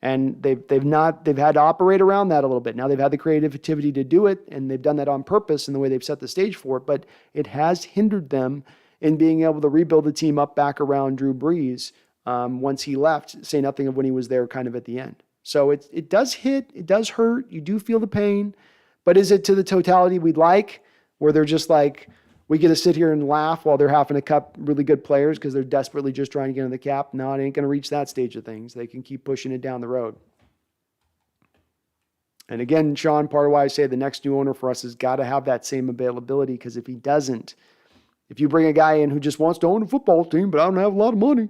And they've had to operate around that a little bit. Now they've had the creativity to do it, and they've done that on purpose in the way they've set the stage for it, but it has hindered them in being able to rebuild the team up back around Drew Brees once he left, say nothing of when he was there kind of at the end. So it does hit, it does hurt, you do feel the pain, but is it to the totality we'd like, where they're just like, we get to sit here and laugh while they're having to cut really good players because they're desperately just trying to get in the cap? No, it ain't going to reach that stage of things. They can keep pushing it down the road. And again, Sean, part of why I say the next new owner for us has got to have that same availability, because if he doesn't, if you bring a guy in who just wants to own a football team, but I don't have a lot of money,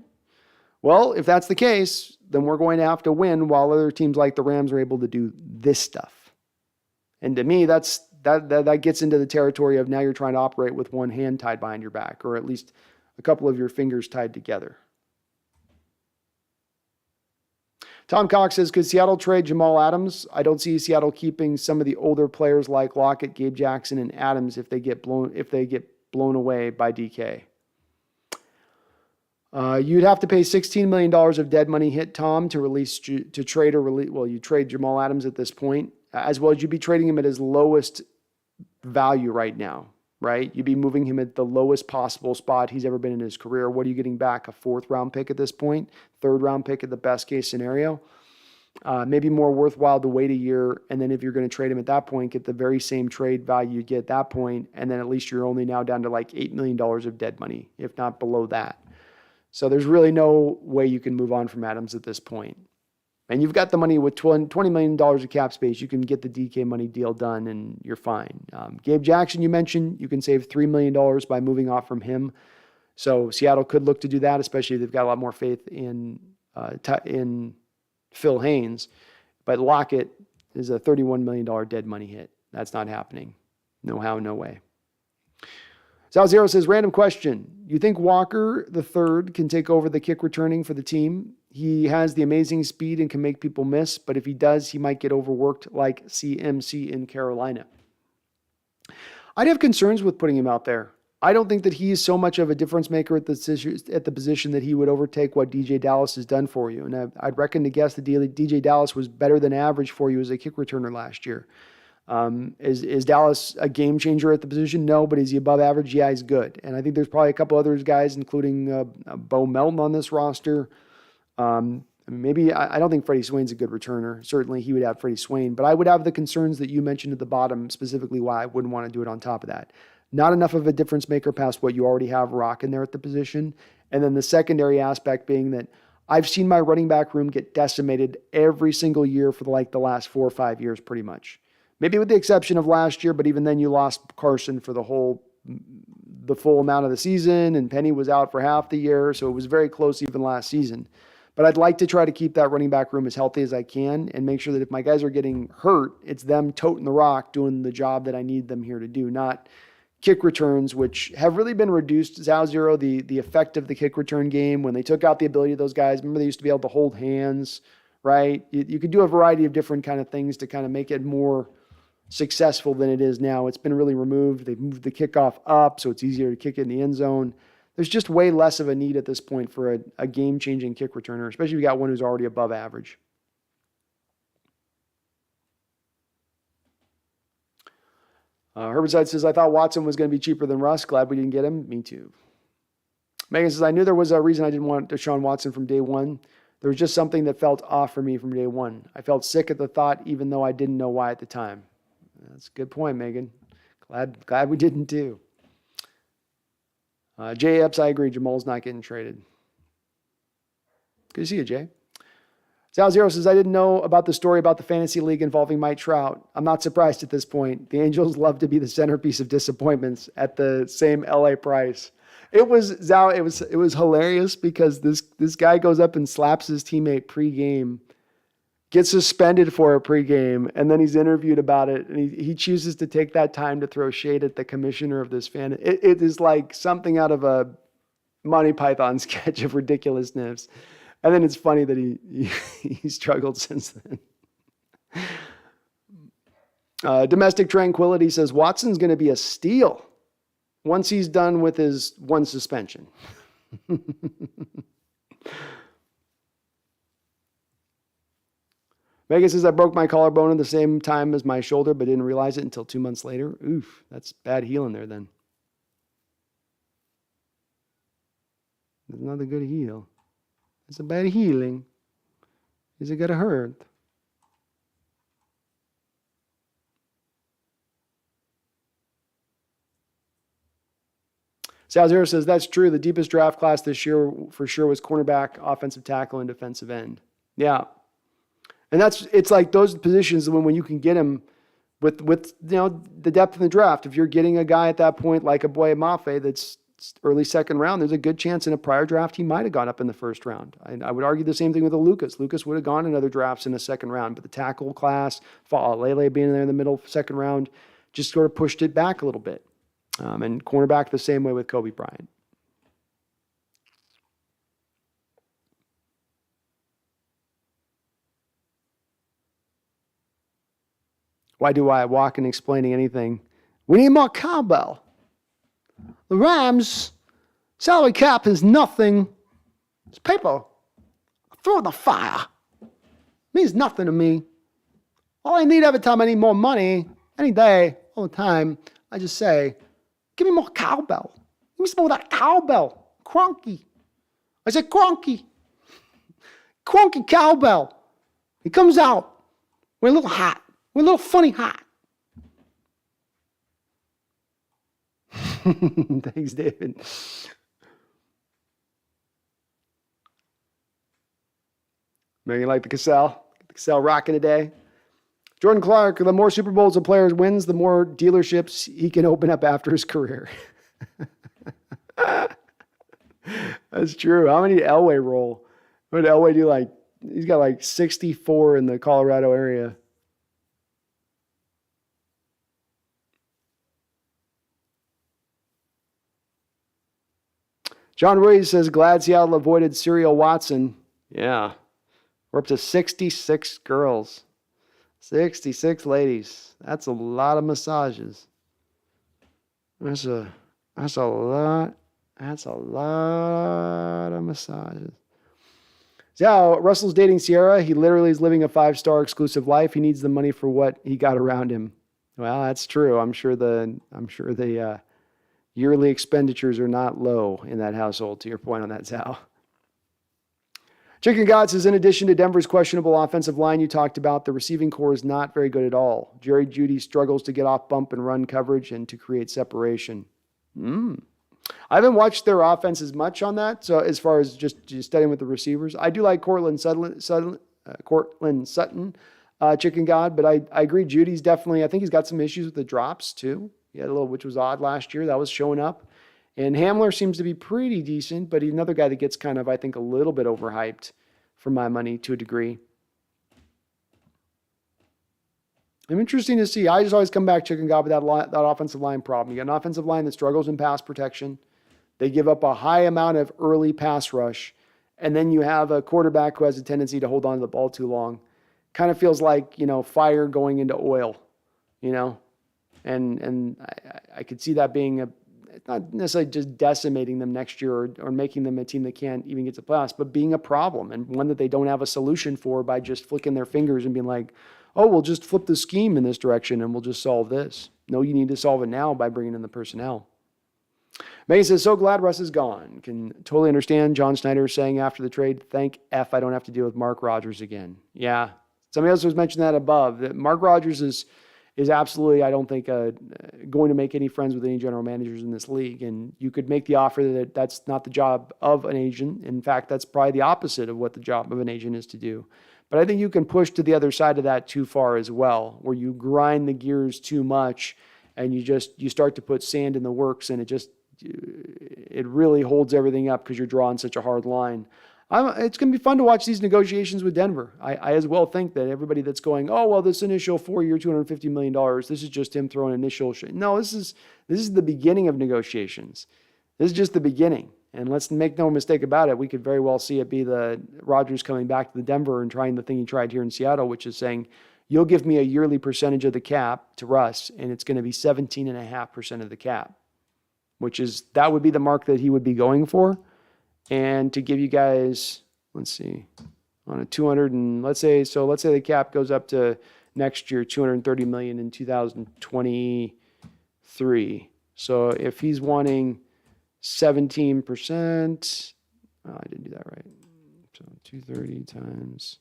well, if that's the case, then we're going to have to win while other teams like the Rams are able to do this stuff. And to me, that gets into the territory of now you're trying to operate with one hand tied behind your back, or at least a couple of your fingers tied together. Tom Cox says, could Seattle trade Jamal Adams? I don't see Seattle keeping some of the older players like Lockett, Gabe Jackson, and Adams if they get blown away by DK. You'd have to pay $16 million of dead money hit, Tom, to trade or release. Well, you trade Jamal Adams at this point, as well as you'd be trading him at his lowest value right now, right? You'd be moving him at the lowest possible spot he's ever been in his career. What are you getting back? A 4th round pick at this point? 3rd round pick at the best case scenario? Maybe more worthwhile to wait a year, and then if you're going to trade him at that point, get the very same trade value you get at that point, and then at least you're only now down to like $8 million of dead money, if not below that. So there's really no way you can move on from Adams at this point. And you've got the money with $20 million of cap space. You can get the DK money deal done and you're fine. Gabe Jackson, you mentioned, you can save $3 million by moving off from him. So Seattle could look to do that, especially if they've got a lot more faith in Phil Haynes. But Lockett is a $31 million dead money hit. That's not happening. No how, no way. Sal Zero says, random question. You think Walker III can take over the kick returning for the team? He has the amazing speed and can make people miss, but if he does, he might get overworked like CMC in Carolina. I'd have concerns with putting him out there. I don't think that he is so much of a difference maker at the position that he would overtake what DJ Dallas has done for you. And I'd reckon to guess that DJ Dallas was better than average for you as a kick returner last year. Is Dallas a game changer at the position? No, but is he above average? Yeah, he's good. And I think there's probably a couple other guys, including Bo Melton on this roster. I don't think Freddie Swain's a good returner. Certainly he would have Freddie Swain, but I would have the concerns that you mentioned at the bottom, specifically why I wouldn't want to do it on top of that. Not enough of a difference maker past what you already have rocking there at the position. And then the secondary aspect being that I've seen my running back room get decimated every single year for the last 4 or 5 years, pretty much. Maybe with the exception of last year, but even then you lost Carson for the full amount of the season, and Penny was out for half the year, so it was very close even last season. But I'd like to try to keep that running back room as healthy as I can and make sure that if my guys are getting hurt, it's them toting the rock, doing the job that I need them here to do, not kick returns, which have really been reduced. Zao Zero, the effect of the kick return game, when they took out the ability of those guys, remember they used to be able to hold hands, right? You could do a variety of different kind of things to kind of make it more successful than it is now. It's been really removed. They've moved the kickoff up, so it's easier to kick it in the end zone. There's just way less of a need at this point for a game-changing kick returner, especially if you got one who's already above average. Herbicide says, I thought Watson was going to be cheaper than Russ. Glad we didn't get him. Me too. Megan says, I knew there was a reason I didn't want Deshaun Watson from day one. There was just something that felt off for me from day one. I felt sick at the thought, even though I didn't know why at the time. That's a good point, Megan. Glad we didn't too. Jay Epps, I agree. Jamal's not getting traded. Good to see you, Jay. Sal Zero says, I didn't know about the story about the fantasy league involving Mike Trout. I'm not surprised at this point. The Angels love to be the centerpiece of disappointments at the same LA price. It was hilarious because this guy goes up and slaps his teammate pregame, gets suspended for a pregame, and then he's interviewed about it, and he chooses to take that time to throw shade at the commissioner of this fan. It is like something out of a Monty Python sketch of ridiculousness. And then it's funny that he struggled since then. Domestic Tranquility says, Watson's going to be a steal once he's done with his one suspension. Megan says, I broke my collarbone at the same time as my shoulder, but didn't realize it until 2 months later. Oof, that's bad healing there then. It's not a good heal. It's a bad healing. Is it going to hurt? Sal Zero says, that's true. The deepest draft class this year for sure was cornerback, offensive tackle, and defensive end. Yeah. And it's like those positions when you can get him with the depth in the draft. If you're getting a guy at that point like a Boye Mafe that's early second round, there's a good chance in a prior draft he might have gone up in the first round. I would argue the same thing with a Lucas. Lucas would have gone in other drafts in the second round, but the tackle class, Lele being there in the middle second round, just sort of pushed it back a little bit. And cornerback the same way with Kobe Bryant. Why do I walk in explaining anything? We need more cowbell. The Rams' salary cap is nothing. It's paper. Throw it in the fire. It means nothing to me. All I need every time I need more money, any day, all the time, I just say, give me more cowbell. Give me some more of that cowbell. Cronky. I said cronky. Cronky cowbell. He comes out. We're a little hot. We're a little funny hot. Thanks, David. Maybe you like the Cassell? The Cassell rocking today. Jordan Clark, the more Super Bowls a player wins, the more dealerships he can open up after his career. That's true. How many did Elway roll? What did Elway do? He's got 64 in the Colorado area. John Ruiz says, glad Seattle avoided Serial Watson. Yeah. We're up to 66 girls. 66 ladies. That's a lot of massages. That's a lot. That's a lot of massages. So Russell's dating Sierra. He literally is living a 5-star exclusive life. He needs the money for what he got around him. Well, that's true. I'm sure the yearly expenditures are not low in that household, to your point on that, Sal. Chicken God says, in addition to Denver's questionable offensive line you talked about, the receiving core is not very good at all. Jerry Jeudy struggles to get off bump and run coverage and to create separation. I haven't watched their offense as much on that, so as far as just studying with the receivers. I do like Courtland Sutton, Chicken God, but I agree, Judy's definitely, I think he's got some issues with the drops too. He had a little, which was odd last year. That was showing up. And Hamler seems to be pretty decent, but he's another guy that gets kind of, I think, a little bit overhyped for my money to a degree. I'm interesting to see. I just always come back, Chicken God, with that offensive line problem. You got an offensive line that struggles in pass protection. They give up a high amount of early pass rush. And then you have a quarterback who has a tendency to hold on to the ball too long. Kind of feels like, fire going into oil, And I could see that being not necessarily just decimating them next year or making them a team that can't even get to playoffs, but being a problem and one that they don't have a solution for by just flicking their fingers and being like, oh, we'll just flip the scheme in this direction and we'll just solve this. No, you need to solve it now by bringing in the personnel. Megan says, so glad Russ is gone. Can totally understand John Snyder saying after the trade, thank F I don't have to deal with Mark Rodgers again. Yeah. Somebody else was mentioning that above. That Mark Rodgers is absolutely, I don't think, going to make any friends with any general managers in this league. And you could make the offer that that's not the job of an agent. In fact, that's probably the opposite of what the job of an agent is to do. But I think you can push to the other side of that too far as well, where you grind the gears too much and you start to put sand in the works, and it really holds everything up because you're drawing such a hard line. It's going to be fun to watch these negotiations with Denver. I as well think that everybody that's going, oh, well, this initial 4-year, $250 million, this is just him throwing initial shit. No, this is the beginning of negotiations. This is just the beginning. And let's make no mistake about it. We could very well see it be the Rodgers coming back to the Denver and trying the thing he tried here in Seattle, which is saying, you'll give me a yearly percentage of the cap to Russ, and it's going to be 17.5% of the cap, that would be the mark that he would be going for. And to give you guys, let's see, on a 200 and let's say the cap goes up to next year, $230 million in 2023. So if he's wanting 17%, I didn't do that right. So 230 times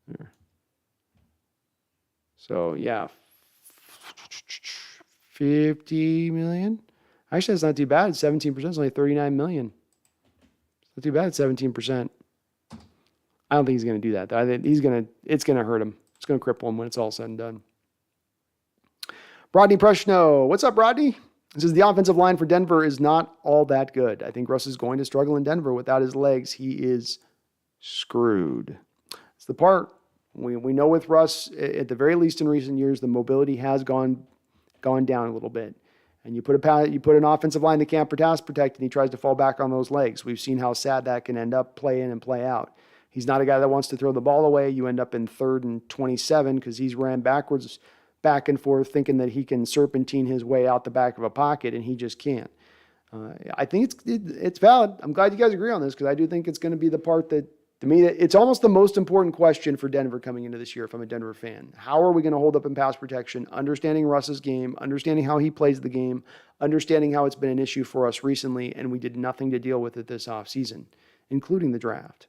there. So yeah, 50 million. Actually, that's not too bad. 17% is only 39 million. It's not too bad. 17%. I don't think he's going to do that. I think it's going to hurt him. It's going to cripple him when it's all said and done. Rodney Preshno. What's up, Rodney? It says the offensive line for Denver is not all that good. I think Russ is going to struggle in Denver. Without his legs, he is screwed. It's the part we know with Russ, at the very least in recent years, the mobility has gone down a little bit. And you put an offensive line that can't pass protect, and he tries to fall back on those legs. We've seen how sad that can end up, play in and play out. He's not a guy that wants to throw the ball away. You end up in 3rd and 27 because he's ran backwards, back and forth, thinking that he can serpentine his way out the back of a pocket, and he just can't. I think it's valid. I'm glad you guys agree on this because I do think it's going to be the part that, to me, it's almost the most important question for Denver coming into this year if I'm a Denver fan. How are we going to hold up in pass protection? Understanding Russ's game, understanding how he plays the game, understanding how it's been an issue for us recently, and we did nothing to deal with it this offseason, including the draft.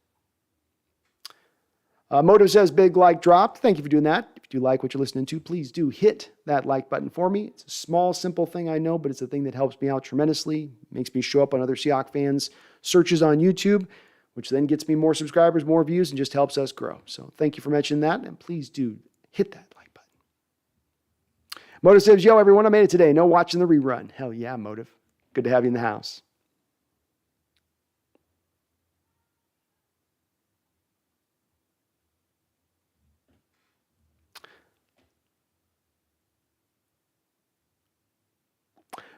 Moto says, big like dropped. Thank you for doing that. If you do like what you're listening to, please do hit that like button for me. It's a small, simple thing, I know, but it's a thing that helps me out tremendously. Makes me show up on other Seahawks fans' searches on YouTube, which then gets me more subscribers, more views, and just helps us grow. So thank you for mentioning that, and please do hit that like button. Motive says, yo, everyone, I made it today. No watching the rerun. Hell yeah, Motive. Good to have you in the house.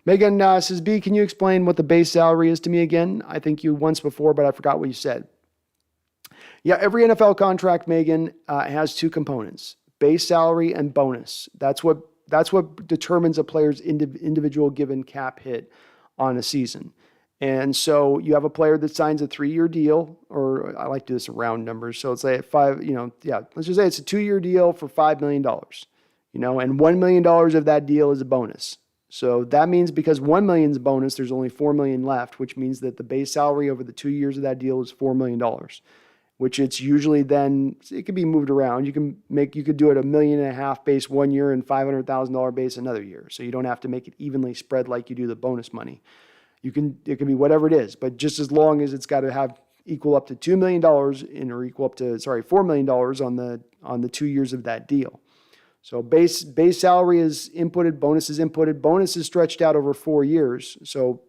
Megan says, B, can you explain what the base salary is to me again? I think you once before, but I forgot what you said. Yeah, every NFL contract, Megan, has 2 components, base salary and bonus. That's what determines a player's individual given cap hit on a season. And so you have a player that signs a 3-year deal, or I like to do this in round numbers. So let's say let's just say it's a 2-year deal for $5 million, and $1 million of that deal is a bonus. So that means because $1 million's bonus, there's only $4 million left, which means that the base salary over the 2 years of that deal is $4 million, which it's usually then, it can be moved around. You could do it $1.5 million base 1 year and $500,000 base another year. So you don't have to make it evenly spread like you do the bonus money. It can be whatever it is, but just as long as it's got to have equal up to $2 million or equal up to, $4 million on the 2 years of that deal. So base salary is inputted, bonus is inputted, bonus is stretched out over 4 years. So,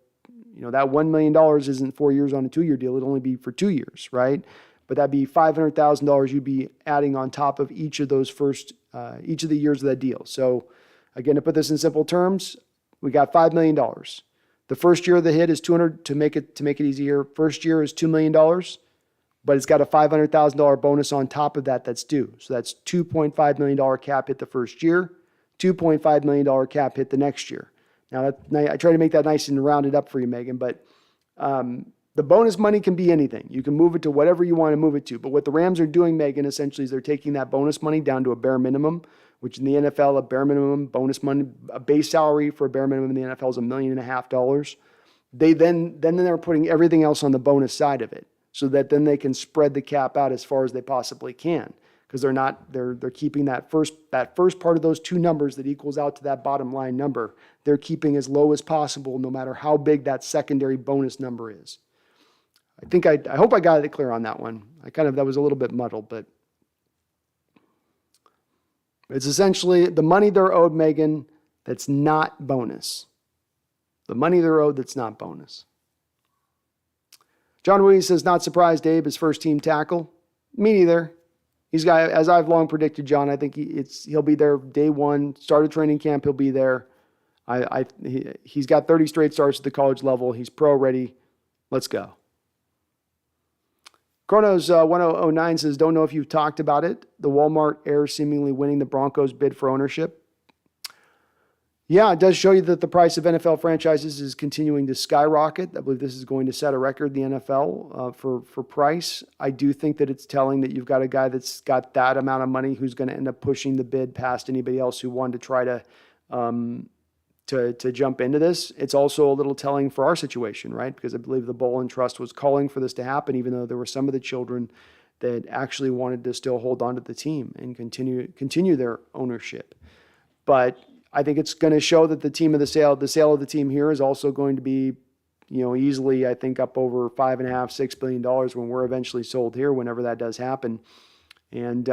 that $1 million isn't 4 years on a 2-year deal. It'd only be for 2 years, right? But that'd be $500,000 you'd be adding on top of each of those each of the years of that deal. So again, to put this in simple terms, we got $5 million. The first year of the hit is 200 to make it easier. First year is $2 million. But it's got a $500,000 bonus on top of that that's due. So that's $2.5 million cap hit the first year, $2.5 million cap hit the next year. Now, I try to make that nice and rounded up for you, Megan, but the bonus money can be anything. You can move it to whatever you want to move it to. But what the Rams are doing, Megan, essentially is they're taking that bonus money down to a bare minimum, which in the NFL, a bare minimum bonus money, a base salary for a bare minimum in the NFL is $1.5 million. They then they're putting everything else on the bonus side of it, so that then they can spread the cap out as far as they possibly can, because they're keeping that first part of those two numbers that equals out to that bottom line number. They're keeping as low as possible, no matter how big that secondary bonus number is. I hope I got it clear on that one. That was a little bit muddled, but it's essentially the money they're owed, Megan, that's not bonus. The money they're owed that's not bonus. John Williams says, not surprised, Abe, his first team tackle. Me neither. He's got, as I've long predicted, John, I think he'll be there day one. Started training camp, he'll be there. He's got 30 straight starts at the college level. He's pro ready. Let's go. Chronos 1009 says, don't know if you've talked about it. The Walmart heir seemingly winning the Broncos bid for ownership. Yeah, it does show you that the price of NFL franchises is continuing to skyrocket. I believe this is going to set a record in the NFL for price. I do think that it's telling that you've got a guy that's got that amount of money who's going to end up pushing the bid past anybody else who wanted to try to jump into this. It's also a little telling for our situation, right? Because I believe the Bowl and Trust was calling for this to happen, even though there were some of the children that actually wanted to still hold on to the team and continue their ownership. But I think it's going to show that the sale of the team here is also going to be, easily, I think, up over $5.5, $6 billion when we're eventually sold here, whenever that does happen. And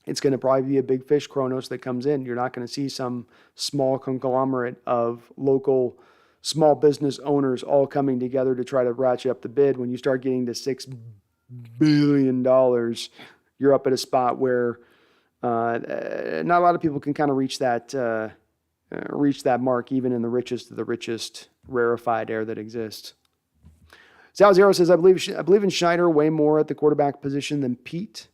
it's going to probably be a big fish, Kronos, that comes in. You're not going to see some small conglomerate of local small business owners all coming together to try to ratchet up the bid. When you start getting to $6 billion, you're up at a spot where not a lot of people can kind of reach that mark, even in the richest of the richest rarefied air that exists. Sal Zero says, I believe in Schneider way more at the quarterback position than Pete.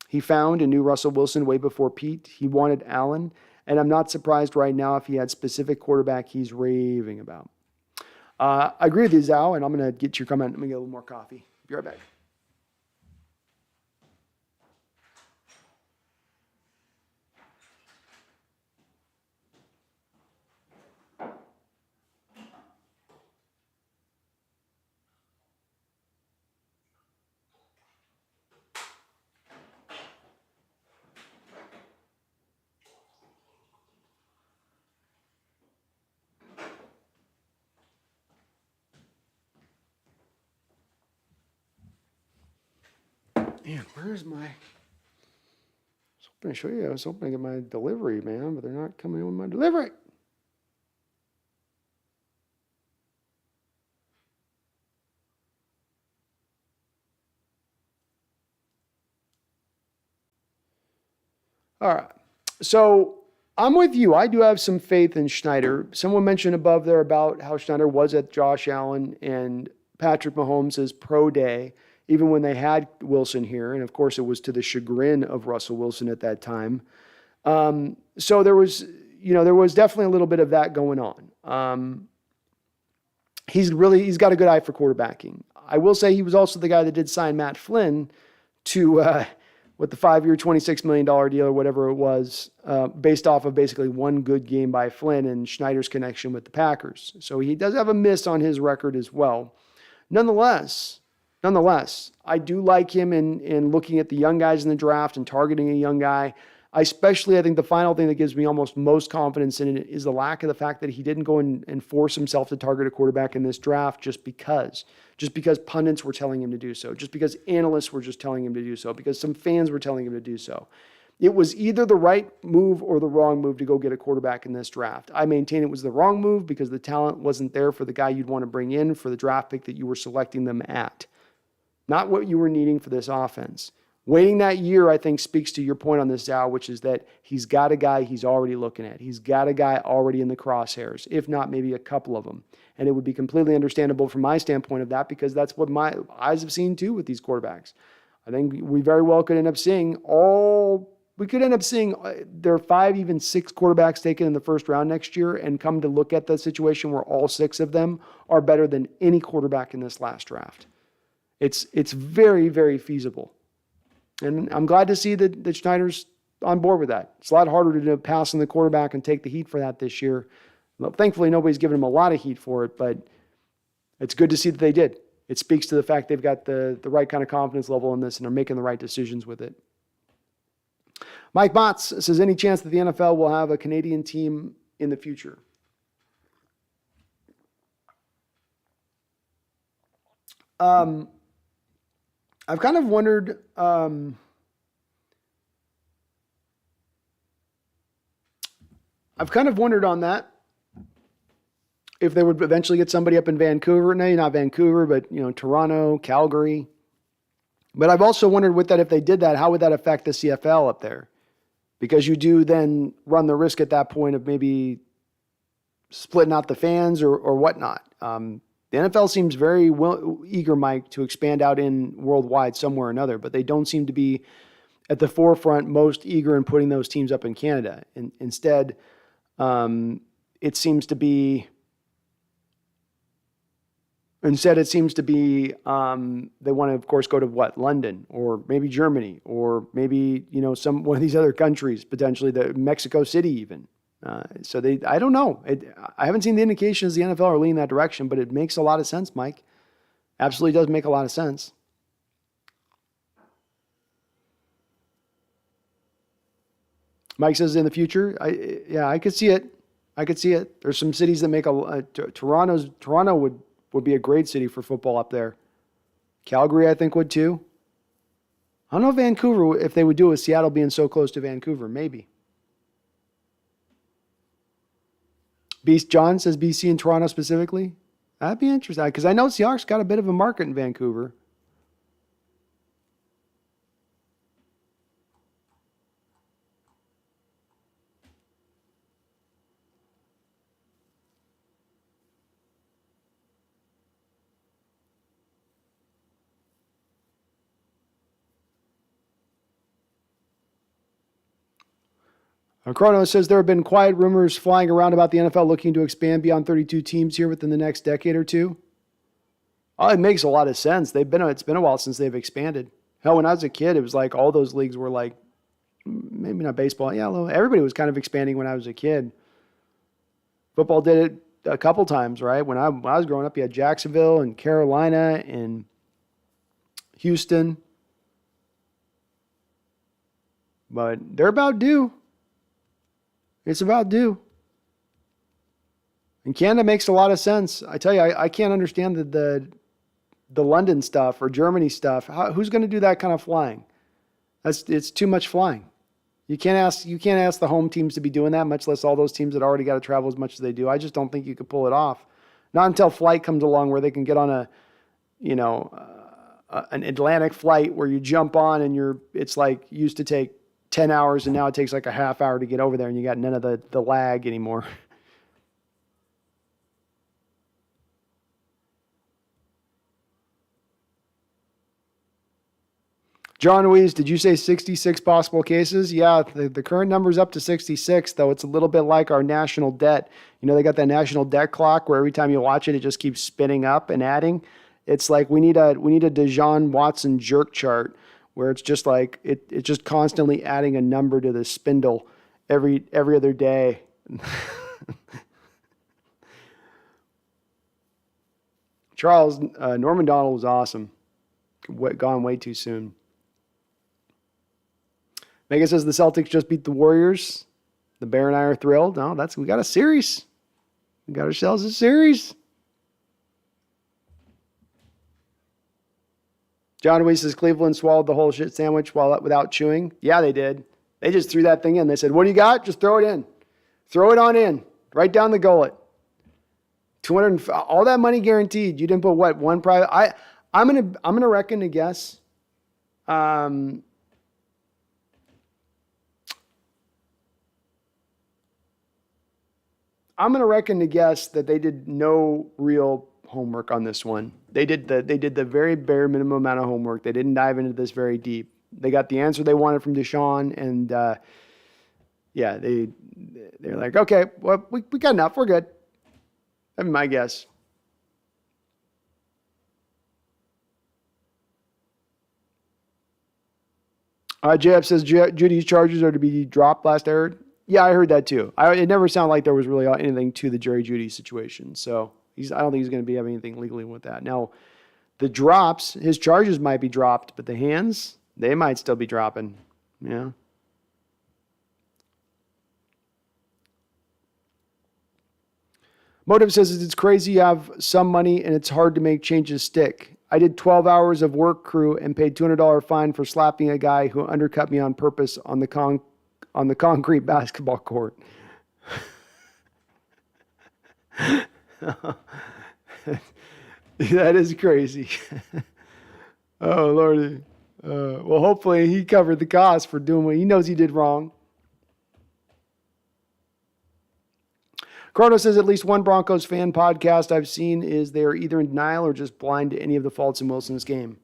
He found and knew Russell Wilson way before Pete. He wanted Allen, and I'm not surprised right now if he had specific quarterback he's raving about. I agree with you, Zao, and I'm going to get your comment. Let me get a little more coffee. Be right back. Man, where's my... I was hoping to show you. I was hoping to get my delivery, man, but they're not coming in with my delivery. All right. So I'm with you. I do have some faith in Schneider. Someone mentioned above there about how Schneider was at Josh Allen and Patrick Mahomes' pro day, even when they had Wilson here. And of course, it was to the chagrin of Russell Wilson at that time. So there was definitely a little bit of that going on. He's got a good eye for quarterbacking. I will say he was also the guy that did sign Matt Flynn to, with the 5-year, $26 million deal or whatever it was, based off of basically one good game by Flynn and Schneider's connection with the Packers. So he does have a miss on his record as well. Nonetheless, I do like him in looking at the young guys in the draft and targeting a young guy. I think the final thing that gives me almost most confidence in it is the lack of the fact that he didn't go and force himself to target a quarterback in this draft just because pundits were telling him to do so, just because analysts were just telling him to do so, because some fans were telling him to do so. It was either the right move or the wrong move to go get a quarterback in this draft. I maintain it was the wrong move because the talent wasn't there for the guy you'd want to bring in for the draft pick that you were selecting them at. Not what you were needing for this offense. Waiting that year, I think, speaks to your point on this, Al, which is that he's got a guy he's already looking at. He's got a guy already in the crosshairs, if not maybe a couple of them. And it would be completely understandable from my standpoint of that, because that's what my eyes have seen too with these quarterbacks. I think we very well could end up seeing there are 5, even 6 quarterbacks taken in the first round next year, and come to look at the situation where all 6 of them are better than any quarterback in this last draft. It's very, very feasible. And I'm glad to see that Schneider's on board with that. It's a lot harder to pass on the quarterback and take the heat for that this year. Well, thankfully, nobody's given him a lot of heat for it, but it's good to see that they did. It speaks to the fact they've got the right kind of confidence level in this and are making the right decisions with it. Mike Botts says, any chance that the NFL will have a Canadian team in the future? I've kind of wondered, on that. If they would eventually get somebody up in Vancouver, no, not Vancouver, but Toronto, Calgary. But I've also wondered with that, if they did that, how would that affect the CFL up there? Because you do then run the risk at that point of maybe splitting out the fans or whatnot. The NFL seems very eager, Mike, to expand out in worldwide somewhere or another, but they don't seem to be at the forefront most eager in putting those teams up in Canada. And instead, it seems to be they want to, of course, go to London or maybe Germany or maybe, one of these other countries, potentially Mexico City even. I don't know. I haven't seen the indications the NFL are leaning that direction, but it makes a lot of sense, Mike. Absolutely does make a lot of sense. Mike says in the future, I could see it. There's some cities that make Toronto would be a great city for football up there. Calgary, I think, would too. I don't know Vancouver, if they would do it with Seattle being so close to Vancouver, maybe. John says BC and Toronto specifically. That'd be interesting because I know Seahawks got a bit of a market in Vancouver. Chrono says there have been quiet rumors flying around about the NFL looking to expand beyond 32 teams here within the next decade or two. Oh, it makes a lot of sense. It's been a while since they've expanded. Hell, when I was a kid, it was like all those leagues were like, maybe not baseball. Yeah, everybody was kind of expanding when I was a kid. Football did it a couple times, right? When I was growing up, you had Jacksonville and Carolina and Houston. But they're about due. It's about due. And Canada makes a lot of sense. I tell you, I can't understand the London stuff or Germany stuff. Who's going to do that kind of flying? It's too much flying. You can't ask the home teams to be doing that, much less all those teams that already got to travel as much as they do. I just don't think you could pull it off. Not until flight comes along where they can get on an Atlantic flight where you jump on and it's like used to take 10 hours and now it takes like a half hour to get over there and you got none of the lag anymore. John Ruiz, did you say 66 possible cases? Yeah, the current number is up to 66, though it's a little bit like our national debt. They got that national debt clock where every time you watch it, it just keeps spinning up and adding. It's like we need a Deshaun Watson jerk chart where it's just like it's just constantly adding a number to the spindle every other day. Charles, Norman Donald was awesome. Gone way too soon. Megan says the Celtics just beat the Warriors. The Bear and I are thrilled. No, we got a series. We got ourselves a series. John Weiss says Cleveland swallowed the whole shit sandwich without chewing. Yeah, they did. They just threw that thing in. They said, "What do you got? Just throw it in. Throw it on in. Right down the gullet. 200 all that money guaranteed. You didn't put what? One private. I'm gonna reckon to guess. I'm gonna reckon to guess that they did no real homework on this one. They did the very bare minimum amount of homework. They didn't dive into this very deep. They got the answer they wanted from Deshaun, and they're like, okay, well, we got enough. We're good. That'd be my guess. JF says Judy's charges are to be dropped last I heard. Yeah, I heard that too. It never sounded like there was really anything to the Jerry Jeudy situation. So I don't think he's going to be having anything legally with that. Now, the drops, his charges might be dropped, but the hands, they might still be dropping. Yeah. Motive says it's crazy you have some money and it's hard to make changes stick. I did 12 hours of work crew and paid $200 fine for slapping a guy who undercut me on purpose on the concrete basketball court. That is crazy. Oh, Lordy. Well, hopefully he covered the cost for doing what he knows he did wrong. Chrono says at least one Broncos fan podcast I've seen is they are either in denial or just blind to any of the faults in Wilson's game.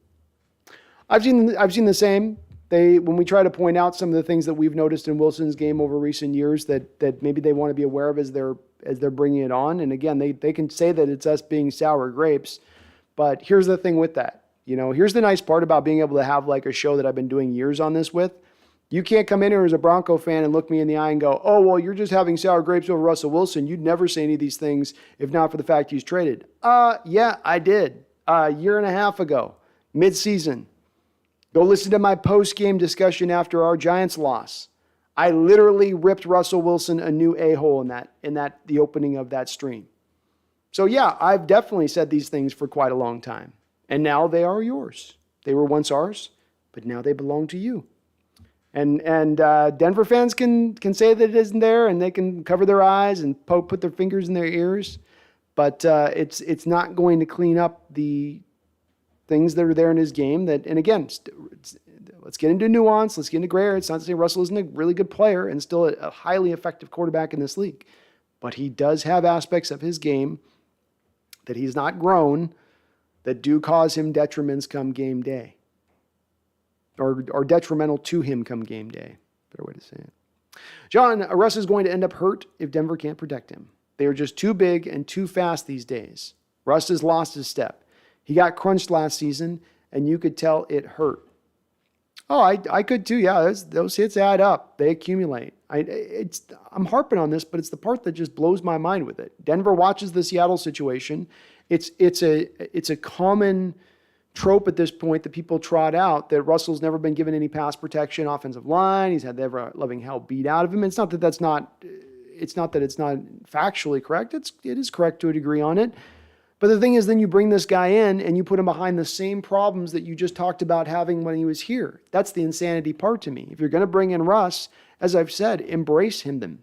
I've seen the same. When we try to point out some of the things that we've noticed in Wilson's game over recent years that maybe they want to be aware of as they're bringing it on. And again, they can say that it's us being sour grapes, but here's the thing with that. Here's the nice part about being able to have like a show that I've been doing years on this with. You can't come in here as a Bronco fan and look me in the eye and go, oh, well, you're just having sour grapes over Russell Wilson. You'd never say any of these things if not for the fact he's traded. Yeah, I did. A year and a half ago, mid-season. Go listen to my post-game discussion after our Giants loss. I literally ripped Russell Wilson a new a-hole in the opening of that stream. So yeah, I've definitely said these things for quite a long time. And now they are yours. They were once ours, but now they belong to you. And Denver fans can say that it isn't there, and they can cover their eyes and put their fingers in their ears, but it's not going to clean up the things that are there in his game. And again, let's get into nuance. Let's get into gray area. It's not to say Russell isn't a really good player and still a highly effective quarterback in this league, but he does have aspects of his game that he's not grown that do cause him detriments come game day. Or detrimental to him come game day. Better way to say it. John, Russ is going to end up hurt if Denver can't protect him. They are just too big and too fast these days. Russ has lost his step. He got crunched last season, and you could tell it hurt. Oh, I could too. Yeah, those hits add up. They accumulate. I'm harping on this, but it's the part that just blows my mind with it. Denver watches the Seattle situation. It's a common trope at this point that people trot out that Russell's never been given any pass protection, offensive line. He's had the ever-loving hell beat out of him. It's not that it's not factually correct. It is correct to a degree on it. But the thing is, then you bring this guy in and you put him behind the same problems that you just talked about having when he was here. That's the insanity part to me. If you're going to bring in Russ, as I've said, embrace him then,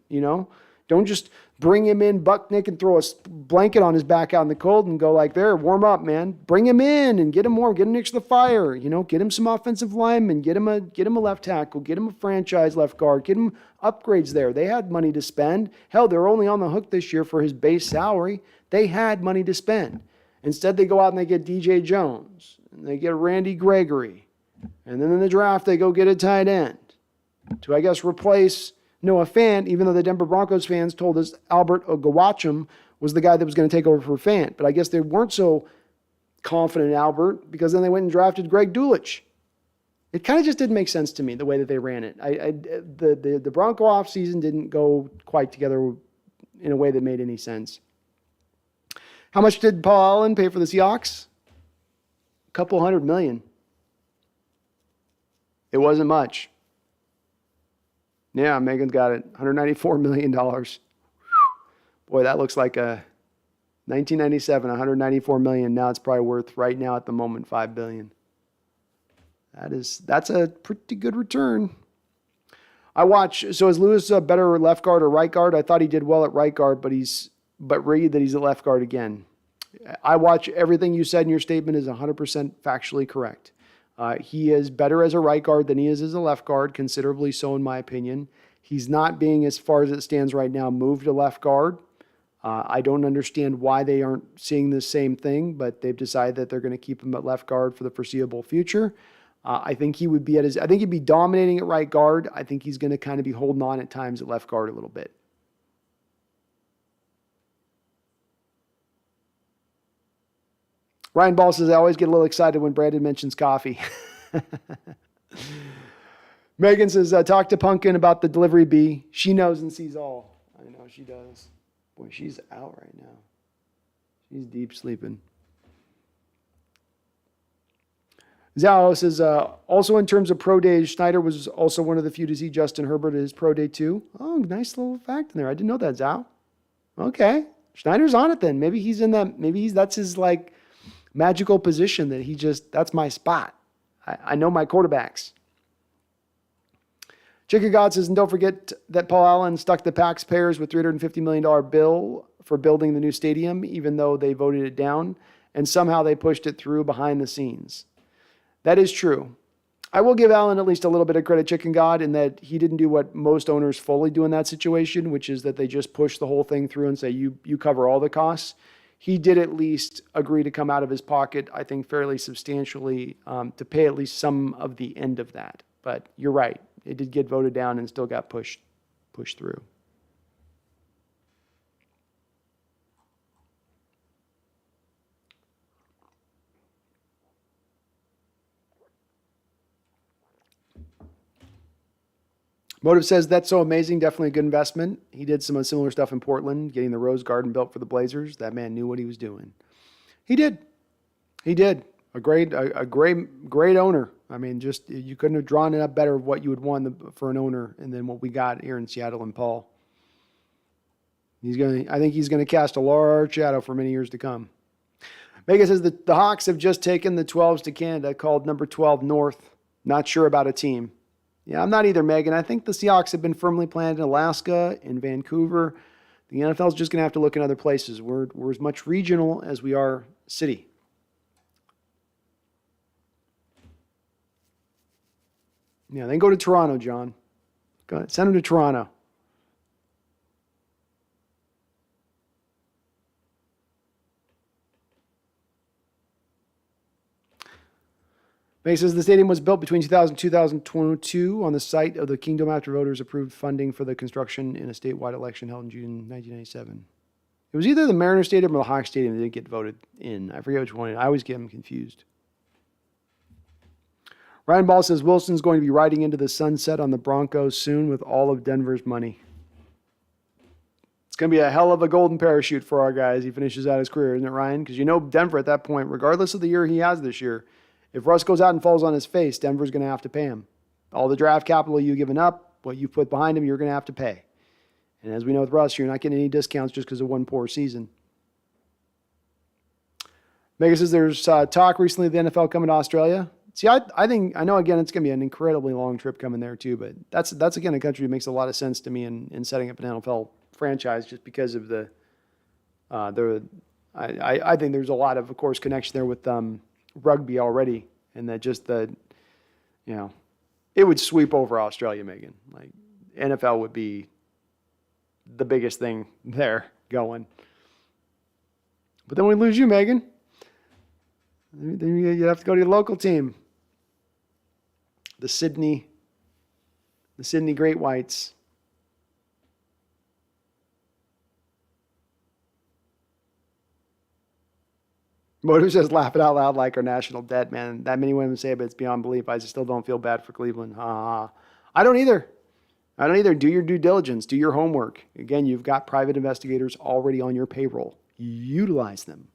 Don't just bring him in buck naked, throw a blanket on his back out in the cold and go like, there, warm up, man. Bring him in and get him warm, get him next to the fire, get him some offensive linemen, get him a left tackle, get him a franchise left guard, get him upgrades there. They had money to spend. Hell, they're only on the hook this year for his base salary. They had money to spend. Instead, they go out and they get DJ Jones and they get Randy Gregory. And then in the draft, they go get a tight end to, I guess, replace Noah Fant, even though the Denver Broncos fans told us Albert Ogwacham was the guy that was going to take over for Fant. But I guess they weren't so confident in Albert because then they went and drafted Greg Dulcich. It kind of just didn't make sense to me, the way that they ran it. The Bronco offseason didn't go quite together in a way that made any sense. How much did Paul Allen pay for the Seahawks? A couple $100 million. It wasn't much. Yeah, Megan's got it. $194 million. Boy, that looks like a 1997, $194 million. Now it's probably worth right now at the moment $5 billion. That's a pretty good return. So is Lewis a better left guard or right guard? I thought he did well at right guard, but read that he's at left guard again. I watch everything you said in your statement is 100% factually correct. He is better as a right guard than he is as a left guard, considerably so in my opinion. He's not being, as far as it stands right now, moved to left guard. I don't understand why they aren't seeing the same thing, but they've decided that they're going to keep him at left guard for the foreseeable future. I think he would be I think he'd be dominating at right guard. I think he's going to kind of be holding on at times at left guard a little bit. Ryan Ball says, I always get a little excited when Brandon mentions coffee. Megan says, talk to Pumpkin about the delivery bee. She knows and sees all. I know she does. Boy, she's out right now. She's deep sleeping. Zhao says, also in terms of pro days, Schneider was also one of the few to see Justin Herbert at his pro day too. Oh, nice little fact in there. I didn't know that, Zhao. Okay. Schneider's on it then. Maybe he's in that, that's his like magical position that that's my spot. I know my quarterbacks. Chicken God says, and don't forget that Paul Allen stuck the taxpayers with $350 million bill for building the new stadium, even though they voted it down, and somehow they pushed it through behind the scenes. That is true. I will give Allen at least a little bit of credit, Chicken God, in that he didn't do what most owners fully do in that situation, which is that they just push the whole thing through and say, you cover all the costs. He did at least agree to come out of his pocket, I think, fairly substantially to pay at least some of the end of that. But you're right. It did get voted down and still got pushed through. Motive says, that's so amazing. Definitely a good investment. He did some similar stuff in Portland, getting the Rose Garden built for the Blazers. That man knew what he was doing. He did. A great owner. I mean, just you couldn't have drawn it up better of what you would want for an owner, and then what we got here in Seattle and Paul. I think he's gonna cast a large shadow for many years to come. Megan says the Hawks have just taken the 12s to Canada, called number 12 North. Not sure about a team. Yeah, I'm not either, Megan. I think the Seahawks have been firmly planted in Alaska, in Vancouver. The NFL is just going to have to look in other places. We're as much regional as we are city. Yeah, then go to Toronto, John. Go ahead. Send them to Toronto. May says the stadium was built between 2000 and 2022 on the site of the Kingdom after voters approved funding for the construction in a statewide election held in June 1997. It was either the Mariners Stadium or the Hawks Stadium that didn't get voted in. I forget which one. I always get them confused. Ryan Ball says Wilson's going to be riding into the sunset on the Broncos soon with all of Denver's money. It's going to be a hell of a golden parachute for our guy as he finishes out his career, isn't it, Ryan? Because you know Denver at that point, regardless of the year he has this year, if Russ goes out and falls on his face, Denver's going to have to pay him. All the draft capital you've given up, what you've put behind him, you're going to have to pay. And as we know with Russ, you're not getting any discounts just because of one poor season. Mega says there's talk recently of the NFL coming to Australia. See, I know, again, it's going to be an incredibly long trip coming there too, but that's again, a country that makes a lot of sense to me in setting up an NFL franchise just because of I think there's a lot of course, connection there with rugby already, and that just it would sweep over Australia, Megan. Like NFL would be the biggest thing there going. But then we lose you, Megan. Then you have to go to your local team, the Sydney Great Whites. Motive says, laugh it out loud like our national debt, man. That many women say it, but it's beyond belief. I still don't feel bad for Cleveland. I don't either. Do your due diligence. Do your homework. Again, you've got private investigators already on your payroll. Utilize them.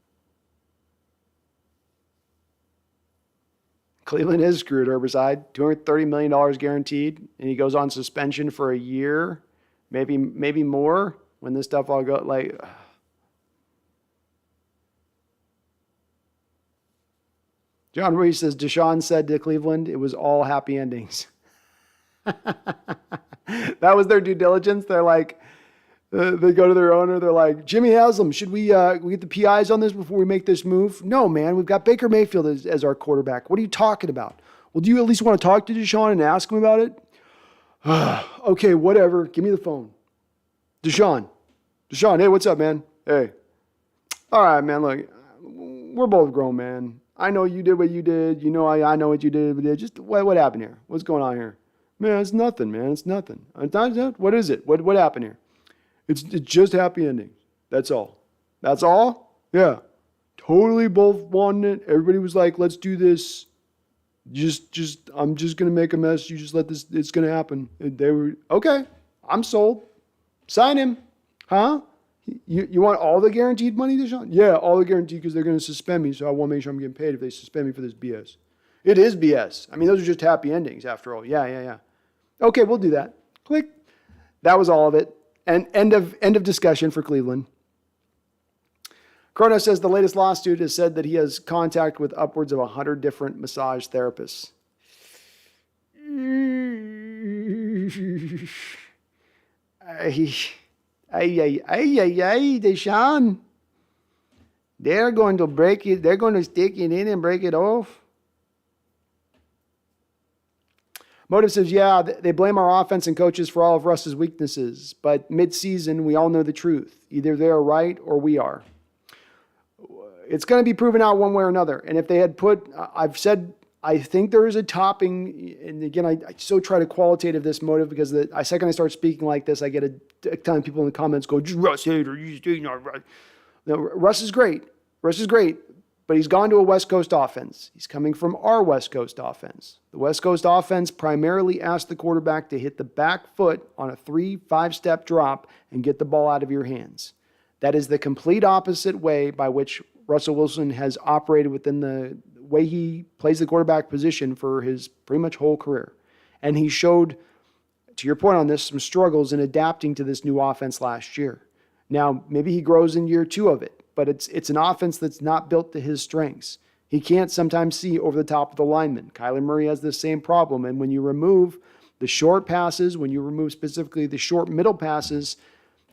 Cleveland is screwed, Herbicide. $230 million guaranteed, and he goes on suspension for a year, maybe more when this stuff all goes like... John Reese says, Deshaun said to Cleveland, it was all happy endings. That was their due diligence. They're like, they go to their owner. They're like, Jimmy Haslam, should we get the PIs on this before we make this move? No, man, we've got Baker Mayfield as our quarterback. What are you talking about? Well, do you at least want to talk to Deshaun and ask him about it? Okay, whatever. Give me the phone. Deshaun, hey, what's up, man? Hey. All right, man, look, we're both grown, man. I know you did what you did. You know I know what you did. Just what happened here? What's going on here? Man, it's nothing, man. It's nothing. What is it? What happened here? It's just happy endings. That's all. That's all? Yeah. Totally both wanted it. Everybody was like, let's do this. I'm just going to make a mess. You just let this, it's going to happen. And they were, okay, I'm sold. Sign him. Huh? You want all the guaranteed money, Deshaun? Yeah, all the guaranteed because they're going to suspend me. So I want to make sure I'm getting paid if they suspend me for this BS. It is BS. I mean, those are just happy endings after all. Yeah. Okay, we'll do that. Click. That was all of it. And end of discussion for Cleveland. Chrono says the latest lawsuit has said that he has contact with upwards of 100 different massage therapists. Deshaun. They're going to break it. They're going to stick it in and break it off. Motive says, yeah, they blame our offense and coaches for all of Russ's weaknesses. But mid-season, we all know the truth. Either they're right or we are. It's going to be proven out one way or another. And if they had put, I've said, I think there is a topping. And again, I so try to qualitative this motive because the second I start speaking like this, I get a ton of people in the comments go, Russ hater, you're not right. No, Russ is great. Russ is great. But he's gone to a West Coast offense. He's coming from our West Coast offense. The West Coast offense primarily asked the quarterback to hit the back foot on a 3-5-step drop and get the ball out of your hands. That is the complete opposite way by which Russell Wilson has operated within the way he plays the quarterback position for his pretty much whole career. And he showed, to your point on this, some struggles in adapting to this new offense last year. Now, maybe he grows in year 2 of it. But it's an offense that's not built to his strengths. He can't sometimes see over the top of the lineman. Kyler Murray has the same problem. And when you remove the short passes, when you remove specifically the short middle passes,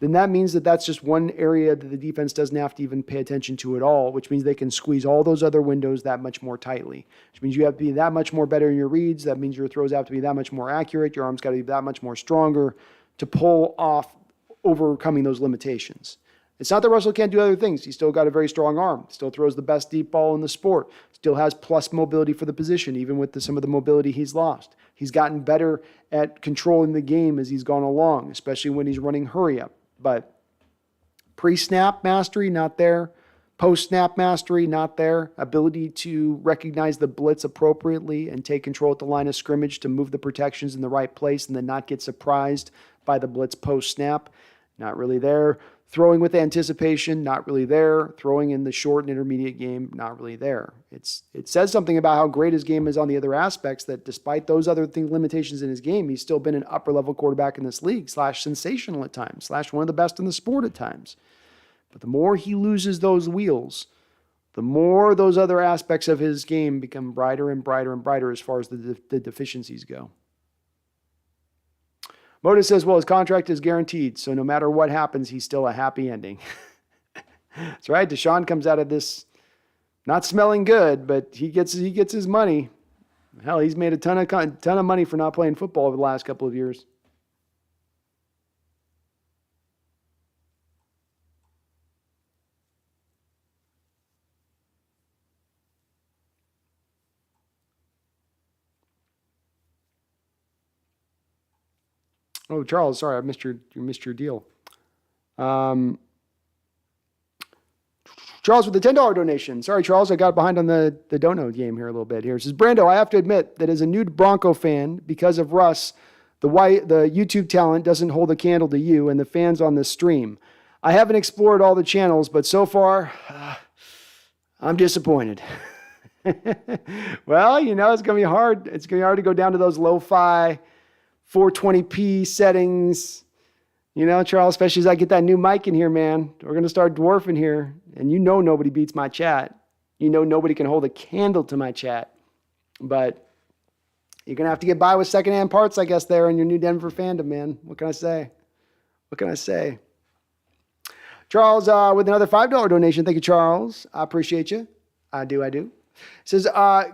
then that means that that's just one area that the defense doesn't have to even pay attention to at all, which means they can squeeze all those other windows that much more tightly, which means you have to be that much more better in your reads. That means your throws have to be that much more accurate. Your arms got to be that much more stronger to pull off overcoming those limitations. It's not that Russell can't do other things. He's still got a very strong arm. Still throws the best deep ball in the sport. Still has plus mobility for the position, even with some of the mobility he's lost. He's gotten better at controlling the game as he's gone along, especially when he's running hurry up. But pre-snap mastery, not there. Post-snap mastery, not there. Ability to recognize the blitz appropriately and take control at the line of scrimmage to move the protections in the right place and then not get surprised by the blitz post-snap, not really there. Throwing with anticipation, not really there. Throwing in the short and intermediate game, not really there. It says something about how great his game is on the other aspects, that despite those other limitations in his game, he's still been an upper-level quarterback in this league, / sensational at times, / one of the best in the sport at times. But the more he loses those wheels, the more those other aspects of his game become brighter and brighter and brighter as far as the deficiencies go. Moda says, well, his contract is guaranteed, so no matter what happens, he's still a happy ending. That's right. Deshaun comes out of this not smelling good, but he gets his money. Hell, he's made a ton of money for not playing football over the last couple of years. Oh, Charles, sorry, I missed your deal. Charles with the $10 donation. Sorry, Charles, I got behind on the dono game here a little bit here. It says, Brando, I have to admit that as a new Bronco fan, because of Russ, the YouTube talent doesn't hold a candle to you and the fans on the stream. I haven't explored all the channels, but so far, I'm disappointed. Well, it's going to be hard. It's going to be hard to go down to those lo-fi 420p settings, Charles, especially as I get that new mic in here, man. We're going to start dwarfing here. And nobody beats my chat. Nobody can hold a candle to my chat. But you're going to have to get by with secondhand parts, I guess, there in your new Denver fandom, man. What can I say? Charles with another $5 donation. Thank you, Charles. I appreciate you. I do. It says,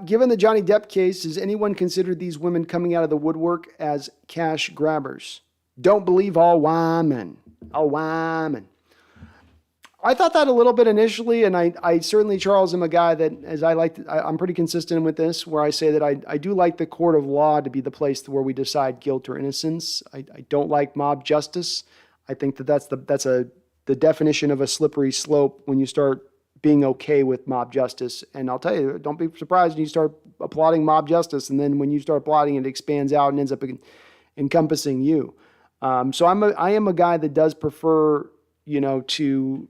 given the Johnny Depp case, has anyone considered these women coming out of the woodwork as cash grabbers? Don't believe all women. I thought that a little bit initially, and I certainly, Charles, am a guy that, as I'm pretty consistent with this, where I say that I do like the court of law to be the place where we decide guilt or innocence. I don't like mob justice. I think that's the definition of a slippery slope when you start being okay with mob justice. And I'll tell you, don't be surprised when you start applauding mob justice, and then when you start applauding it expands out and ends up encompassing you. So I am a guy that does prefer, to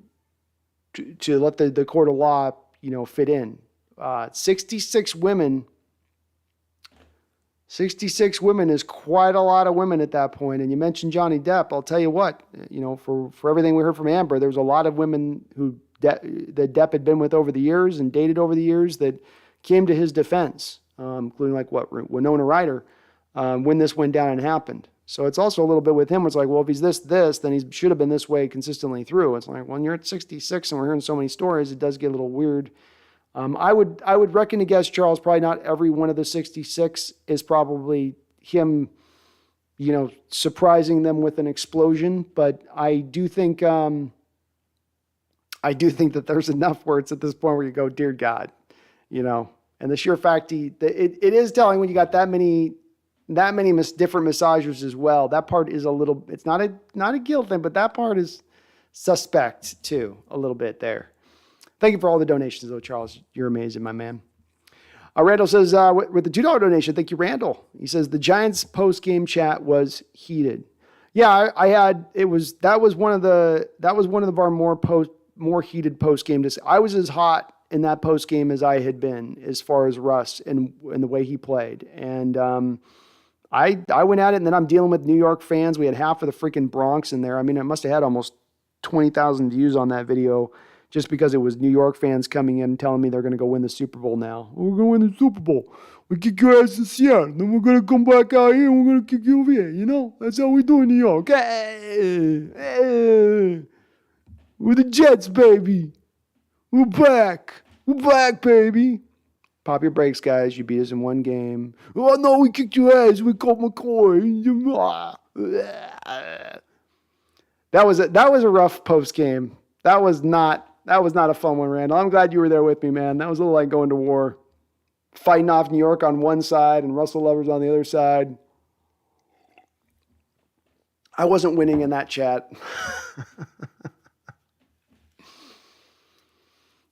let the court of law, fit in. 66 women is quite a lot of women at that point. And you mentioned Johnny Depp. I'll tell you what, for everything we heard from Amber, there was a lot of women who that Depp had been with over the years and dated over the years that came to his defense, including Winona Ryder, when this went down and happened. So it's also a little bit with him. It's like, well, if he's this, then he should have been this way consistently through. It's like, when you're at 66 and we're hearing so many stories, it does get a little weird. I would reckon to guess, Charles, probably not every one of the 66 is probably him, surprising them with an explosion. But I do think that there's enough where it's at this point where you go, dear God, and the sheer fact it is telling when you got that many different massagers as well. That part is it's not a guilt thing, but that part is suspect too, a little bit there. Thank you for all the donations though, Charles. You're amazing, my man. Randall says, with the $2 donation, thank you, Randall. He says the Giants post-game chat was heated. Yeah, that was one of our more heated post-game. I was as hot in that post-game as I had been as far as Russ and the way he played. And, I went at it, and then I'm dealing with New York fans. We had half of the freaking Bronx in there. I mean, it must have had almost 20,000 views on that video just because it was New York fans coming in and telling me they're going to go win the Super Bowl now. We're going to win the Super Bowl. We kick your ass in Seattle. Then we're going to come back out here and we're going to kick you over here. That's how we do in New York. Hey, hey. We're the Jets, baby. We're back. We're back, baby. Pop your brakes, guys. You beat us in one game. Oh, no, we kicked your ass. We caught McCoy. That was a rough post game. That was not a fun one, Randall. I'm glad you were there with me, man. That was a little like going to war. Fighting off New York on one side and Russell Lovers on the other side. I wasn't winning in that chat.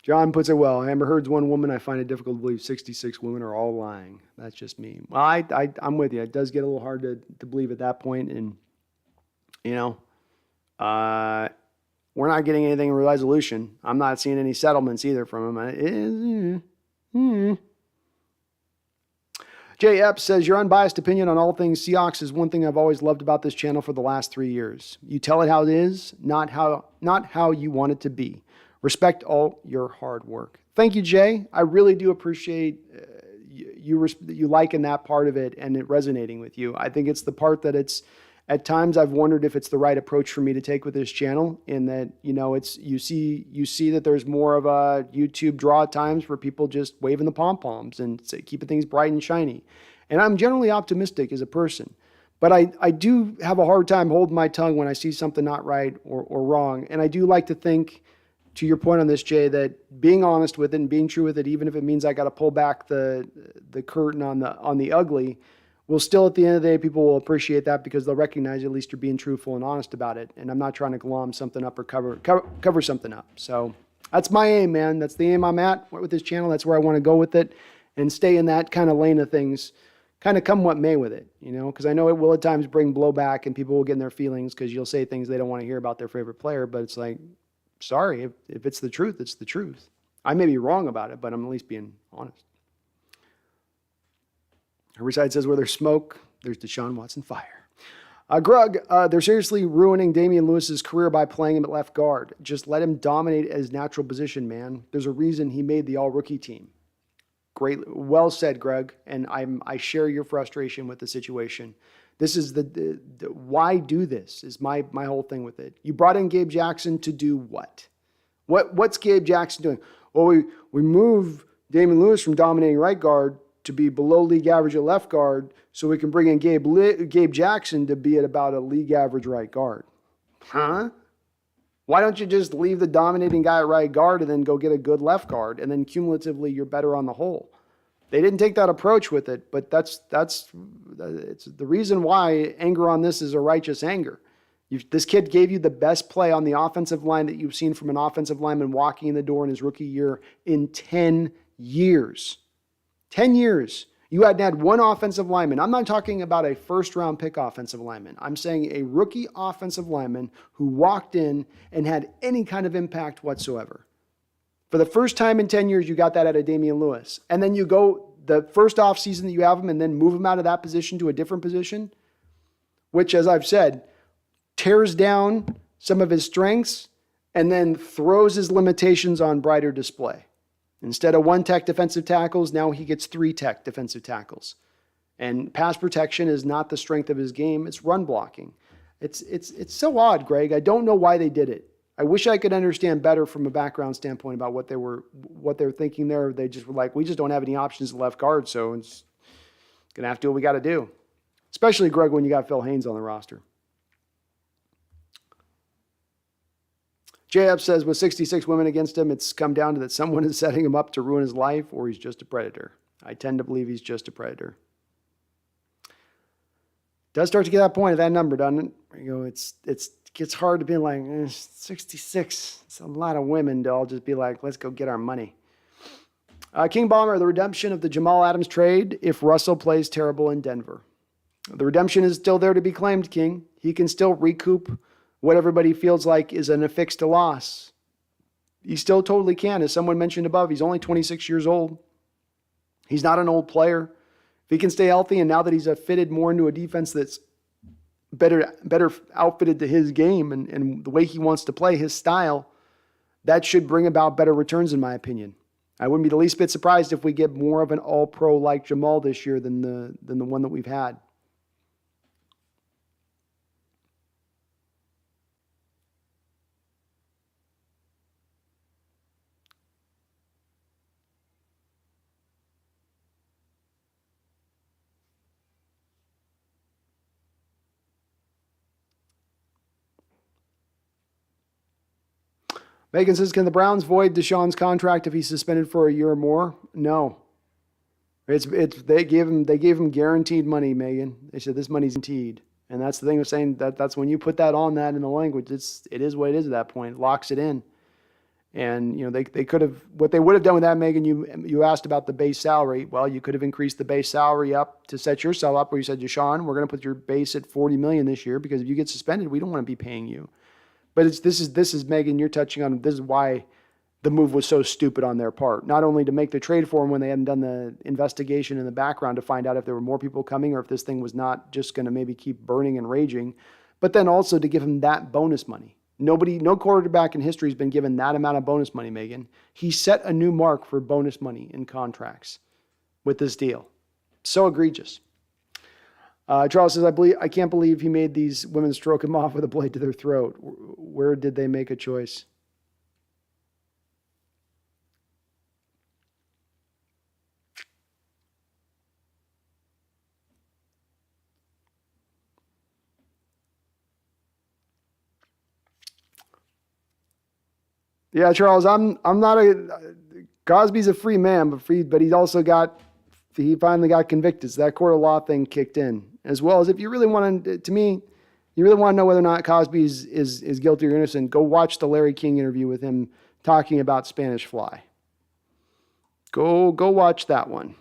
John puts it well. Amber Heard's one woman. I find it difficult to believe 66 women are all lying. That's just me. Well, I'm with you. It does get a little hard to believe at that point. And, we're not getting anything in resolution. I'm not seeing any settlements either from him. Jay Epps says, your unbiased opinion on all things Seahawks is one thing I've always loved about this channel for the last 3 years. You tell it how it is, not how you want it to be. Respect all your hard work. Thank you, Jay. I really do appreciate you liking that part of it and it resonating with you. I think it's the part that at times I've wondered if it's the right approach for me to take with this channel, in that, you see that there's more of a YouTube draw at times for people just waving the pom-poms and keeping things bright and shiny. And I'm generally optimistic as a person, but I do have a hard time holding my tongue when I see something not right or wrong. And I do like to think, to your point on this, Jay, that being honest with it and being true with it, even if it means I got to pull back the curtain on the ugly, will still, at the end of the day, people will appreciate that because they'll recognize at least you're being truthful and honest about it. And I'm not trying to glom something up or cover something up. So that's my aim, man. That's the aim I'm at with this channel. That's where I want to go with it and stay in that kind of lane of things, kind of come what may with it, because I know it will at times bring blowback and people will get in their feelings because you'll say things they don't want to hear about their favorite player. But it's like, sorry, if it's the truth, it's the truth. I may be wrong about it, but I'm at least being honest. Riverside says, where there's smoke, there's Deshaun Watson fire. Grug, they're seriously ruining Damian Lewis's career by playing him at left guard. Just let him dominate his natural position, man. There's a reason he made the all-rookie team. Great, well said, Greg. And I share your frustration with the situation. This is the why do this is my whole thing with it. You brought in Gabe Jackson to do what? What's Gabe Jackson doing? Well, we move Damian Lewis from dominating right guard to be below league average at left guard, so we can bring in Gabe Jackson to be at about a league average right guard. Huh? Why don't you just leave the dominating guy at right guard and then go get a good left guard, and then cumulatively you're better on the whole? They didn't take that approach with it, but it's the reason why anger on this is a righteous anger, This kid gave you the best play on the offensive line that you've seen from an offensive lineman walking in the door in his rookie year in 10 years. 10 years. You hadn't had one offensive lineman. I'm not talking about a first-round pick offensive lineman. I'm saying a rookie offensive lineman who walked in and had any kind of impact whatsoever. For the first time in 10 years, you got that out of Damian Lewis. And then you go the first offseason that you have him and then move him out of that position to a different position, which, as I've said, tears down some of his strengths and then throws his limitations on brighter display. Instead of 1 tech defensive tackles, now he gets 3 tech defensive tackles. And pass protection is not the strength of his game. It's run blocking. It's so odd, Greg. I don't know why they did it. I wish I could understand better from a background standpoint about what they were thinking there. They just were like, we just don't have any options at left guard, so it's going to have to do what we got to do. Especially, Greg, when you got Phil Haynes on the roster. J-Up says, with 66 women against him, it's come down to that someone is setting him up to ruin his life, or he's just a predator. I tend to believe he's just a predator. Does start to get that point at that number, doesn't it? You know, it gets hard to be like, 66. It's a lot of women to all just be like, let's go get our money. King Bomber, the redemption of the Jamal Adams trade if Russell plays terrible in Denver. The redemption is still there to be claimed, King. He can still recoup what everybody feels like is an affixed loss. He still totally can. As someone mentioned above, he's only 26 years old. He's not an old player. If he can stay healthy, and now that he's fitted more into a defense that's better outfitted to his game and the way he wants to play, his style, that should bring about better returns, in my opinion. I wouldn't be the least bit surprised if we get more of an all-pro like Jamal this year than the one that we've had. Megan says, can the Browns void Deshaun's contract if he's suspended for a year or more? No. They gave him guaranteed money, Megan. They said this money's guaranteed. And that's the thing of saying that's when you put that on that in the language, it is what it is at that point. It locks it in. And, you know, they could have, what they would have done with that, Megan, you asked about the base salary. Well, you could have increased the base salary up to set yourself up where you said, Deshaun, we're going to put your base at $40 million this year because if you get suspended, we don't want to be paying you. But this is Megan, you're touching on, this is why the move was so stupid on their part. Not only to make the trade for him when they hadn't done the investigation in the background to find out if there were more people coming or if this thing was not just going to maybe keep burning and raging, but then also to give him that bonus money. No quarterback in history has been given that amount of bonus money, Megan. He set a new mark for bonus money in contracts with this deal. So egregious. Charles says, I can't believe he made these women stroke him off with a blade to their throat. Where did they make a choice? Yeah, Charles, I'm not Cosby's a free man, but he finally got convicted. So that court of law thing kicked in. As well as if you really want to know whether or not Cosby is guilty or innocent, go watch the Larry King interview with him talking about Spanish Fly. Go watch that one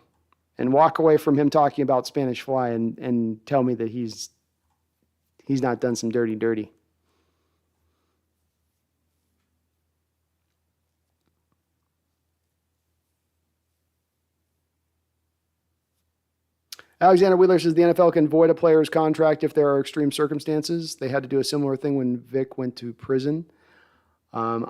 and walk away from him talking about Spanish Fly and tell me that he's not done some dirty. Alexander Wheeler says the NFL can void a player's contract if there are extreme circumstances. They had to do a similar thing when Vic went to prison.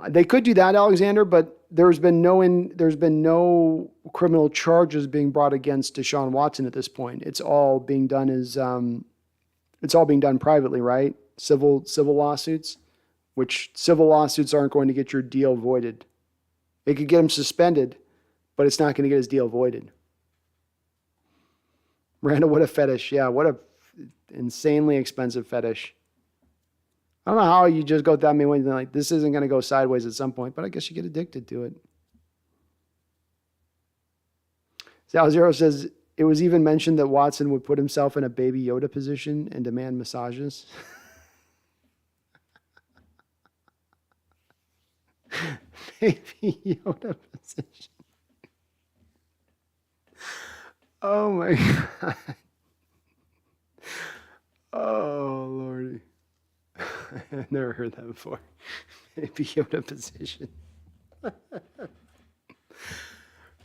They could do that, Alexander, but there's been no criminal charges being brought against Deshaun Watson at this point. It's all being done privately, right? Civil lawsuits, which civil lawsuits aren't going to get your deal voided. They could get him suspended, but it's not going to get his deal voided. Miranda, what a fetish. Yeah, what a insanely expensive fetish. I don't know how you just go that many ways and like, this isn't going to go sideways at some point, but I guess you get addicted to it. Sal Zero says, it was even mentioned that Watson would put himself in a Baby Yoda position and demand massages. Baby Yoda position. Oh my God. Oh, Lordy. I've never heard that before. Baby Yoda position.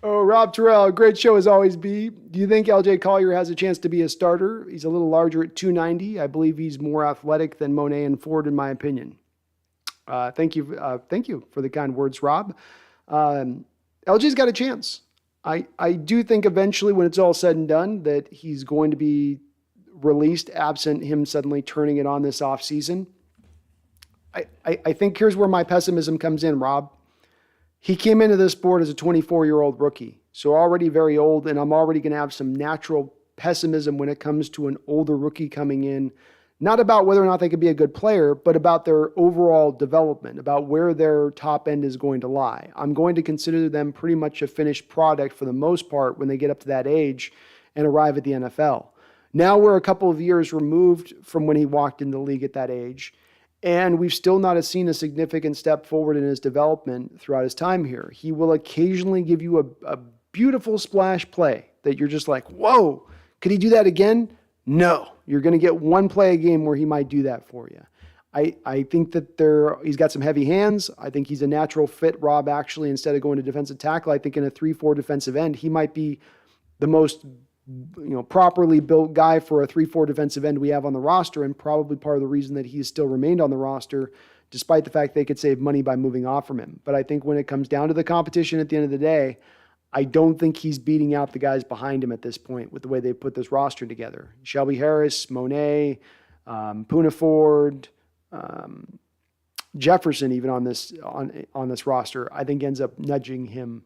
Oh, Rob Terrell, great show as always, B. Do you think LJ Collier has a chance to be a starter? He's a little larger at 290. I believe he's more athletic than Monet and Ford, in my opinion. Thank you for the kind words, Rob. LJ's got a chance. I do think eventually, when it's all said and done, that he's going to be released, absent him suddenly turning it on this offseason. I think here's where my pessimism comes in, Rob. He came into this sport as a 24-year-old rookie, so already very old, and I'm already going to have some natural pessimism when it comes to an older rookie coming in, not about whether or not they could be a good player, but about their overall development, about where their top end is going to lie. I'm going to consider them pretty much a finished product for the most part when they get up to that age and arrive at the NFL. Now we're a couple of years removed from when he walked in the league at that age, and we've still not seen a significant step forward in his development throughout his time here. He will occasionally give you a beautiful splash play that you're just like, whoa, could he do that again? No. You're going to get one play a game where he might do that for you. I think that he's got some heavy hands. I think he's a natural fit, Rob, actually, instead of going to defensive tackle. I think in a 3-4 defensive end, he might be the most properly built guy for a 3-4 defensive end we have on the roster, and probably part of the reason that he's still remained on the roster, despite the fact they could save money by moving off from him. But I think when it comes down to the competition at the end of the day, I don't think he's beating out the guys behind him at this point with the way they put this roster together. Shelby Harris, Monet, Poona Ford, Jefferson, even on this roster, I think ends up nudging him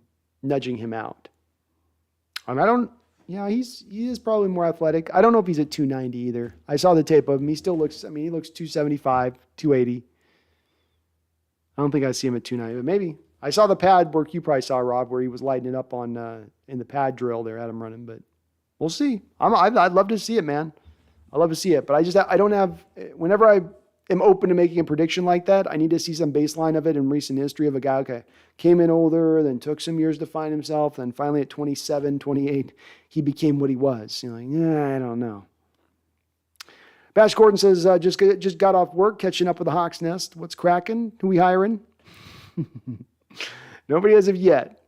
out. He is probably more athletic. I don't know if he's at 290 either. I saw the tape of him. He still looks, he looks 275, 280. I don't think I see him at 290, but maybe. I saw the pad work you probably saw, Rob, where he was lighting it up on in the pad drill there, had him running, but we'll see. I'd love to see it, man. I love to see it, but I don't have, whenever I am open to making a prediction like that, I need to see some baseline of it in recent history of a guy, okay, came in older, then took some years to find himself, then finally at 27, 28, he became what he was. I don't know. Bash Gordon says, just got off work, catching up with the Hawks Nest. What's cracking? Who we hiring? Nobody as of yet.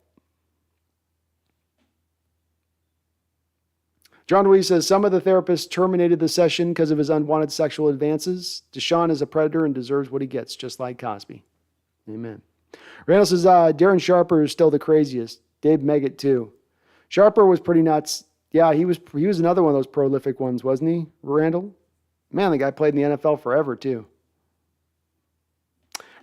John Louise says, some of the therapists terminated the session because of his unwanted sexual advances. Deshaun is a predator and deserves what he gets, just like Cosby. Amen. Randall says, Darren Sharper is still the craziest. Dave Meggett, too. Sharper was pretty nuts. Yeah, he was another one of those prolific ones, wasn't he, Randall? Man, the guy played in the NFL forever, too.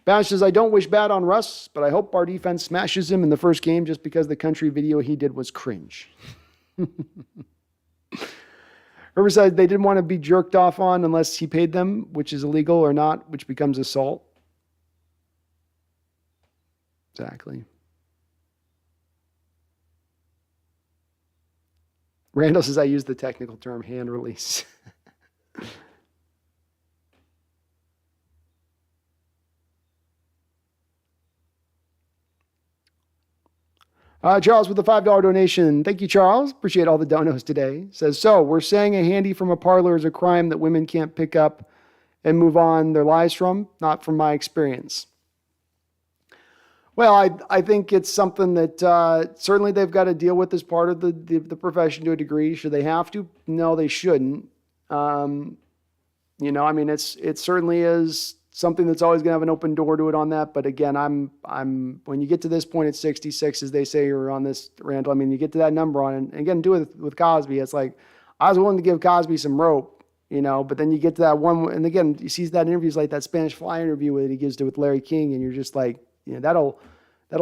Bash says, I don't wish bad on Russ, but I hope our defense smashes him in the first game just because the country video he did was cringe. Riverside, they didn't want to be jerked off on unless he paid them, which is illegal or not, which becomes assault. Exactly. Randall says, I use the technical term hand release. Charles with the $5 donation. Thank you, Charles. Appreciate all the donos today. Says, so we're saying a handy from a parlor is a crime that women can't pick up and move on their lives from? Not from my experience. Well, I think it's something that certainly they've got to deal with as part of the profession to a degree. Should they have to? No, they shouldn't. It certainly is something that's always going to have an open door to it on that. But again, I'm when you get to this point at 66, as they say, or on this, Randall, you get to that number on it. And again, do it with Cosby. It's like, I was willing to give Cosby some rope, but then you get to that one, and again, you see that interviews like that Spanish Fly interview that he gives with Larry King, and you're just like, that'll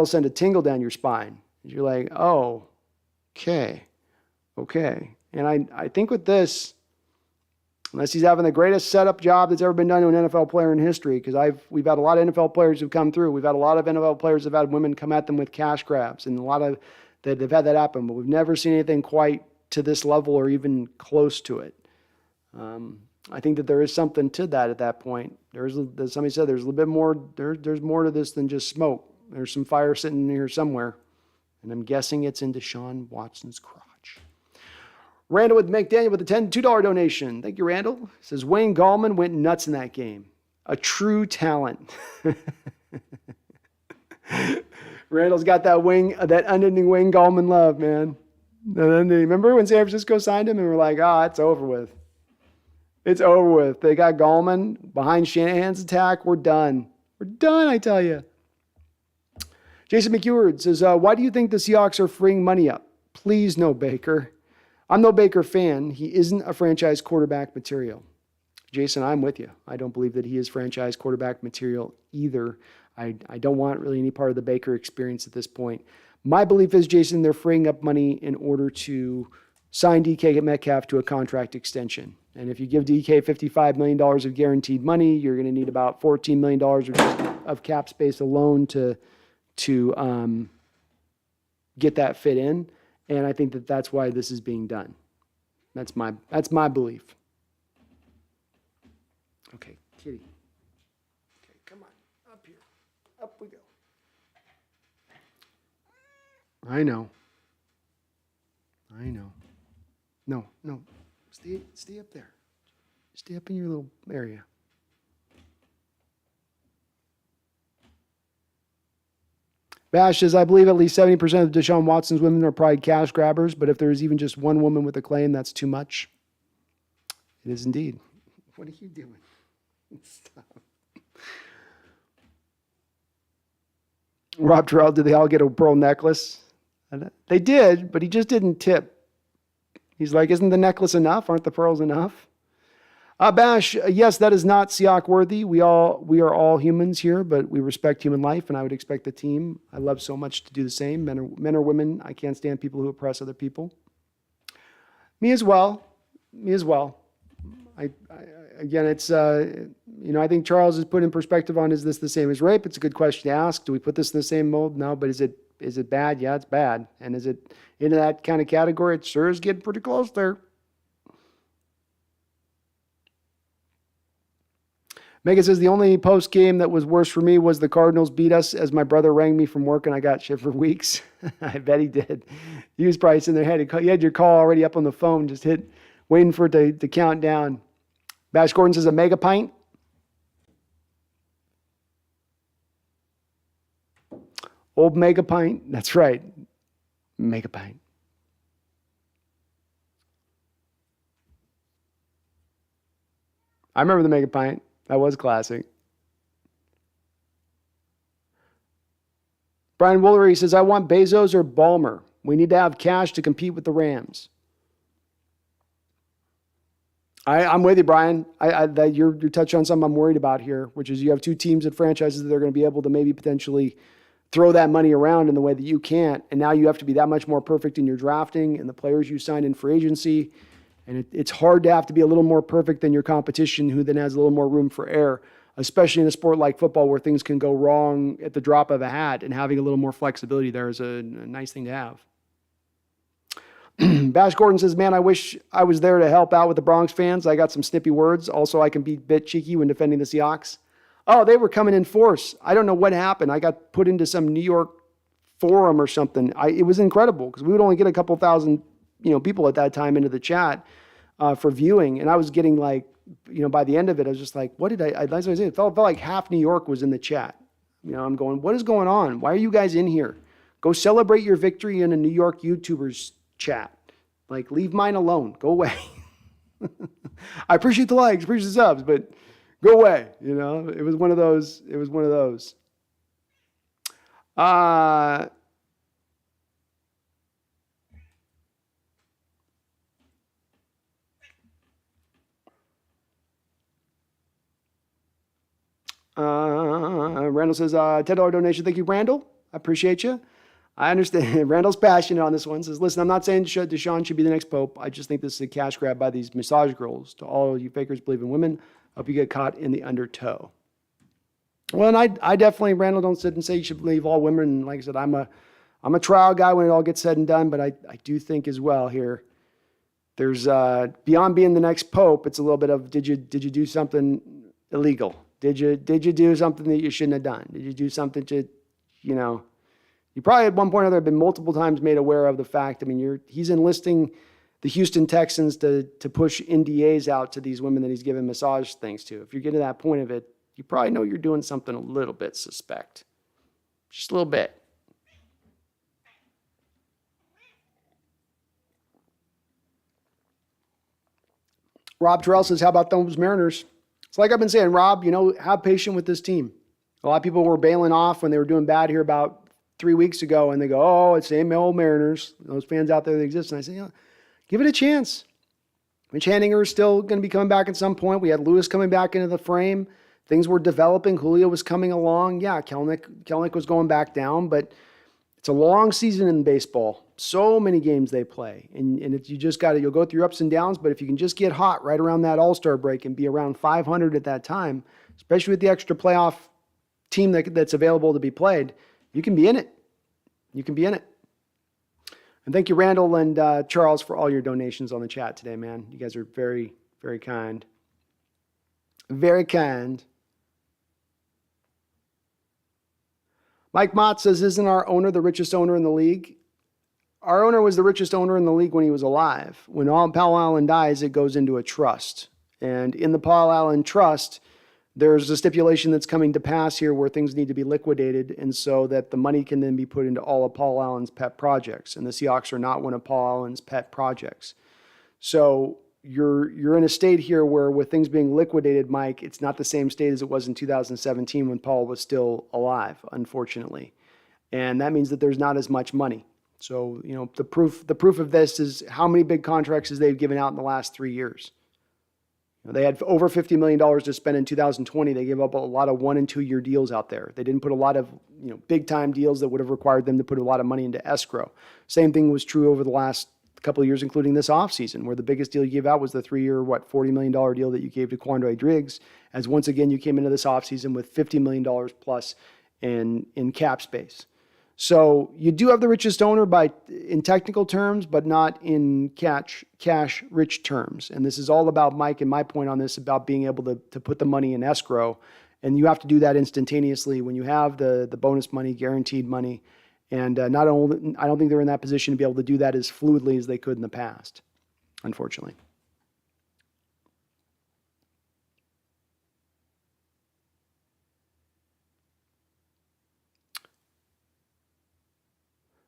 send a tingle down your spine. You're like, oh, okay. And I think with this, unless he's having the greatest setup job that's ever been done to an NFL player in history, because we've had a lot of NFL players who've come through. We've had a lot of NFL players who've had women come at them with cash grabs, and a lot of that they've had that happen, but we've never seen anything quite to this level or even close to it. I think that there is something to that at that point. As somebody said, there's a little bit more, there's more to this than just smoke. There's some fire sitting here somewhere, and I'm guessing it's in Deshaun Watson's crotch. Randall with McDaniel with a $2 donation. Thank you, Randall. Says Wayne Gallman went nuts in that game. A true talent. Randall's got that unending Wayne Gallman love, man. And then remember when San Francisco signed him and we're like, it's over with. It's over with. They got Gallman behind Shanahan's attack. We're done. We're done, I tell you. Jason McEward says, why do you think the Seahawks are freeing money up? Please, no Baker. I'm no Baker fan. He isn't a franchise quarterback material. Jason, I'm with you. I don't believe that he is franchise quarterback material either. I don't want really any part of the Baker experience at this point. My belief is, Jason, they're freeing up money in order to sign DK Metcalf to a contract extension. And if you give DK $55 million of guaranteed money, you're going to need about $14 million of cap space alone to get that fit in. And I think that that's why this is being done. That's my belief. Okay, kitty. Okay, come on. Up here. Up we go. I know. No. Stay up there. Stay up in your little area. Bash says, I believe at least 70% of Deshaun Watson's women are probably cash grabbers, but if there's even just one woman with a claim, that's too much. It is indeed. What are you doing? Stop. Rob Terrell, did they all get a pearl necklace? They did, but he just didn't tip. He's like, isn't the necklace enough? Aren't the pearls enough? Bash, yes, that is not Seahawk worthy. We are all humans here, but we respect human life, and I would expect the team I love so much to do the same. Men or women, I can't stand people who oppress other people. Me as well. Again, it's, I think Charles has put in perspective on, is this the same as rape? It's a good question to ask. Do we put this in the same mold? No, but is it bad? Yeah, it's bad. And is it into that kind of category? It sure is getting pretty close there. Megan says, the only post game that was worse for me was the Cardinals beat us as my brother rang me from work and I got shit for weeks. I bet he did. He was probably sitting there, you had your call already up on the phone, just waiting for it to count down. Bash Gordon says, a mega pint. Old mega pint. That's right. Mega pint. I remember the mega pint. That was classic. Brian Woolery says, I want Bezos or Ballmer. We need to have cash to compete with the Rams. I'm with you, Brian. You're touching on something I'm worried about here, which is you have two teams and franchises that are going to be able to maybe potentially throw that money around in the way that you can't. And now you have to be that much more perfect in your drafting and the players you sign in free agency. And it's hard to have to be a little more perfect than your competition, who then has a little more room for error, especially in a sport like football where things can go wrong at the drop of a hat, and having a little more flexibility there is a nice thing to have. Bash Gordon says, man, I wish I was there to help out with the Bronx fans. I got some snippy words. Also, I can be a bit cheeky when defending the Seahawks. Oh, they were coming in force. I don't know what happened. I got put into some New York forum or something. It was incredible because we would only get a couple thousand people at that time into the chat for viewing. And I was getting by the end of it, I was just like, what did I say? It felt like half New York was in the chat. I'm going, what is going on? Why are you guys in here? Go celebrate your victory in a New York YouTuber's chat. Leave mine alone. Go away. I appreciate the likes, appreciate the subs, but go away. It was one of those. Randall says, $10 donation. Thank you, Randall. I appreciate you. I understand. Randall's passionate on this one. Says, listen, I'm not saying Deshaun should be the next pope. I just think this is a cash grab by these massage girls. To all you fakers believe in women, hope you get caught in the undertow. Well, and I definitely, Randall, don't sit and say you should believe all women. Like I said, I'm a trial guy when it all gets said and done, but I do think as well here, there's beyond being the next pope, it's a little bit of did you do something illegal? Did you do something that you shouldn't have done? Did you do something you probably at one point or other have been multiple times made aware of the fact. I mean, he's enlisting the Houston Texans to push NDAs out to these women that he's giving massage things to. If you're getting to that point of it, you probably know you're doing something a little bit suspect. Just a little bit. Rob Terrell says, how about those Mariners? It's like I've been saying, Rob, have patience with this team. A lot of people were bailing off when they were doing bad here about 3 weeks ago, and they go, oh, it's the same old Mariners. Those fans out there that exist. And I say, give it a chance. Mitch Haniger is still going to be coming back at some point. We had Lewis coming back into the frame. Things were developing. Julio was coming along. Yeah, Kelnick was going back down, but it's a long season in baseball. So many games they play. And you just got to, you'll go through your ups and downs, but if you can just get hot right around that All-Star break and be around 500 at that time, especially with the extra playoff team that's available to be played, you can be in it. You can be in it. And thank you, Randall and Charles, for all your donations on the chat today, man. You guys are very, very kind. Very kind. Mike Mott says, isn't our owner the richest owner in the league? Our owner was the richest owner in the league when he was alive. When Paul Allen dies, it goes into a trust. And in the Paul Allen trust, there's a stipulation that's coming to pass here where things need to be liquidated, and so that the money can then be put into all of Paul Allen's pet projects. And the Seahawks are not one of Paul Allen's pet projects. So you're in a state here where with things being liquidated, Mike, it's not the same state as it was in 2017 when Paul was still alive, unfortunately. And that means that there's not as much money. So, the proof of this is how many big contracts they've given out in the last 3 years. They had over $50 million to spend in 2020. They gave up a lot of 1 and 2 year deals out there. They didn't put a lot of big time deals that would have required them to put a lot of money into escrow. Same thing was true over the last couple of years, including this offseason, where the biggest deal you gave out was the 3 year, $40 million deal that you gave to Quandre Diggs, as once again you came into this offseason with $50 million plus in cap space. So you do have the richest owner in technical terms, but not in cash rich terms. And this is all about Mike and my point on this about being able to put the money in escrow. And you have to do that instantaneously when you have the bonus money, guaranteed money. And I don't think they're in that position to be able to do that as fluidly as they could in the past, unfortunately.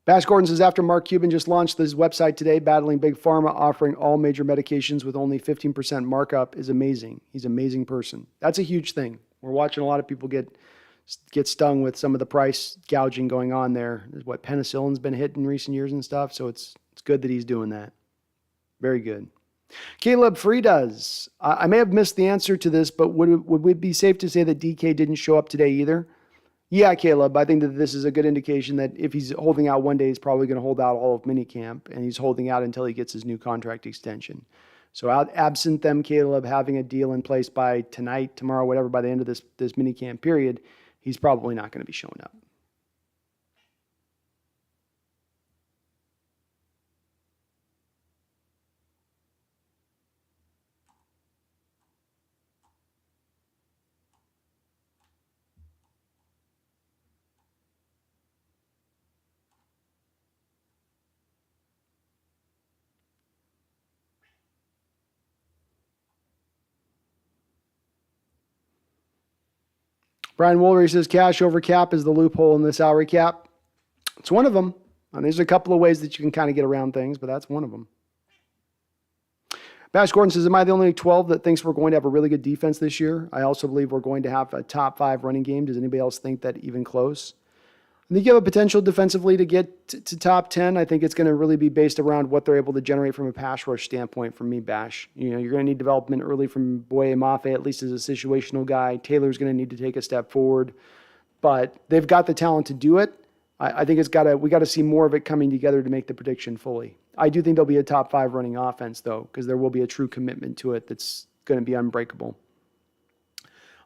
Bash Gordon says, after Mark Cuban just launched his website today, battling Big Pharma, offering all major medications with only 15% markup is amazing. He's an amazing person. That's a huge thing. We're watching a lot of people get stung with some of the price gouging going on there. What penicillin's been hit in recent years and stuff. So it's good that he's doing that. Very good. Caleb Fridas. I may have missed the answer to this, but would it be safe to say that DK didn't show up today either? Yeah, Caleb, I think that this is a good indication that if he's holding out one day, he's probably going to hold out all of minicamp, and he's holding out until he gets his new contract extension. So absent them, Caleb, having a deal in place by tonight, tomorrow, whatever, by the end of this minicamp period, he's probably not going to be showing up. Brian Woolry says cash over cap is the loophole in the salary cap. It's one of them. And there's a couple of ways that you can kind of get around things, but that's one of them. Bash Gordon says, am I the only 12 that thinks we're going to have a really good defense this year? I also believe we're going to have a top 5 running game. Does anybody else think that even close? I think you have a potential defensively to get to top 10. I think it's going to really be based around what they're able to generate from a pass rush standpoint from me, Bash. You're going to need development early from Boye Mafe, at least as a situational guy. Taylor's going to need to take a step forward. But they've got the talent to do it. I think we got to see more of it coming together to make the prediction fully. I do think there'll be a top 5 running offense, though, because there will be a true commitment to it that's going to be unbreakable.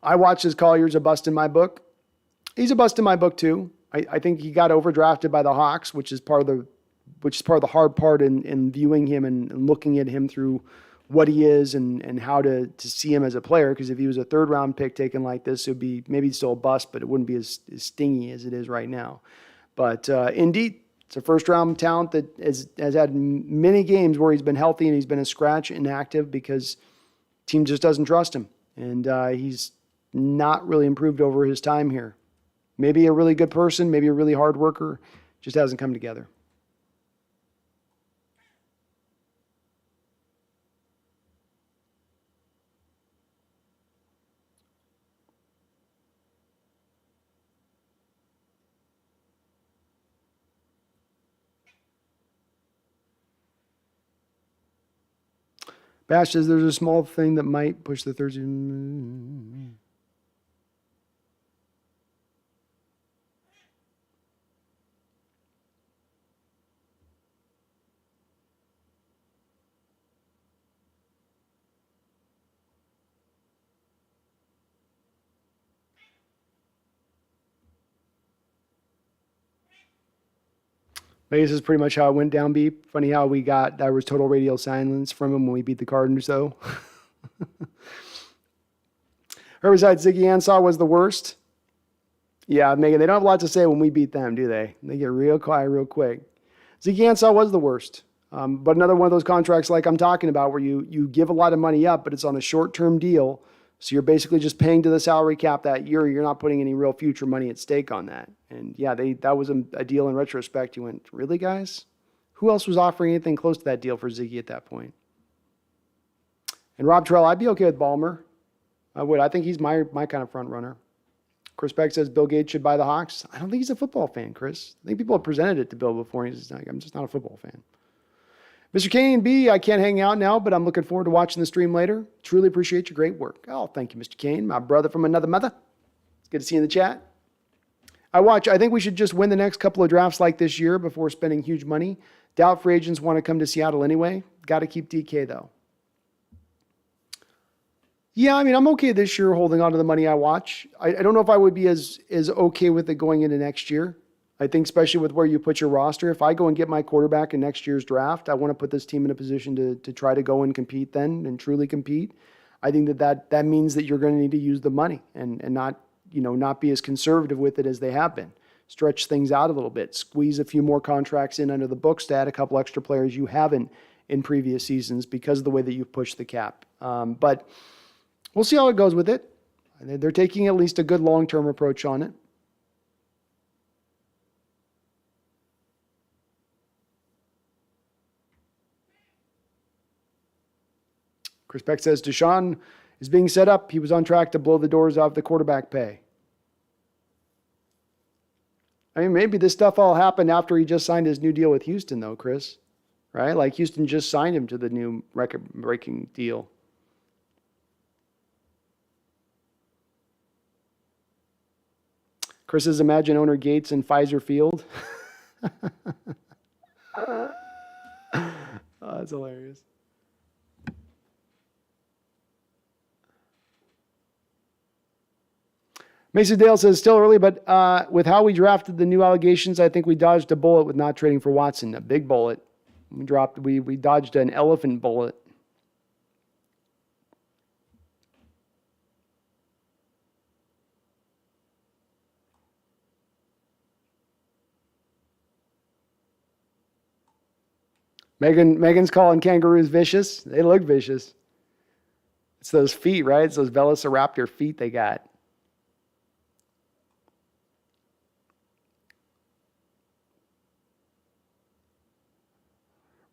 I watched as Collier's a bust in my book. He's a bust in my book, too. I think he got overdrafted by the Hawks, which is part of the hard part in viewing him and looking at him through what he is and how to see him as a player. Because if he was a third-round pick taken like this, it would be maybe still a bust, but it wouldn't be as stingy as it is right now. But indeed, it's a first-round talent that has had many games where he's been healthy and he's been a scratch inactive because team just doesn't trust him. And he's not really improved over his time here. Maybe a really good person, maybe a really hard worker, just hasn't come together. Bash says there's a small thing that might push the Thursday. This is pretty much how it went down, Beep. Funny how there was total radio silence from him when we beat the Cardinals, though. Herbicide Ziggy Ansah was the worst. Yeah, Megan, they don't have a lot to say when we beat them, do they? They get real quiet real quick. Ziggy Ansah was the worst. But another one of those contracts like I'm talking about where you give a lot of money up, but it's on a short-term deal. So you're basically just paying to the salary cap that year. You're not putting any real future money at stake on that. And yeah, that was a deal in retrospect. You went, really, guys? Who else was offering anything close to that deal for Ziggy at that point? And Rob Terrell, I'd be okay with Ballmer. I would. I think he's my kind of front runner. Chris Beck says Bill Gates should buy the Hawks. I don't think he's a football fan, Chris. I think people have presented it to Bill before. He's like, I'm just not a football fan. Mr. Kane B, I can't hang out now, but I'm looking forward to watching the stream later. Truly appreciate your great work. Oh, thank you, Mr. Kane, my brother from another mother. It's good to see you in the chat. I think we should just win the next couple of drafts like this year before spending huge money. Doubt free agents want to come to Seattle anyway. Got to keep DK, though. Yeah, I mean, I'm okay this year holding on to the money I watch. I don't know if I would be as okay with it going into next year. I think especially with where you put your roster, if I go and get my quarterback in next year's draft, I want to put this team in a position to try to go and compete then and truly compete. I think that means that you're going to need to use the money and not be as conservative with it as they have been. Stretch things out a little bit, squeeze a few more contracts in under the books to add a couple extra players you haven't in previous seasons because of the way that you've pushed the cap. But we'll see how it goes with it. They're taking at least a good long-term approach on it. Chris Beck says Deshaun is being set up. He was on track to blow the doors off the quarterback pay. I mean, maybe this stuff all happened after he just signed his new deal with Houston, though, Chris. Right? Like Houston just signed him to the new record-breaking deal. Chris says, imagine owner Gates in Pfizer Field. Oh, that's hilarious. Mason Dale says, still early, but with how we drafted the new allegations, I think we dodged a bullet with not trading for Watson. A big bullet. We dodged an elephant bullet. Megan's calling kangaroos vicious. They look vicious. It's those feet, right? It's those velociraptor feet they got.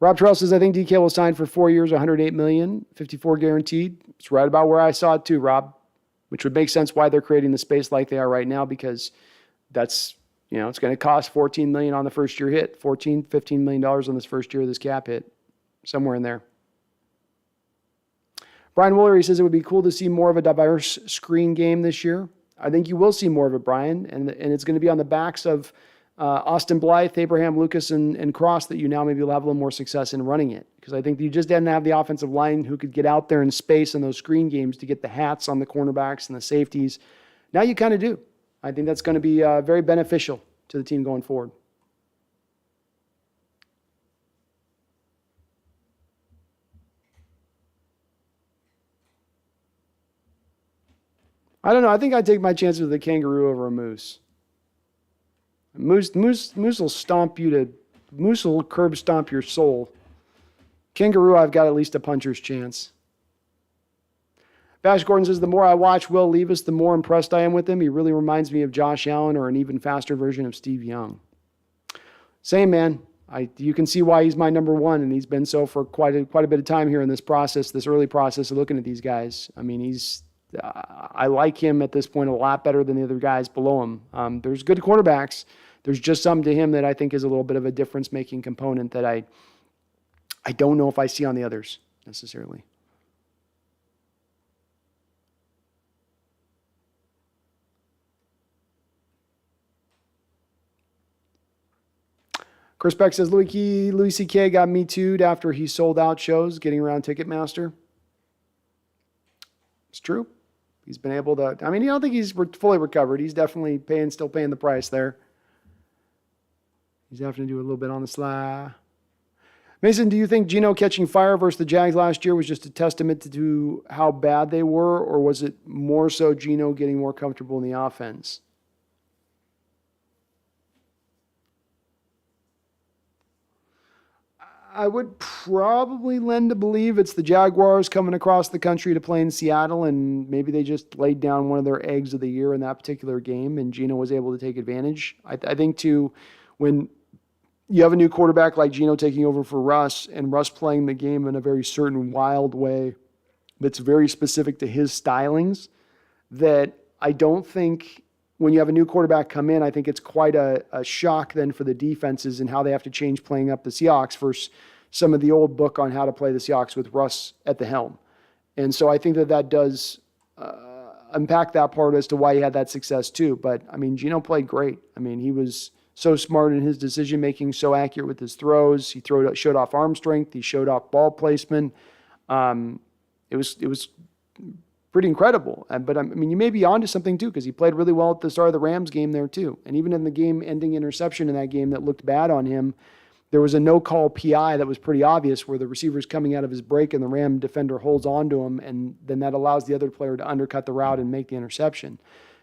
Rob Terrell says, I think DK will sign for 4 years, $108 million, 54 guaranteed. It's right about where I saw it too, Rob, which would make sense why they're creating the space like they are right now, because that's, it's going to cost $14 million on the first year hit, $15 million on this first year of this cap hit, somewhere in there. Brian Woolery says it would be cool to see more of a diverse screen game this year. I think you will see more of it, Brian, and it's going to be on the backs of Austin Blythe, Abraham Lucas, and Cross that you now maybe will have a little more success in running it. Because I think you just didn't have the offensive line who could get out there in space in those screen games to get the hats on the cornerbacks and the safeties. Now you kind of do. I think that's going to be very beneficial to the team going forward. I don't know. I think I'd take my chances with a kangaroo over a moose. Moose will stomp you to... Moose will curb stomp your soul. Kangaroo, I've got at least a puncher's chance. Bash Gordon says, the more I watch Will Levis, the more impressed I am with him. He really reminds me of Josh Allen or an even faster version of Steve Young. Same, man. You can see why he's my number one, and he's been so for quite a bit of time here in this process, this early process of looking at these guys. I mean, I like him at this point a lot better than the other guys below him. There's good quarterbacks. There's just something to him that I think is a little bit of a difference-making component that I don't know if I see on the others necessarily. Chris Beck says, Louis C.K. got Me Too'd after he sold out shows, getting around Ticketmaster. It's true. He's been able to, I mean, I don't think he's fully recovered. He's definitely still paying the price there. He's having to do a little bit on the sly. Mason, do you think Geno catching fire versus the Jags last year was just a testament to how bad they were, or was it more so Geno getting more comfortable in the offense? I would probably lend to believe it's the Jaguars coming across the country to play in Seattle, and maybe they just laid down one of their eggs of the year in that particular game, and Geno was able to take advantage. I think, too, when you have a new quarterback like Geno taking over for Russ, and Russ playing the game in a very certain wild way that's very specific to his stylings, that I don't think when you have a new quarterback come in, I think it's quite a shock then for the defenses and how they have to change playing up the Seahawks versus some of the old book on how to play the Seahawks with Russ at the helm. And so I think that does impact that part as to why he had that success too. But, I mean, Geno played great. I mean, he was so smart in his decision-making, so accurate with his throws. He showed off arm strength. He showed off ball placement. It was pretty incredible. But, I mean, you may be onto something, too, because he played really well at the start of the Rams game there, too. And even in the game-ending interception in that game that looked bad on him, there was a no-call PI that was pretty obvious where the receiver's coming out of his break and the Ram defender holds on to him, and then that allows the other player to undercut the route and make the interception.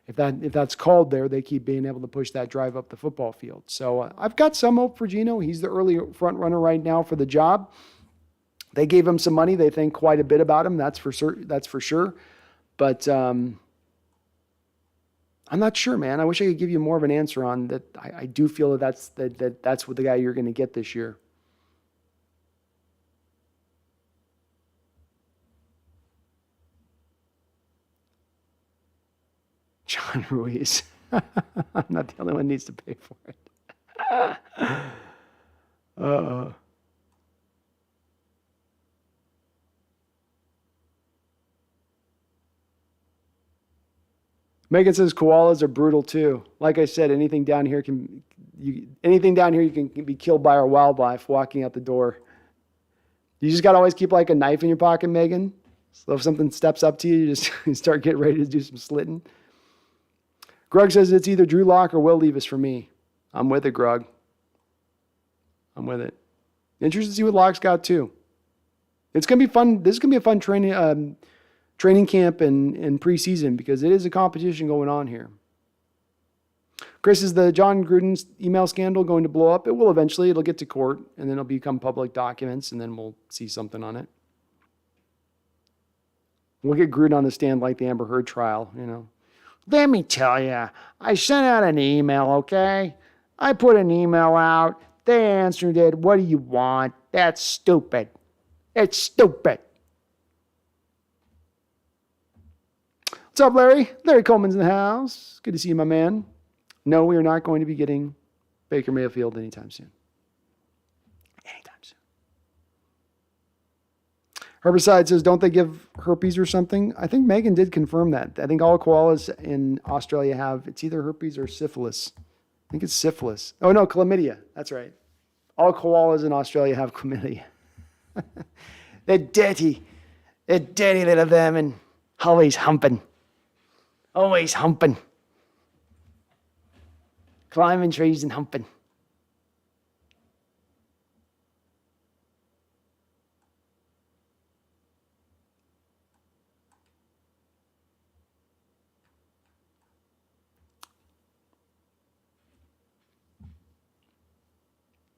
If that's called there, they keep being able to push that drive up the football field. So I've got some hope for Geno. He's the early front runner right now for the job. They gave him some money. They think quite a bit about him. That's for sure. But I'm not sure, man. I wish I could give you more of an answer on that. I do feel that's what the guy you're going to get this year. John Ruiz. I'm not the only one who needs to pay for it. Megan says koalas are brutal too. Like I said, anything down here you can be killed by our wildlife walking out the door. You just got to always keep like a knife in your pocket, Megan. So if something steps up to you, you just start getting ready to do some slitting. Greg says it's either Drew Lock or Will Levis for me. I'm with it, Greg. I'm with it. Interested to see what Lock's got too. It's gonna be fun. This is gonna be a fun training camp and preseason because it is a competition going on here. Chris, is the John Gruden's email scandal going to blow up? It will eventually. It'll get to court, and then it'll become public documents, and then we'll see something on it. We'll get Gruden on the stand like the Amber Heard trial, you know. Let me tell you, I sent out an email, okay? I put an email out. They answered it. What do you want? That's stupid. It's stupid. What's up, Larry? Larry Coleman's in the house. Good to see you, my man. No, we are not going to be getting Baker Mayfield anytime soon. Anytime soon. Herbicide says, don't they give herpes or something? I think Megan did confirm that. I think all koalas in Australia have, it's either herpes or syphilis. I think it's syphilis. Oh, no, chlamydia. That's right. All koalas in Australia have chlamydia. They're dirty. They're dirty little vermin. Always humping. Always humping. Climbing trees and humping.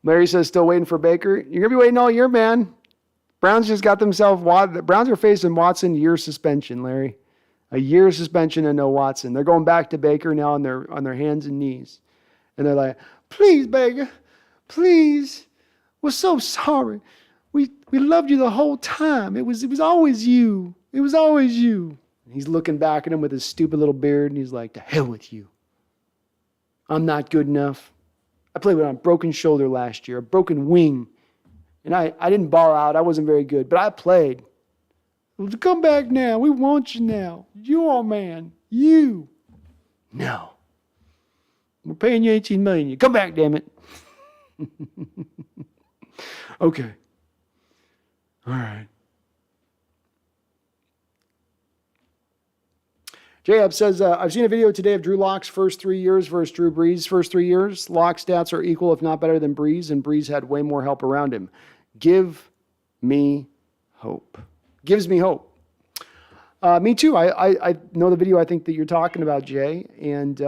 Larry says, still waiting for Baker. You're going to be waiting all year, man. Browns just got themselves, Browns are facing Watson year suspension, Larry. A year suspension and no Watson. They're going back to Baker now on their hands and knees. And they're like, please, Baker, please. We're so sorry. We loved you the whole time. It was always you. It was always you. And he's looking back at him with his stupid little beard, and he's like, to hell with you. I'm not good enough. I played with a broken shoulder last year, a broken wing. And I didn't ball out. I wasn't very good, but I played. Come back now. We want you now. You are man. You. No. We're paying you $18 million. You come back, damn it. Okay. All right. J-Up says, I've seen a video today of Drew Lock's first 3 years versus Drew Brees' first 3 years. Lock's stats are equal, if not better than Brees, and Brees had way more help around him. Give me hope. Gives me hope. Me too. I know the video I think that you're talking about, Jay, and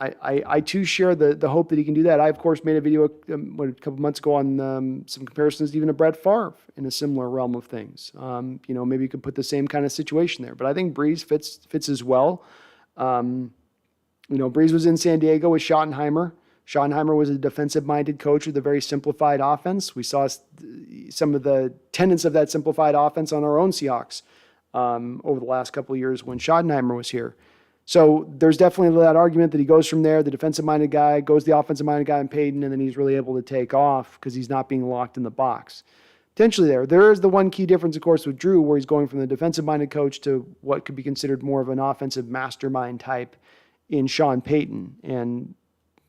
I too share the hope that he can do that. I, of course, made a video a couple months ago on some comparisons even to Brett Favre in a similar realm of things. Maybe you could put the same kind of situation there, but I think Brees fits as well. Brees was in San Diego with Schottenheimer. Schottenheimer was a defensive-minded coach with a very simplified offense. We saw some of the tenets of that simplified offense on our own Seahawks over the last couple of years when Schottenheimer was here. So there's definitely that argument that he goes from there, the defensive-minded guy, goes the offensive-minded guy in Peyton, and then he's really able to take off because he's not being locked in the box. Potentially there. There is the one key difference, of course, with Drew, where he's going from the defensive-minded coach to what could be considered more of an offensive mastermind type in Sean Payton. And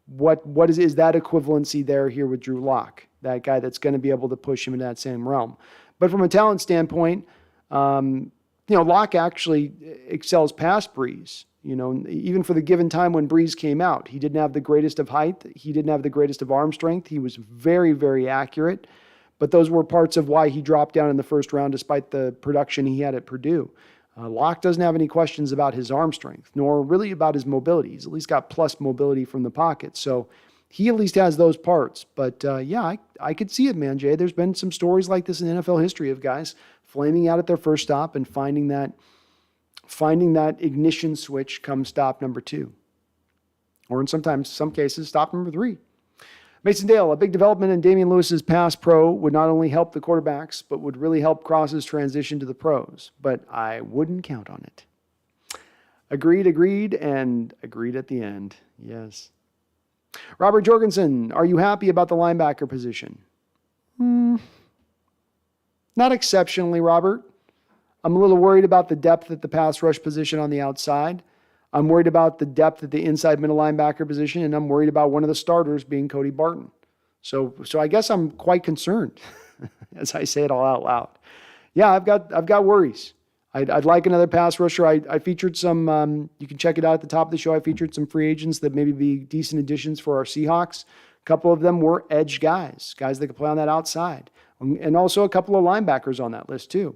what is that equivalency there here with Drew Lock, that guy that's going to be able to push him in that same realm. But from a talent standpoint, Lock actually excels past Brees. Even for the given time when Brees came out, he didn't have the greatest of height. He didn't have the greatest of arm strength. He was very, very accurate. But those were parts of why he dropped down in the first round despite the production he had at Purdue. Locke doesn't have any questions about his arm strength, nor really about his mobility. He's at least got plus mobility from the pocket. So he at least has those parts. But I could see it, man, Jay. There's been some stories like this in NFL history of guys flaming out at their first stop and finding that ignition switch come stop number 2. Or in some cases, stop number 3. Mason Dale, a big development in Damian Lewis's pass pro would not only help the quarterbacks, but would really help Cross's transition to the pros. But I wouldn't count on it. Agreed, and agreed at the end. Yes. Robert Jorgensen, are you happy about the linebacker position? Not exceptionally, Robert. I'm a little worried about the depth at the pass rush position on the outside. I'm worried about the depth at the inside middle linebacker position, and I'm worried about one of the starters being Cody Barton. So I guess I'm quite concerned as I say it all out loud. Yeah, I've got worries. I'd like another pass rusher. I featured some, you can check it out at the top of the show. I featured some free agents that maybe be decent additions for our Seahawks. A couple of them were edge guys that could play on that outside. And also a couple of linebackers on that list too.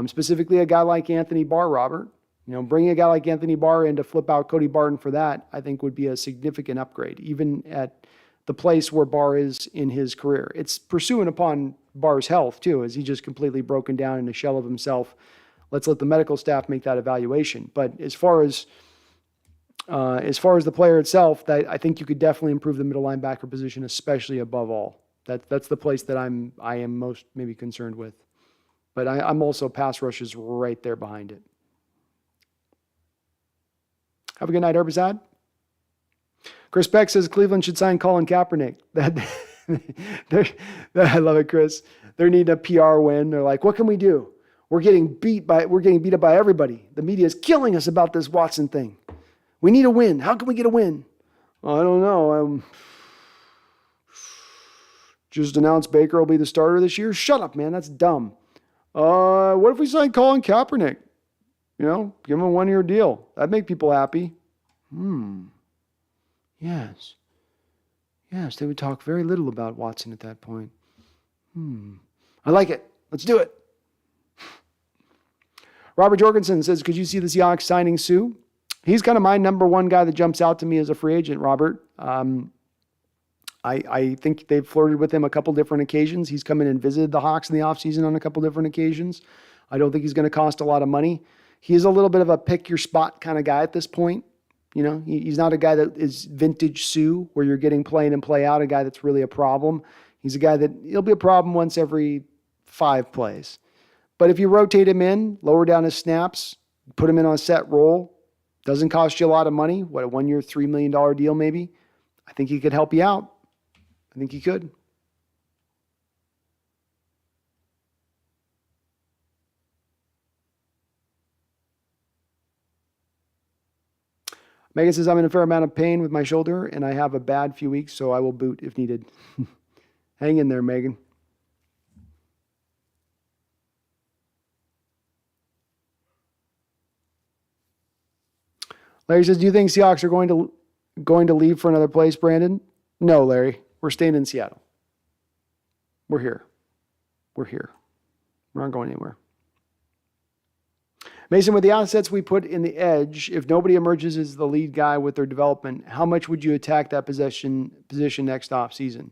Specifically a guy like Anthony Barr, Robert. Bringing a guy like Anthony Barr in to flip out Cody Barton for that, I think would be a significant upgrade, even at the place where Barr is in his career. It's pursuing upon Barr's health too, as he just completely broken down in a shell of himself. Let's let the medical staff make that evaluation. But as far as the player itself, I think you could definitely improve the middle linebacker position, especially above all. That's the place that I am most maybe concerned with. But I'm also pass rush is right there behind it. Have a good night, Herbazad. Chris Beck says Cleveland should sign Colin Kaepernick. I love it, Chris. They're needing a PR win. They're like, what can we do? We're getting beat up by everybody. The media is killing us about this Watson thing. We need a win. How can we get a win? I don't know. Just announced Baker will be the starter this year. Shut up, man. That's dumb. What if we sign Colin Kaepernick? Give him a 1-year deal. That'd make people happy. Yes. Yes, they would talk very little about Watson at that point. I like it. Let's do it. Robert Jorgensen says, could you see the Seahawks signing Suh? He's kind of my number one guy that jumps out to me as a free agent, Robert. I think they've flirted with him a couple different occasions. He's come in and visited the Hawks in the offseason on a couple different occasions. I don't think he's going to cost a lot of money. He is a little bit of a pick your spot kind of guy at this point. You know, he's not a guy that is vintage Suh, where you're getting play in and play out, a guy that's really a problem. He's a guy that he'll be a problem once every 5 plays. But if you rotate him in, lower down his snaps, put him in on a set role, doesn't cost you a lot of money. What, a 1-year, $3 million deal maybe? I think he could help you out. I think he could. Megan says, I'm in a fair amount of pain with my shoulder, and I have a bad few weeks, so I will boot if needed. Hang in there, Megan. Larry says, do you think Seahawks are going to leave for another place, Brandon? No, Larry. We're staying in Seattle. We're here. We're here. We're not going anywhere. Mason, with the assets we put in the edge, if nobody emerges as the lead guy with their development, how much would you attack that position next offseason?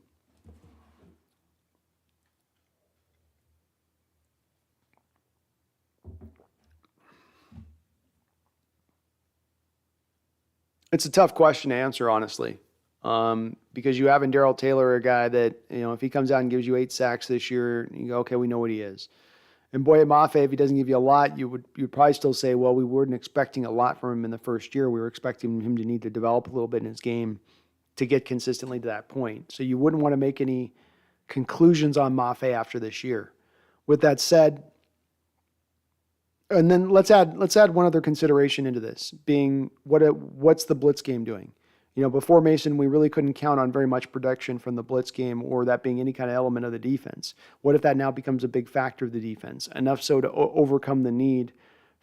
It's a tough question to answer, honestly, because you have in Darrell Taylor a guy that, you know, if he comes out and gives you 8 sacks this year, you go, okay, we know what he is. And Boye Mafe, if he doesn't give you a lot, you'd probably still say, well, we weren't expecting a lot from him in the first year. We were expecting him to need to develop a little bit in his game to get consistently to that point. So you wouldn't want to make any conclusions on Mafe after this year. With that said, and then let's add one other consideration into this, being what's the blitz game doing? You know, before Mason, we really couldn't count on very much production from the blitz game or that being any kind of element of the defense. What if that now becomes a big factor of the defense? Enough so to overcome the need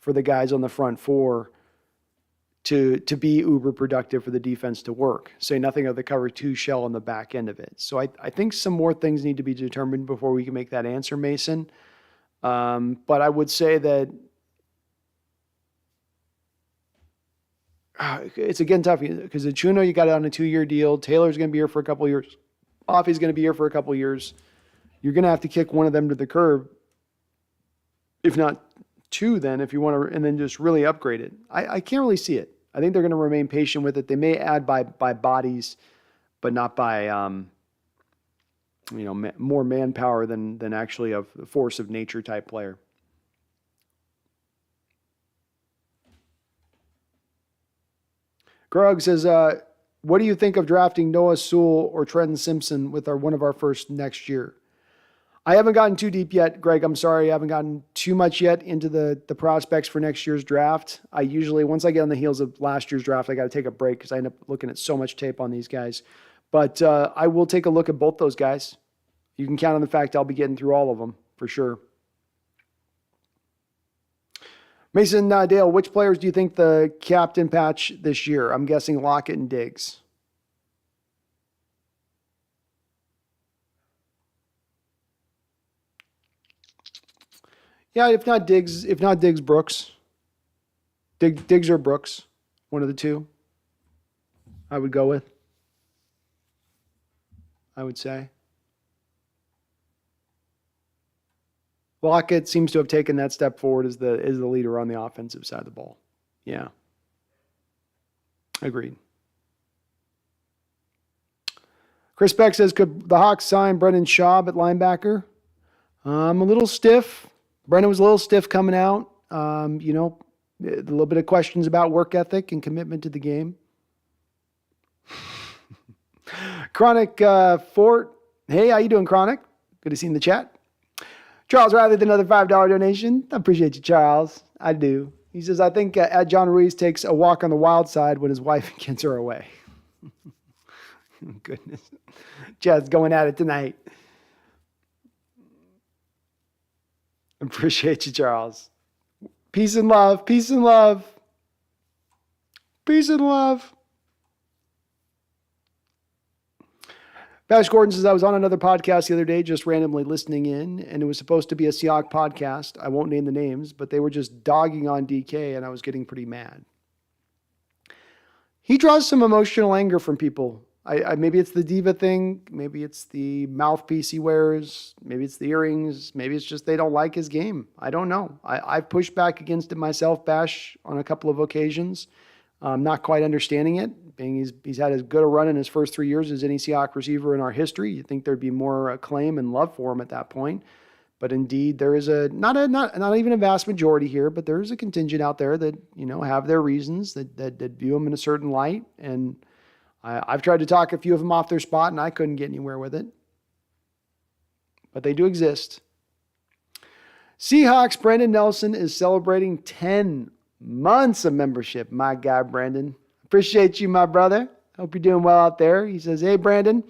for the guys on the front 4 to be uber productive for the defense to work. Say nothing of the cover 2 shell on the back end of it. So I think some more things need to be determined before we can make that answer, Mason. But I would say that it's again tough because Achuno, you got it on a 2-year deal. Taylor's going to be here for a couple of years. Offie's going to be here for a couple of years. You're going to have to kick one of them to the curb, if not 2 then, if you want to, and then just really upgrade it. I can't really see it. I think they're going to remain patient with it. They may add by bodies, but not by more manpower than actually a force of nature type player. Grug says, what do you think of drafting Noah Sewell or Trenton Simpson with one of our first next year? I haven't gotten too deep yet, Greg. I'm sorry. I haven't gotten too much yet into the prospects for next year's draft. I usually, once I get on the heels of last year's draft, I got to take a break because I end up looking at so much tape on these guys. But I will take a look at both those guys. You can count on the fact I'll be getting through all of them for sure. Mason Dale, which players do you think the captain patch this year? I'm guessing Lockett and Diggs. Yeah, if not Diggs, Brooks. Diggs or Brooks, one of the two. I would go with. I would say. Lockett seems to have taken that step forward as the leader on the offensive side of the ball. Yeah. Agreed. Chris Beck says, could the Hawks sign Brendan Schaub at linebacker? I'm a little stiff. Brendan was a little stiff coming out. A little bit of questions about work ethic and commitment to the game. Chronic Fort. Hey, how you doing, Chronic? Good to see you in the chat. Charles Riley with another $5 donation. I appreciate you, Charles. I do. He says, I think John Ruiz takes a walk on the wild side when his wife and kids are away. Goodness. Chad's going at it tonight. Appreciate you, Charles. Peace and love. Peace and love. Peace and love. Bash Gordon says, I was on another podcast the other day, just randomly listening in, and it was supposed to be a Seahawks podcast. I won't name the names, but they were just dogging on DK, and I was getting pretty mad. He draws some emotional anger from people, Maybe it's the diva thing. Maybe it's the mouthpiece he wears. Maybe it's the earrings. Maybe it's just they don't like his game. I don't know. I've pushed back against it myself, Bash, on a couple of occasions. Not quite understanding it, being he's had as good a run in his first 3 years as any Seahawks receiver in our history. You'd think there'd be more acclaim and love for him at that point. But indeed, there is not even a vast majority here, but there is a contingent out there that, have their reasons that view him in a certain light. And I've tried to talk a few of them off their spot, and I couldn't get anywhere with it. But they do exist. Seahawks, Brandon Nelson is celebrating 10 months of membership. My guy, Brandon. Appreciate you, my brother. Hope you're doing well out there. He says, hey, Brandon,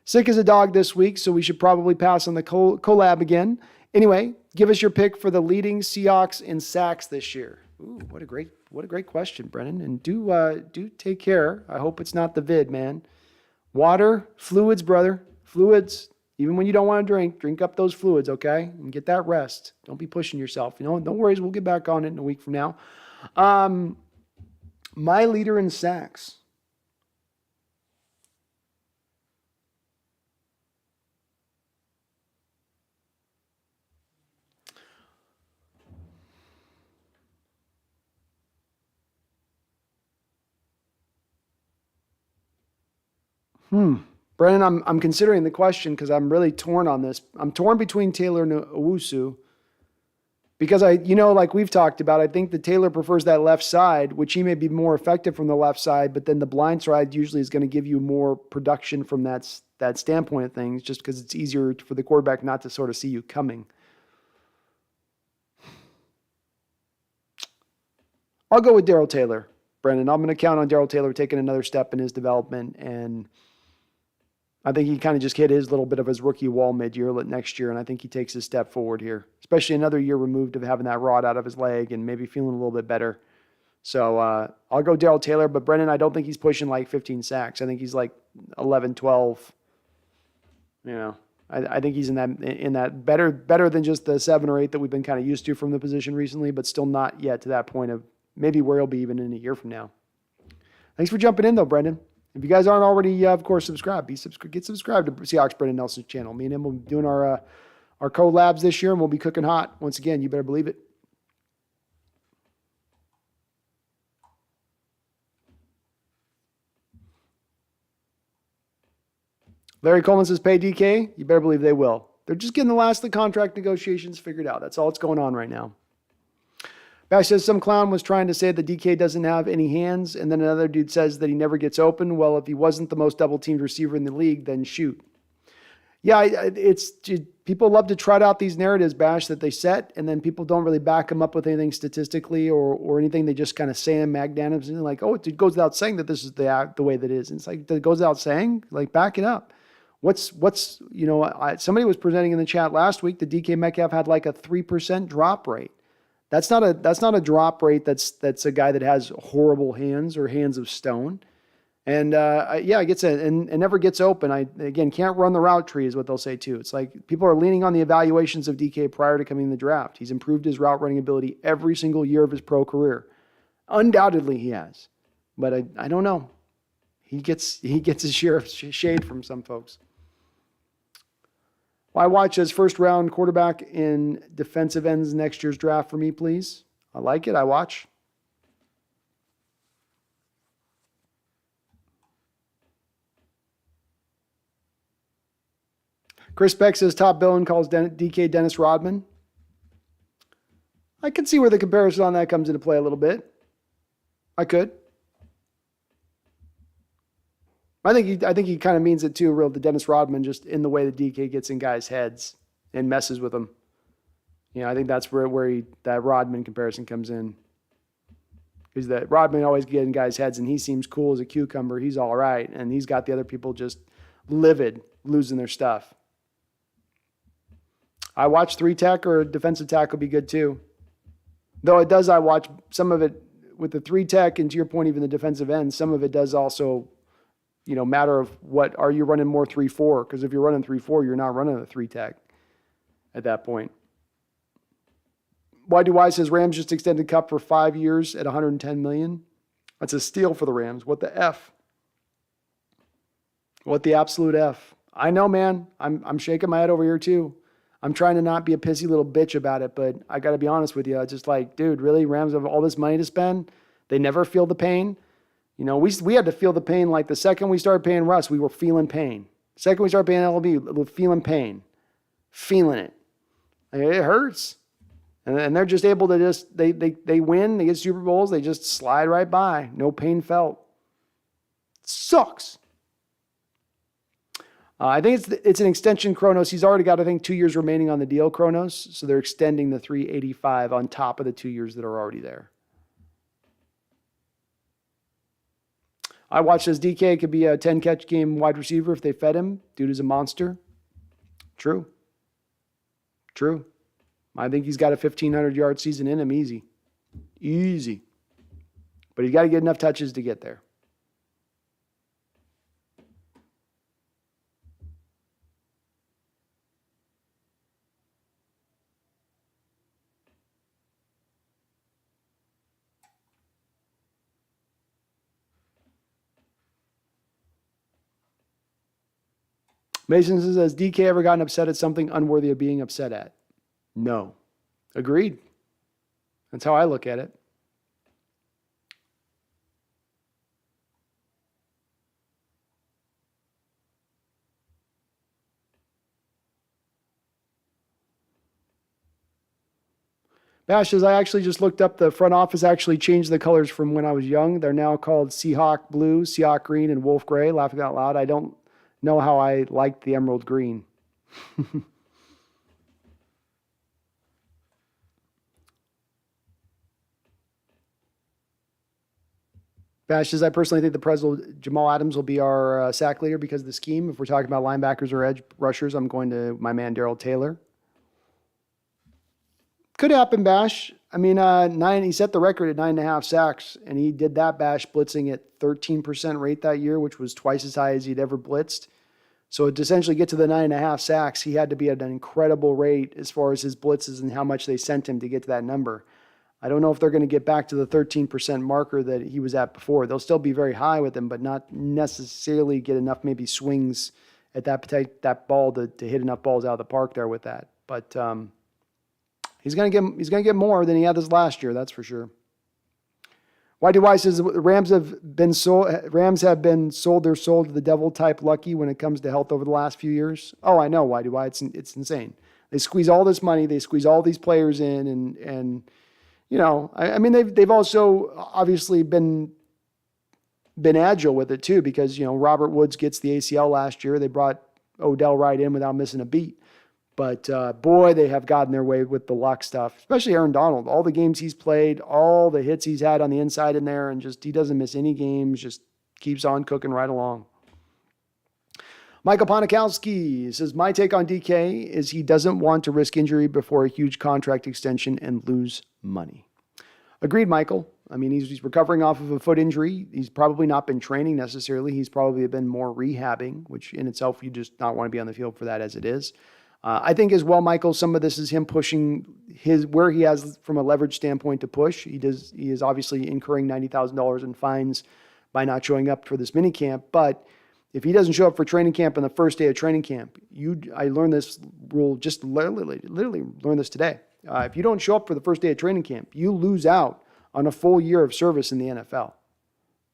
sick as a dog this week, so we should probably pass on the collab again. Anyway, give us your pick for the leading Seahawks in sacks this year. Ooh, what a great question, Brennan. And do take care. I hope it's not the vid, man. Water, fluids, brother. Fluids. Even when you don't want to drink up those fluids, okay? And get that rest. Don't be pushing yourself. No worries. We'll get back on it in a week from now. My leader in sacks. Brandon, I'm considering the question because I'm really torn on this. I'm torn between Taylor and Owusu because like we've talked about, I think that Taylor prefers that left side, which he may be more effective from the left side, but then the blind side usually is going to give you more production from that standpoint of things, just because it's easier for the quarterback not to sort of see you coming. I'll go with Darrell Taylor, Brandon. I'm going to count on Darrell Taylor taking another step in his development, and I think he kind of just hit his little bit of his rookie wall mid-year next year, and I think he takes a step forward here, especially another year removed of having that rod out of his leg and maybe feeling a little bit better. So I'll go Darrell Taylor, but Brendan, I don't think he's pushing like 15 sacks. I think he's like 11, 12. I think he's in that better than just the 7 or 8 that we've been kind of used to from the position recently, but still not yet to that point of maybe where he'll be even in a year from now. Thanks for jumping in, though, Brendan. If you guys aren't already, of course, subscribed, get subscribed to Seahawks Brendan Nelson's channel. Me and him will be doing our collabs this year, and we'll be cooking hot. Once again, you better believe it. Larry Coleman says, pay DK. You better believe they will. They're just getting the last of the contract negotiations figured out. That's all that's going on right now. Bash says some clown was trying to say that DK doesn't have any hands, and then another dude says that he never gets open. Well, if he wasn't the most double-teamed receiver in the league, then shoot. Yeah, people love to trot out these narratives, Bash, that they set, and then people don't really back them up with anything statistically or anything. They just kind of say them magnanimously, like, oh, it goes without saying that this is the way that it is. And it's like, it goes without saying? Like, back it up. Somebody was presenting in the chat last week that DK Metcalf had like a 3% drop rate. That's not a drop rate. That's a guy that has horrible hands or hands of stone. And it gets and never gets open. Again can't run the route tree is what they'll say too. It's like people are leaning on the evaluations of DK prior to coming in the draft. He's improved his route running ability every single year of his pro career. Undoubtedly he has. But I don't know. He gets his share of shade from some folks. I watch as first round quarterback in defensive ends next year's draft for me, please. I like it. I watch. Chris Beck says top billing calls DK Dennis Rodman. I can see where the comparison on that comes into play a little bit. I could. I think he kind of means it too, real to Dennis Rodman, just in the way that DK gets in guys' heads and messes with them. I think that's where that Rodman comparison comes in. Because that Rodman always gets in guys' heads, and he seems cool as a cucumber. He's all right, and he's got the other people just livid, losing their stuff. I watch 3-tech or defensive tackle be good too. Though it does, I watch some of it with the 3-tech, and to your point, even the defensive end, some of it does also matter of what, are you running more 3-4? Because if you're running 3-4, you're not running a 3-tech at that point. YDY says Rams just extended Cup for 5 years at $110 million. That's a steal for the Rams. What the F? What the absolute F? I know, man. I'm shaking my head over here too. I'm trying to not be a pissy little bitch about it, but I got to be honest with you. It's just like, dude, really? Rams have all this money to spend. They never feel the pain. You know, we had to feel the pain like the second we started paying Russ, we were feeling pain. The second we started paying LB, we were feeling pain. Feeling it. It hurts. And they're just able to just, they win, they get Super Bowls, they just slide right by. No pain felt. Sucks. I think it's an extension, Kronos. He's already got, I think, 2 years remaining on the deal, Kronos. So they're extending the 385 on top of the 2 years that are already there. I watched this. DK could be a 10-catch game wide receiver if they fed him. Dude is a monster. True. I think he's got a 1,500-yard season in him easy. Easy. But he's got to get enough touches to get there. Mason says, has DK ever gotten upset at something unworthy of being upset at? No. Agreed. That's how I look at it. Bash says, I actually just looked up the front office actually changed the colors from when I was young. They're now called Seahawk Blue, Seahawk Green, and Wolf Gray. Laughing out loud. I don't know how I liked the emerald green. Bash says, I personally think the president, Jamal Adams, will be our sack leader because of the scheme. If we're talking about linebackers or edge rushers, I'm going to my man Darrell Taylor. Could happen, Bash. I mean, he set the record at 9.5 sacks, and he did that, Bash, blitzing at 13% rate that year, which was twice as high as he'd ever blitzed. So to essentially get to the 9.5 sacks, he had to be at an incredible rate as far as his blitzes and how much they sent him to get to that number. I don't know if they're going to get back to the 13% marker that he was at before. They'll still be very high with him, but not necessarily get enough maybe swings at that ball to hit enough balls out of the park there with that. But he's going to get more than he had this last year, that's for sure. YDY says Rams have been sold their soul to the devil type lucky when it comes to health over the last few years. Oh, I know, YDY. It's insane. They squeeze all this money, they squeeze all these players in, and you know, I mean they've also obviously been agile with it too, because you know Robert Woods gets the ACL last year. They brought Odell right in without missing a beat. But, boy, they have gotten their way with the luck stuff, especially Aaron Donald. All the games he's played, all the hits he's had on the inside in there, and just he doesn't miss any games, just keeps on cooking right along. Michael Ponikowski says, my take on DK is he doesn't want to risk injury before a huge contract extension and lose money. Agreed, Michael. I mean, he's recovering off of a foot injury. He's probably not been training necessarily. He's probably been more rehabbing, which in itself, you just not want to be on the field for that as it is. I think as well, Michael, some of this is him pushing where he has from a leverage standpoint to push. He is obviously incurring $90,000 in fines by not showing up for this mini camp. But if he doesn't show up for training camp on the first day of training camp, I learned this rule just literally learned this today. If you don't show up for the first day of training camp, you lose out on a full year of service in the NFL.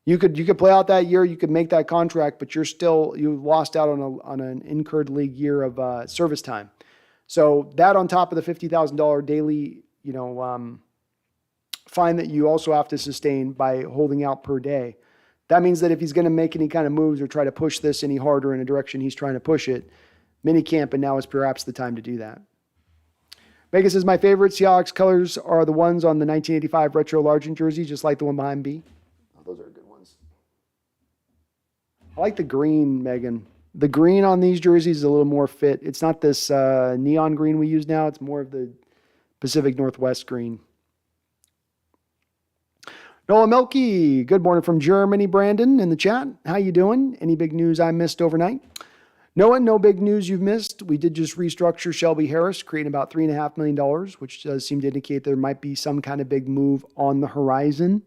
You could play out that year, you could make that contract, but you lost out on an incurred league year of service time. So that on top of the $50,000 daily, fine that you also have to sustain by holding out per day. That means that if he's going to make any kind of moves or try to push this any harder in a direction he's trying to push it, minicamp and now is perhaps the time to do that. Vegas says, my favorite Seahawks colors are the ones on the 1985 retro Largent jersey, just like the one behind B. Oh, those are good ones. I like the green, Megan. The green on these jerseys is a little more fit. It's not this neon green we use now. It's more of the Pacific Northwest green. Noah Melky, good morning from Germany, Brandon, in the chat. How you doing? Any big news I missed overnight? Noah, no big news you've missed. We did just restructure Shelby Harris, creating about $3.5 million, which does seem to indicate there might be some kind of big move on the horizon.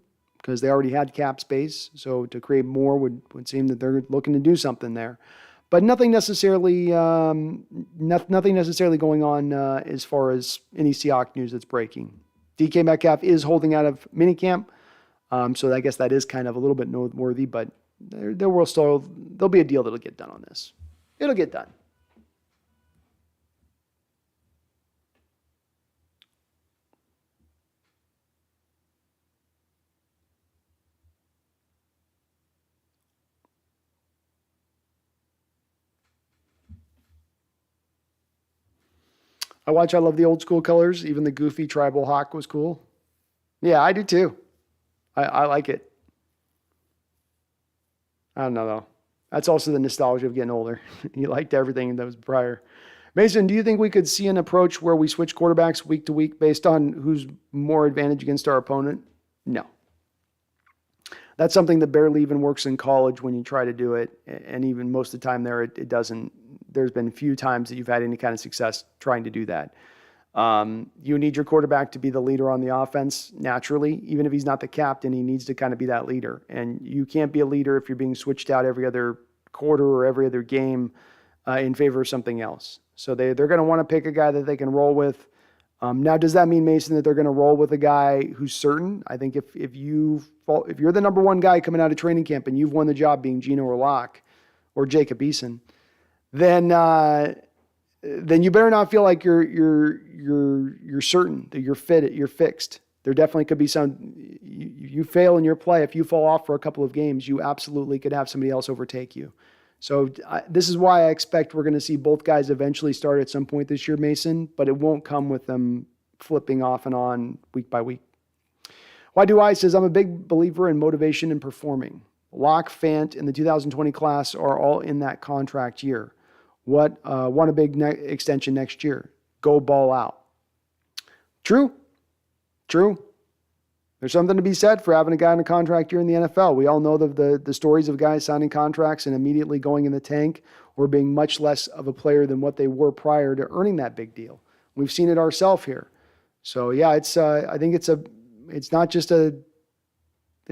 because they already had cap space. So to create more would seem that they're looking to do something there. But nothing necessarily going on as far as any Seahawks news that's breaking. DK Metcalf is holding out of minicamp, so I guess that is kind of a little bit noteworthy. But there'll be a deal that'll get done on this. It'll get done. I love the old school colors. Even the goofy tribal hawk was cool. Yeah, I do too. I like it. I don't know though. That's also the nostalgia of getting older. You liked everything that was prior. Mason, do you think we could see an approach where we switch quarterbacks week to week based on who's more advantage against our opponent? No. That's something that barely even works in college when you try to do it. And even most of the time there, it doesn't. There's been few times that you've had any kind of success trying to do that. You need your quarterback to be the leader on the offense naturally. Even if he's not the captain, he needs to kind of be that leader. And you can't be a leader if you're being switched out every other quarter or every other game in favor of something else. So they're going to want to pick a guy that they can roll with. Now, does that mean, Mason, that they're going to roll with a guy who's certain? I think if you're the number one guy coming out of training camp and you've won the job being Gino or Locke or Jacob Eason, then you better not feel like you're certain that you're fixed. There definitely could be you fail in your play. If you fall off for a couple of games, you absolutely could have somebody else overtake you. So this is why I expect we're going to see both guys eventually start at some point this year, Mason, but it won't come with them flipping off and on week by week. Why do I says, I'm a big believer in motivation and performing. Locke, Fant, and the 2020 class are all in that contract year. Want a big extension next year. Go ball out. True. There's something to be said for having a guy in a contract year in the NFL. We all know the stories of guys signing contracts and immediately going in the tank or being much less of a player than what they were prior to earning that big deal. We've seen it ourselves here. So yeah, I think it's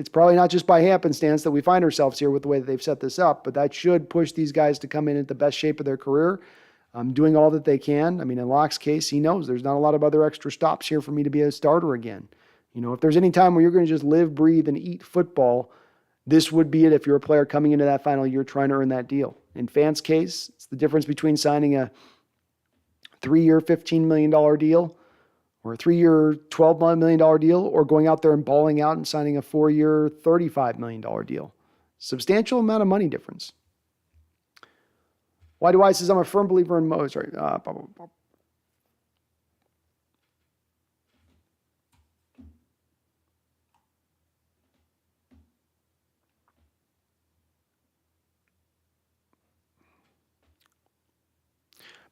probably not just by happenstance that we find ourselves here with the way that they've set this up, but that should push these guys to come in at the best shape of their career, doing all that they can. I mean, in Locke's case, he knows there's not a lot of other extra stops here for me to be a starter again. You know, if there's any time where you're going to just live, breathe, and eat football, this would be it if you're a player coming into that final year trying to earn that deal. In Fant's case, it's the difference between signing a 3-year, $15 million deal or a 3-year, $12 million deal, or going out there and balling out and signing a 4-year, $35 million deal. Substantial amount of money difference. Why do I says I'm a firm believer in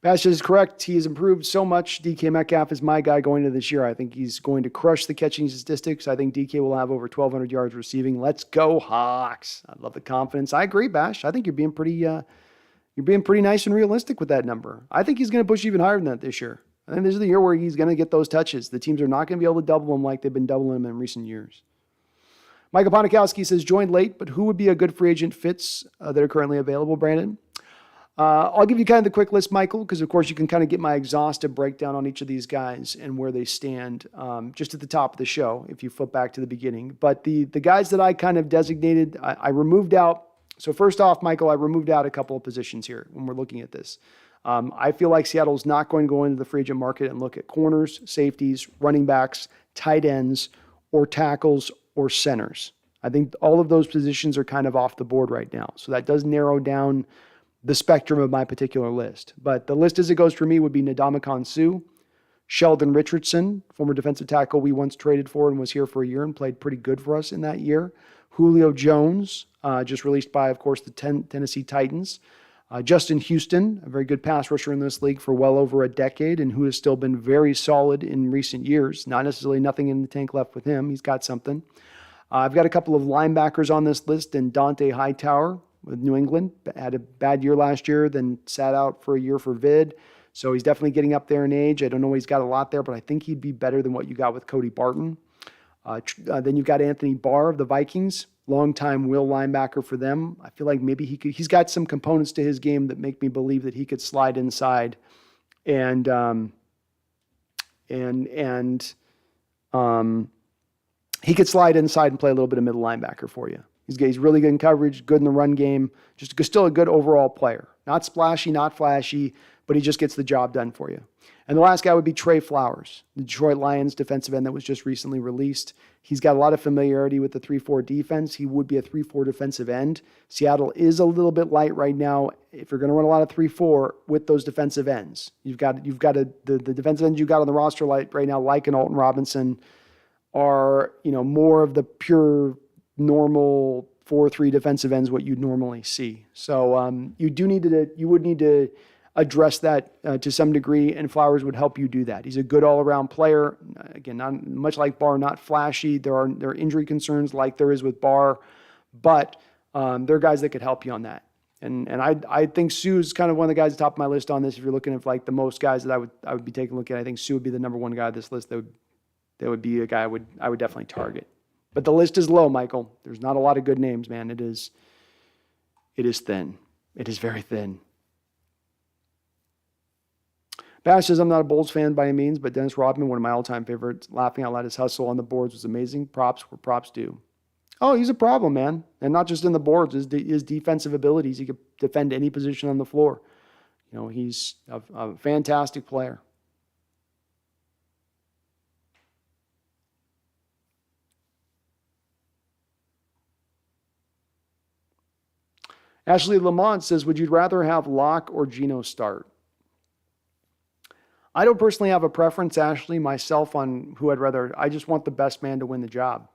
Bash is correct. He has improved so much. DK Metcalf is my guy going into this year. I think he's going to crush the catching statistics. I think DK will have over 1,200 yards receiving. Let's go Hawks. I love the confidence. I agree, Bash. I think you're being pretty nice and realistic with that number. I think he's going to push even higher than that this year. I think this is the year where he's going to get those touches. The teams are not going to be able to double him like they've been doubling him in recent years. Michael Ponikowski says, joined late, but who would be a good free agent fits that are currently available, Brandon? I'll give you kind of the quick list, Michael, because, of course, you can kind of get my exhaustive breakdown on each of these guys and where they stand just at the top of the show if you flip back to the beginning. But the guys that I kind of designated, I removed out. So first off, Michael, I removed out a couple of positions here when we're looking at this. I feel like Seattle's not going to go into the free agent market and look at corners, safeties, running backs, tight ends, or tackles, or centers. I think all of those positions are kind of off the board right now. So that does narrow down the spectrum of my particular list. But the list as it goes for me would be Ndamukong Suh, Sheldon Richardson, former defensive tackle we once traded for and was here for a year and played pretty good for us in that year. Julio Jones, just released by, of course, the Tennessee Titans. Justin Houston, a very good pass rusher in this league for well over a decade and who has still been very solid in recent years. Not necessarily nothing in the tank left with him. He's got something. I've got a couple of linebackers on this list, and Dante Hightower with New England. Had a bad year last year, then sat out for a year for vid. So he's definitely getting up there in age. I don't know he's got a lot there, but I think he'd be better than what you got with Cody Barton. Then you've got Anthony Barr of the Vikings, longtime will linebacker for them. I feel like maybe he's got some components to his game that make me believe that he could slide inside and he could slide inside and play a little bit of middle linebacker for you. He's really good in coverage, good in the run game, still a good overall player. Not splashy, not flashy, but he just gets the job done for you. And the last guy would be Trey Flowers, the Detroit Lions defensive end that was just recently released. He's got a lot of familiarity with the 3-4 defense. He would be a 3-4 defensive end. Seattle is a little bit light right now. If you're going to run a lot of 3-4 with those defensive ends, the defensive ends you got on the roster right now, like an Alton Robinson, are more of the pure normal 4-3 defensive ends, what you'd normally see. So you would need to address that to some degree, and Flowers would help you do that. He's a good all-around player. Again, not much like Barr, not flashy. There are injury concerns like there is with Barr, but there are guys that could help you on that. And I think Suh is kind of one of the guys at the top of my list on this. If you're looking at like the most guys that I would be taking a look at, I think Suh would be the number one guy on this list. That would be a guy I would definitely target. But the list is low, Michael. There's not a lot of good names, man. It is thin. It is very thin. Bash says, I'm not a Bulls fan by any means, but Dennis Rodman, one of my all-time favorites, laughing out loud, his hustle on the boards was amazing. Props where props due. Oh, he's a problem, man. And not just in the boards, his defensive abilities. He could defend any position on the floor. He's a fantastic player. Ashley Lamont says, would you rather have Locke or Geno start? I don't personally have a preference, Ashley, myself on who I'd rather. I just want the best man to win the job.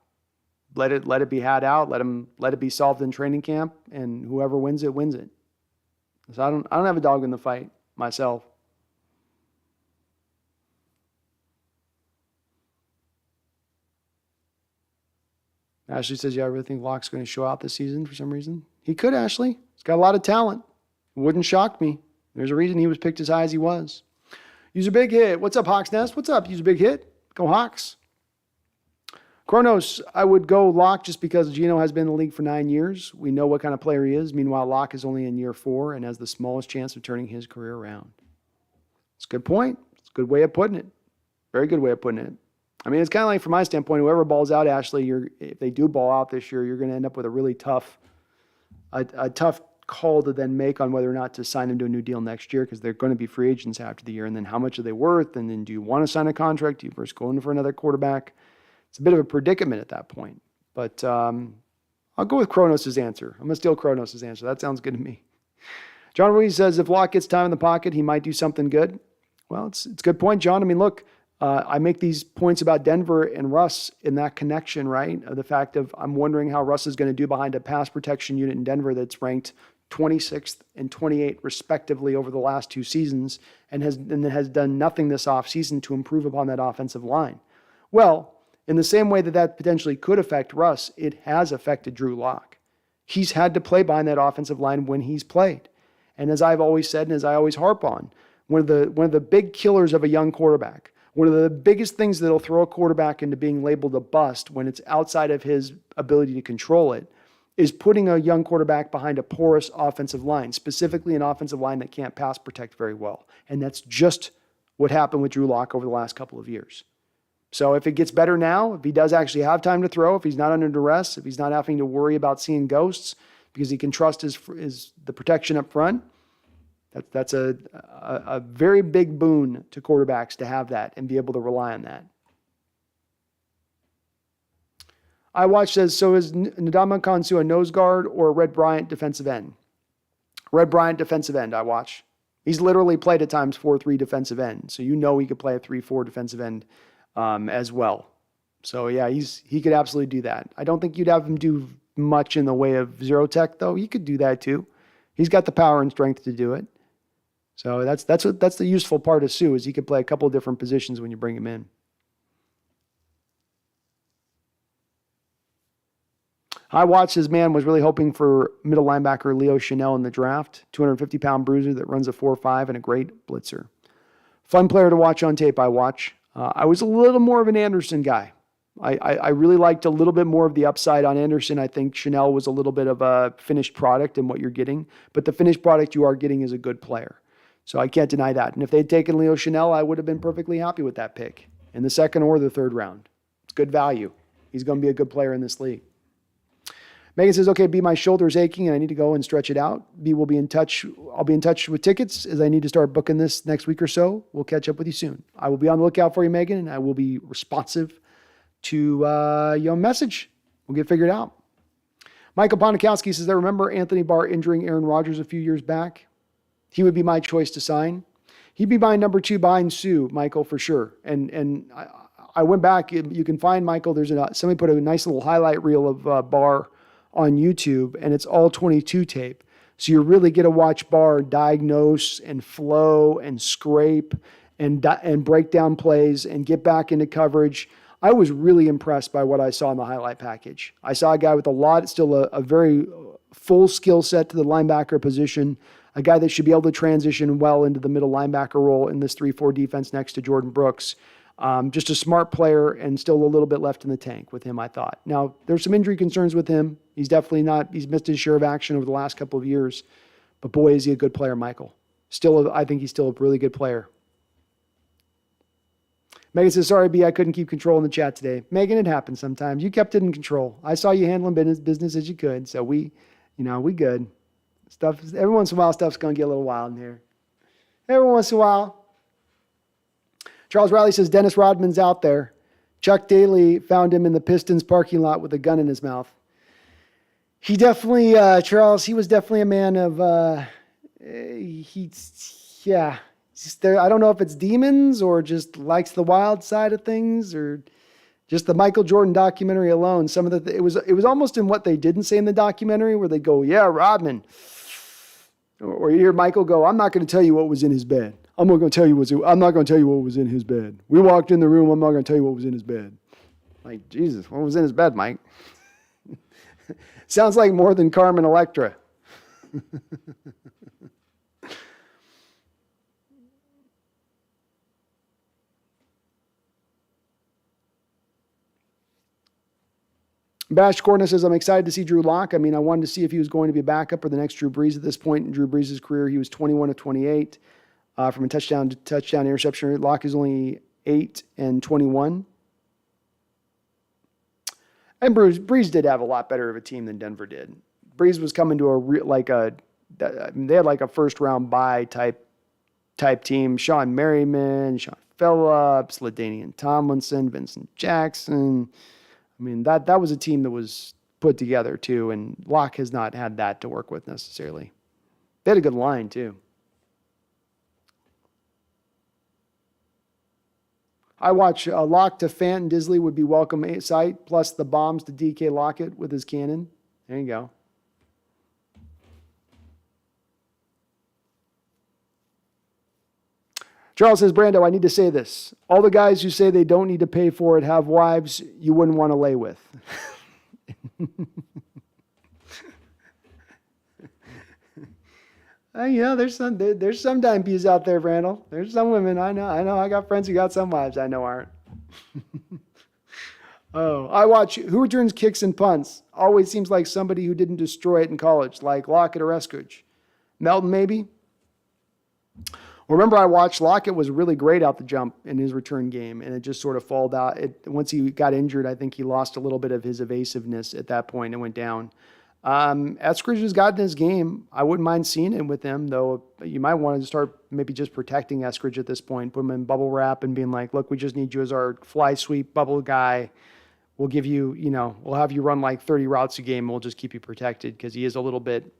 Let it be had out. Let it be solved in training camp, and whoever wins it wins it. So I don't have a dog in the fight myself. Ashley says, yeah, I really think Locke's going to show out this season for some reason. He could, Ashley. He's got a lot of talent. It wouldn't shock me. There's a reason he was picked as high as he was. User Big Hit. What's up, Hawks Nest? What's up, User Big Hit? Go Hawks. Kronos, I would go Locke just because Geno has been in the league for 9 years. We know what kind of player he is. Meanwhile, Locke is only in year 4 and has the smallest chance of turning his career around. It's a good point. It's a good way of putting it. Very good way of putting it. I mean, it's kind of like, from my standpoint, whoever balls out, Ashley, if they do ball out this year, you're going to end up with a really tough call to then make on whether or not to sign them to a new deal next year, because they're going to be free agents after the year. And then how much are they worth? And then do you want to sign a contract? Do you first go in for another quarterback? It's a bit of a predicament at that point. But I'll go with Kronos' answer. I'm going to steal Kronos' answer. That sounds good to me. John Ruiz says, if Locke gets time in the pocket, he might do something good. Well, it's a good point, John. I mean, look, I make these points about Denver and Russ in that connection, right? Of the fact of I'm wondering how Russ is going to do behind a pass protection unit in Denver that's ranked 26th and 28th respectively over the last 2 seasons and has done nothing this offseason to improve upon that offensive line. Well, in the same way that potentially could affect Russ, it has affected Drew Lock. He's had to play behind that offensive line when he's played. And as I've always said, and as I always harp on, one of the big killers of a young quarterback, one of the biggest things that'll throw a quarterback into being labeled a bust when it's outside of his ability to control it, is putting a young quarterback behind a porous offensive line, specifically an offensive line that can't pass protect very well. And that's just what happened with Drew Lock over the last couple of years. So if it gets better now, if he does actually have time to throw, if he's not under duress, if he's not having to worry about seeing ghosts because he can trust the protection up front, that's a very big boon to quarterbacks to have that and be able to rely on that. I watch says, so is Ndamukong Suh a nose guard or a Red Bryant defensive end? Red Bryant defensive end, I watch. He's literally played at times 4-3 defensive end. So he could play a 3-4 defensive end as well. So yeah, he could absolutely do that. I don't think you'd have him do much in the way of zero tech, though. He could do that too. He's got the power and strength to do it. So that's the useful part of Suh, is he could play a couple of different positions when you bring him in. I watched his man was really hoping for middle linebacker Leo Chanel in the draft, 250-pound bruiser that runs a 4.5 and a great blitzer. Fun player to watch on tape, I watch. I was a little more of an Anderson guy. I really liked a little bit more of the upside on Anderson. I think Chanel was a little bit of a finished product in what you're getting, but the finished product you are getting is a good player. So I can't deny that. And if they'd taken Leo Chanel, I would have been perfectly happy with that pick in the second or the third round. It's good value. He's going to be a good player in this league. Megan says, okay, B, my shoulder's aching and I need to go and stretch it out. B, will be in touch. I'll be in touch with tickets as I need to start booking this next week or so. We'll catch up with you soon. I will be on the lookout for you, Megan, and I will be responsive to your message. We'll get figured out. Michael Ponikowski says, I remember Anthony Barr injuring Aaron Rodgers a few years back. He would be my choice to sign. He'd be my number 2 behind Suh, Michael, for sure. And I went back. You can find Michael. Somebody put a nice little highlight reel of Barr on YouTube, and it's all 22 tape. So you really get to watch Barr diagnose and flow and scrape and break down plays and get back into coverage. I was really impressed by what I saw in the highlight package. I saw a guy with still a very full skill set to the linebacker position, a guy that should be able to transition well into the middle linebacker role in this 3-4 defense next to Jordan Brooks. Just a smart player and still a little bit left in the tank with him, I thought. Now, there's some injury concerns with him. He's missed his share of action over the last couple of years. But boy, is he a good player, Michael. I think he's still a really good player. Megan says, sorry, B, I couldn't keep control in the chat today. Megan, it happens sometimes. You kept it in control. I saw you handling business as you could. So we good. Every once in a while, stuff's going to get a little wild in here. Every once in a while. Charles Riley says, Dennis Rodman's out there. Chuck Daly found him in the Pistons parking lot with a gun in his mouth. He definitely, Charles, he was definitely a man of, I don't know if it's demons or just likes the wild side of things or just the Michael Jordan documentary alone. It was almost in what they didn't say in the documentary where they go, yeah, Rodman. Or you hear Michael go, I'm not going to tell you what was in his bed. I'm not going to tell you what was in his bed. We walked in the room. I'm not going to tell you what was in his bed. Like, Jesus, what was in his bed, Mike? Sounds like more than Carmen Electra. Bash Corner says, I'm excited to see Drew Lock. I wanted to see if he was going to be a backup or the next Drew Brees at this point in Drew Brees' career. He was 21 of 28 from a touchdown to touchdown interception rate. Lock is only 8 and 21. And Brees did have a lot better of a team than Denver did. Brees was coming to they had like a first round bye type team. Sean Merriman, Sean Phillips, LaDainian Tomlinson, Vincent Jackson. That was a team that was put together too, and Locke has not had that to work with necessarily. They had a good line too. I watch Locke to Fant and Disley would be welcome sight, plus the bombs to DK Lockett with his cannon. There you go. Charles says, Brando, I need to say this. All the guys who say they don't need to pay for it have wives you wouldn't want to lay with. There's some dime piece out there, Randall. There's some women I know. I got friends who got some wives I know aren't. I watch who returns kicks and punts. Always seems like somebody who didn't destroy it in college, like Lockett or Eskridge. Melton, maybe. Remember, I watched Lockett was really great out the jump in his return game, and it just sort of falled out. Once he got injured, I think he lost a little bit of his evasiveness at that point and went down. Eskridge has gotten his game. I wouldn't mind seeing it with him, though. You might want to start maybe just protecting Eskridge at this point, put him in bubble wrap and being like, look, we just need you as our fly sweep bubble guy. We'll give you, we'll have you run like 30 routes a game. And we'll just keep you protected because he is a little bit,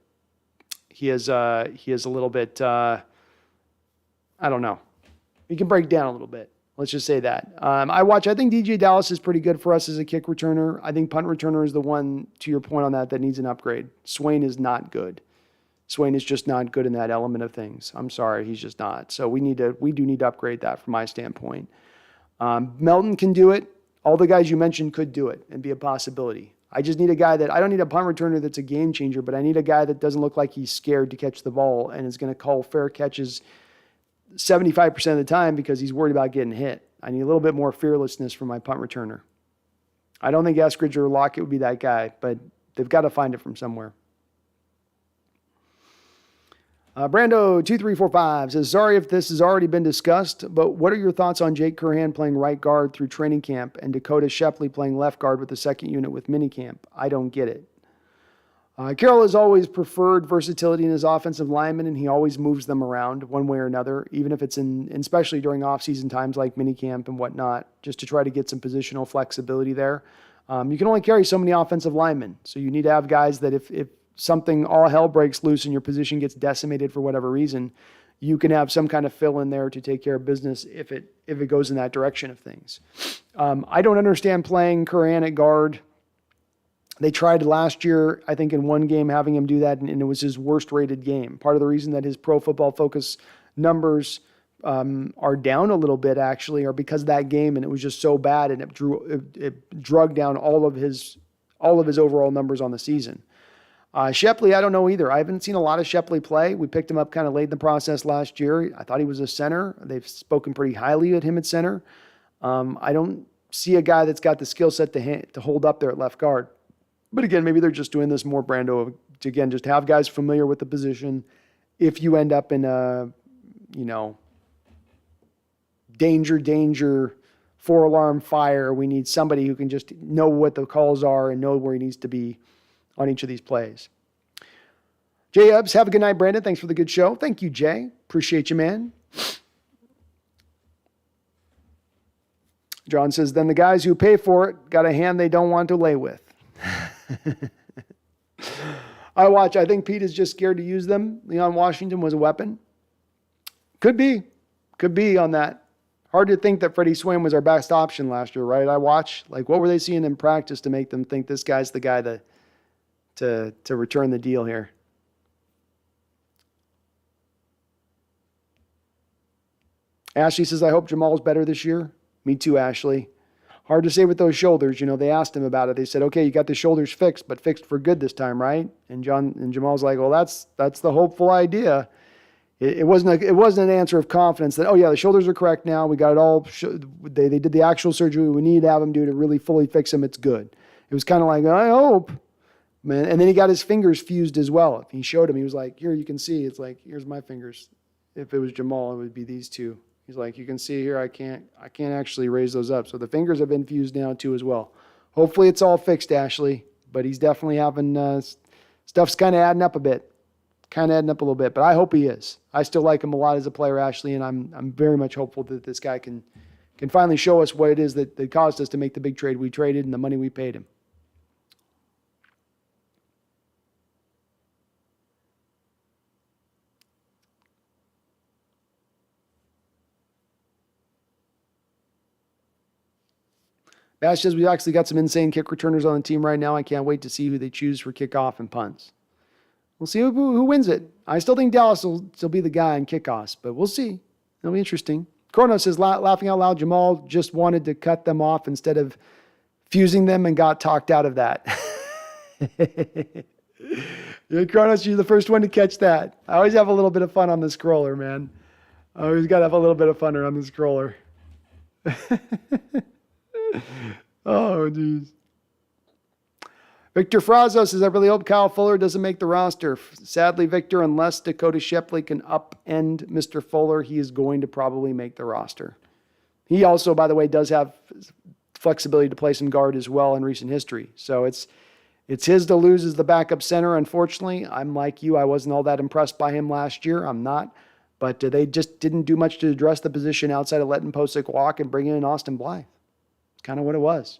I don't know. He can break down a little bit. Let's just say that. I think DJ Dallas is pretty good for us as a kick returner. I think punt returner is the one, to your point on that needs an upgrade. Swain is not good. Swain is just not good in that element of things. I'm sorry, he's just not. So we do need to upgrade that from my standpoint. Melton can do it. All the guys you mentioned could do it and be a possibility. I just need a guy I don't need a punt returner that's a game changer, but I need a guy that doesn't look like he's scared to catch the ball and is going to call fair catches 75% of the time because he's worried about getting hit. I need a little bit more fearlessness from my punt returner. I don't think Eskridge or Lockett would be that guy, but they've got to find it from somewhere. Brando2345 says, sorry if this has already been discussed, but what are your thoughts on Jake Curhan playing right guard through training camp and Dakota Shepley playing left guard with the second unit with minicamp? I don't get it. Carroll has always preferred versatility in his offensive linemen, and he always moves them around one way or another, even if it's especially during off-season times like minicamp and whatnot, just to try to get some positional flexibility there. You can only carry so many offensive linemen, so you need to have guys that if something, all hell breaks loose and your position gets decimated for whatever reason, you can have some kind of fill in there to take care of business if it goes in that direction of things. I don't understand playing Curhan at guard. They tried last year, I think, in one game having him do that, and it was his worst rated game. Part of the reason that his Pro Football Focus numbers are down a little bit, actually, are because of that game, and it was just so bad, and it drug down all of his overall numbers on the season. Shepley, I don't know either. I haven't seen a lot of Shepley play. We picked him up kind of late in the process last year. I thought he was a center. They've spoken pretty highly at him at center. I don't see a guy that's got the skill set to hold up there at left guard. But again, maybe they're just doing this more, Brando, to, again, just have guys familiar with the position. If you end up in a, danger, 4-alarm fire, we need somebody who can just know what the calls are and know where he needs to be on each of these plays. Jay Ebbs, have a good night, Brandon. Thanks for the good show. Thank you, Jay. Appreciate you, man. John says, then the guys who pay for it got a hand they don't want to lay with. I think Pete is just scared to use them. Leon Washington was a weapon. Could be on that. Hard to think that Freddie Swain was our best option last year, right? What were they seeing in practice to make them think this guy's the guy to return the deal here? Ashley says, I hope Jamal's better this year. Me too, Ashley. Hard to say with those shoulders. They asked him about it. They said, okay, you got the shoulders fixed, but fixed for good this time, right? And Jamal's like, well, that's the hopeful idea. It wasn't an answer of confidence that, oh yeah, the shoulders are correct now. We got it all. They did the actual surgery we need to have him do to really fully fix him. It's good. It was kind of like, I hope, man. And then he got his fingers fused as well. He showed him. He was like, here, you can see. It's like, here's my fingers. If it was Jamal, it would be these two. He's like, you can see here, I can't actually raise those up. So the fingers have been fused now too as well. Hopefully it's all fixed, Ashley. But he's definitely having, stuff's kind of adding up a bit. Kind of adding up a little bit. But I hope he is. I still like him a lot as a player, Ashley, and I'm very much hopeful that this guy can finally show us what it is that caused us to make the big trade we traded and the money we paid him. Bash says we've actually got some insane kick returners on the team right now. I can't wait to see who they choose for kickoff and punts. We'll see who wins it. I still think Dallas will still be the guy in kickoffs, but we'll see. It'll be interesting. Chrono says, laughing out loud, Jamal just wanted to cut them off instead of fusing them and got talked out of that. Yeah, Chronos, you're the first one to catch that. I always have a little bit of fun on the scroller, man. I always got to have a little bit of fun around the scroller. Oh, jeez. Victor Frazo says, I really hope Kyle Fuller doesn't make the roster. Sadly, Victor, unless Dakota Shepley can upend Mr. Fuller, he is going to probably make the roster. He also, by the way, does have flexibility to play some guard as well in recent history. So it's his to lose as the backup center, unfortunately. I'm like you. I wasn't all that impressed by him last year. I'm not. But they just didn't do much to address the position outside of letting Posick walk and bring in Austin Blythe. Kind of what it was.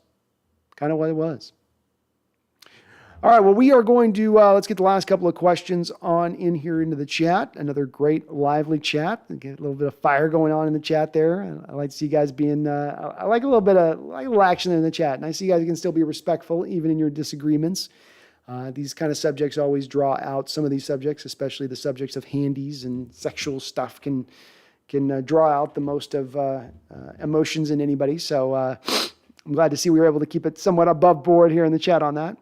All right, well, we are going to, let's get the last couple of questions on in here into the chat. Another great, lively chat. Get a little bit of fire going on in the chat there. I like to see you guys being, I like a little action in the chat. And I see you guys can still be respectful, even in your disagreements. These kind of subjects always draw out some of these subjects, especially the subjects of handies and sexual stuff can draw out the most of emotions in anybody. So I'm glad to see we were able to keep it somewhat above board here in the chat on that.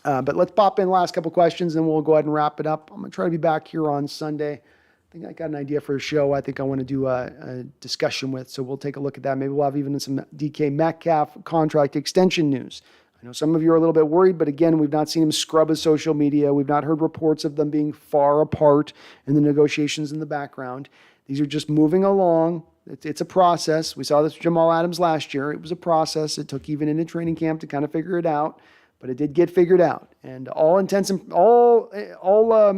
But let's pop in the last couple questions and we'll go ahead and wrap it up. I'm going to try to be back here on Sunday I think I got an idea for a show I think I want to do a discussion with. So we'll take a look at that. Maybe we'll have even some DK Metcalf contract extension news. I know some of you are a little bit worried, but again, we've not seen him scrub his social media. We've not heard reports of them being far apart in the negotiations in the background. These are just moving along. It's a process. We saw this with Jamal Adams last year. It was a process. It took even into training camp to kind of figure it out, but it did get figured out. And all intents and all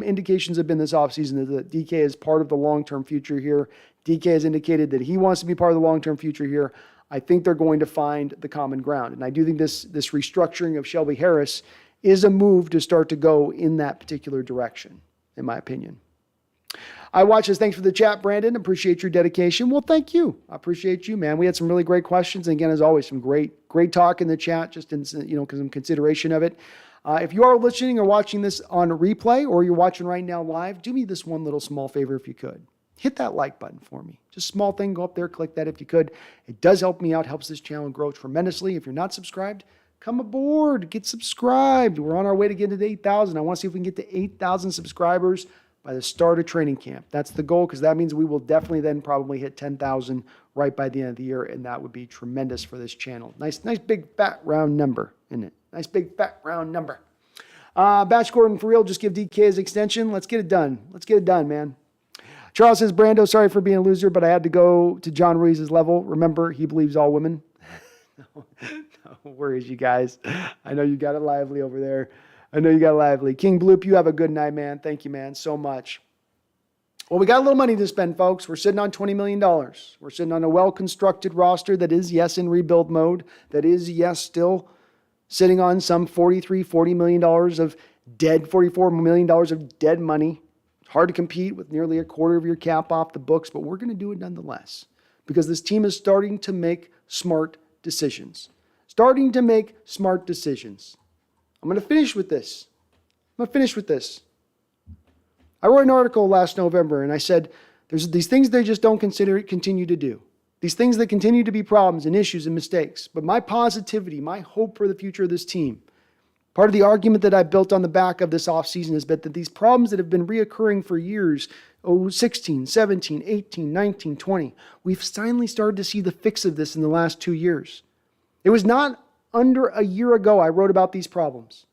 indications have been this offseason that DK is part of the long-term future here. DK has indicated that he wants to be part of the long-term future here. I think they're going to find the common ground. And I do think this restructuring of Shelby Harris is a move to start to go in that particular direction, in my opinion. I watch this. Thanks for the chat, Brandon. Appreciate your dedication. Well, thank you. I appreciate you, man. We had some really great questions. And again, as always, some great talk in the chat, just in, some consideration of it. If you are listening or watching this on replay or you're watching right now live, do me this one little small favor if you could. Hit that like button for me. Just a small thing. Go up there, click that if you could. It does help me out, helps this channel grow tremendously. If you're not subscribed, come aboard, get subscribed. We're on our way to getting to 8,000. I want to see if we can get to 8,000 subscribers by the start of training camp. That's the goal, because that means we will definitely then probably hit 10,000 right by the end of the year, and that would be tremendous for this channel. Nice big fat round number, isn't it? Nice big fat round number. Batch Gordon, for real, just give DK his extension. Let's get it done. Let's get it done, man. Charles says, Brando, sorry for being a loser, but I had to go to John Ruiz's level. Remember, he believes all women. No worries, you guys. I know you got it lively over there. King Bloop, you have a good night, man. Thank you, man, so much. Well, we got a little money to spend, folks. We're sitting on $20 million. We're sitting on a well-constructed roster that is, yes, in rebuild mode. That is, yes, still sitting on some $40 million of dead, $44 million of dead money. It's hard to compete with nearly a quarter of your cap off the books, but we're going to do it nonetheless because this team is starting to make smart decisions. I'm going to finish with this. I wrote an article last November, and I said, there's these things they just don't continue to do. These things that continue to be problems and issues and mistakes. But my positivity, my hope for the future of this team, part of the argument that I built on the back of this offseason has been that these problems that have been reoccurring for years, 16, 17, 18, 19, 20, we've finally started to see the fix of this in the last 2 years. It was not under a year ago I wrote about these problems.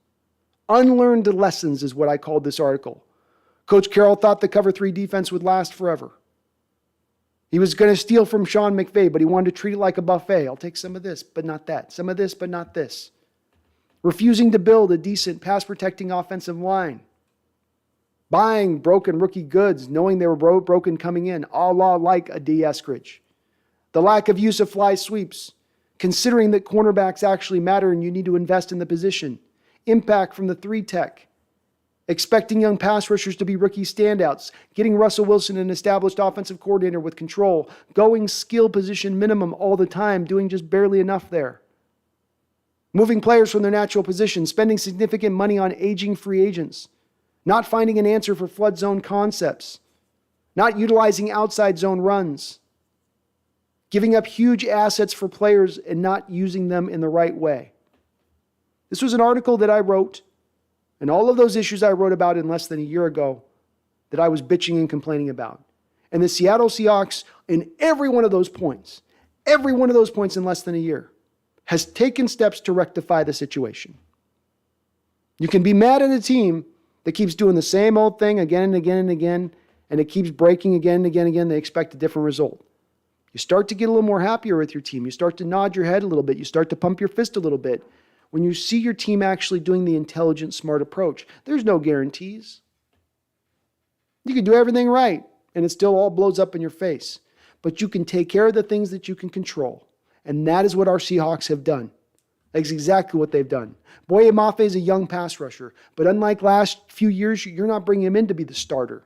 Unlearned lessons is what I called this article. Coach Carroll thought the cover 3 defense would last forever. He was going to steal from Sean McVay, but he wanted to treat it like a buffet. I'll take some of this, but not that. Some of this, but not this. Refusing to build a decent pass-protecting offensive line. Buying broken rookie goods, knowing they were broken coming in, a la like a D. Eskridge. The lack of use of fly sweeps. Considering that cornerbacks actually matter and you need to invest in the position. Impact from the 3-tech. Expecting young pass rushers to be rookie standouts. Getting Russell Wilson an established offensive coordinator with control. Going skill position minimum all the time, doing just barely enough there. Moving players from their natural position. Spending significant money on aging free agents. Not finding an answer for flood zone concepts. Not utilizing outside zone runs. Giving up huge assets for players and not using them in the right way. This was an article that I wrote, and all of those issues I wrote about in less than a year ago that I was bitching and complaining about. And the Seattle Seahawks, in every one of those points in less than a year, has taken steps to rectify the situation. You can be mad at a team that keeps doing the same old thing again and again and again, and it keeps breaking again and again and again. They expect a different result. You start to get a little more happier with your team. You start to nod your head a little bit. You start to pump your fist a little bit. When you see your team actually doing the intelligent, smart approach, there's no guarantees. You can do everything right, and it still all blows up in your face. But you can take care of the things that you can control. And that is what our Seahawks have done. That's exactly what they've done. Boye Mafe is a young pass rusher, but unlike last few years, you're not bringing him in to be the starter.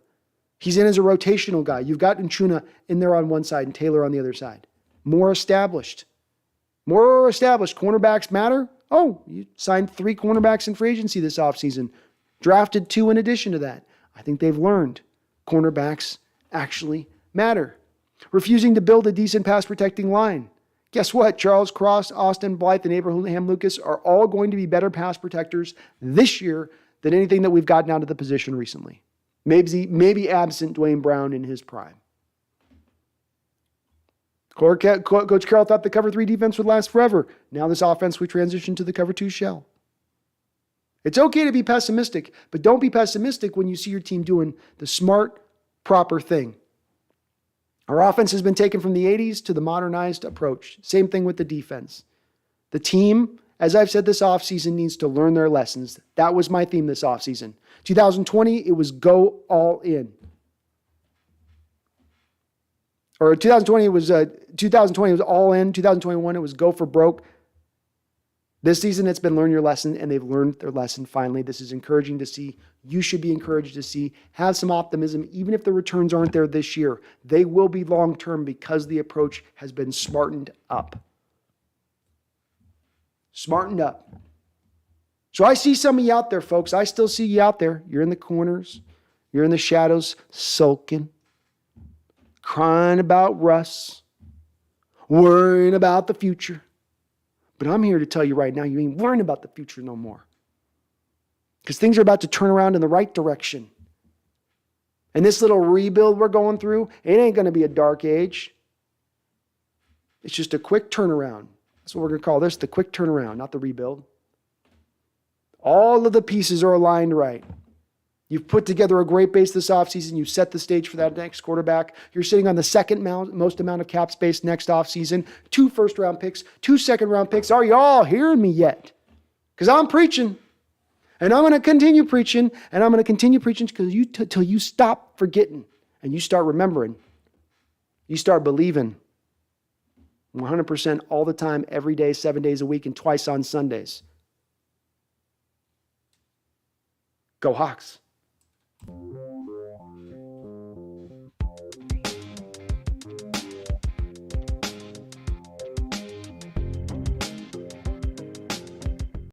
He's in as a rotational guy. You've got Nchuna in there on one side and Taylor on the other side. More established. Cornerbacks matter. Oh, you signed 3 cornerbacks in free agency this offseason. Drafted 2 in addition to that. I think they've learned cornerbacks actually matter. Refusing to build a decent pass protecting line. Guess what? Charles Cross, Austin Blythe, and Abraham Lucas are all going to be better pass protectors this year than anything that we've gotten out of the position recently. Maybe absent Dwayne Brown in his prime. Coach Carroll thought the cover 3 defense would last forever. Now this offense, we transition to the cover 2 shell. It's okay to be pessimistic, but don't be pessimistic when you see your team doing the smart, proper thing. Our offense has been taken from the 80s to the modernized approach. Same thing with the defense. The team, as I've said this offseason, needs to learn their lessons. That was my theme this offseason. 2020, it was go all in. Or 2020 was all in. 2021, it was go for broke. This season, it's been learn your lesson, and they've learned their lesson finally. This is encouraging to see. You should be encouraged to see. Have some optimism, even if the returns aren't there this year. They will be long-term because the approach has been smartened up. Smartened up. So I see some of you out there, folks. I still see you out there. You're in the corners. You're in the shadows, sulking, crying about Russ, worrying about the future. But I'm here to tell you right now, you ain't worrying about the future no more. Because things are about to turn around in the right direction. And this little rebuild we're going through, it ain't going to be a dark age. It's just a quick turnaround. That's what we're going to call this, the quick turnaround, not the rebuild. All of the pieces are aligned right. You've put together a great base this offseason. You set the stage for that next quarterback. You're sitting on the second most amount of cap space next offseason. 2 first-round picks, 2 second-round picks. Are you all hearing me yet? Because I'm preaching. And I'm going to continue preaching. And I'm going to continue preaching till you stop forgetting. And you start remembering. You start believing. 100% all the time, every day, 7 days a week, and twice on Sundays. Go Hawks.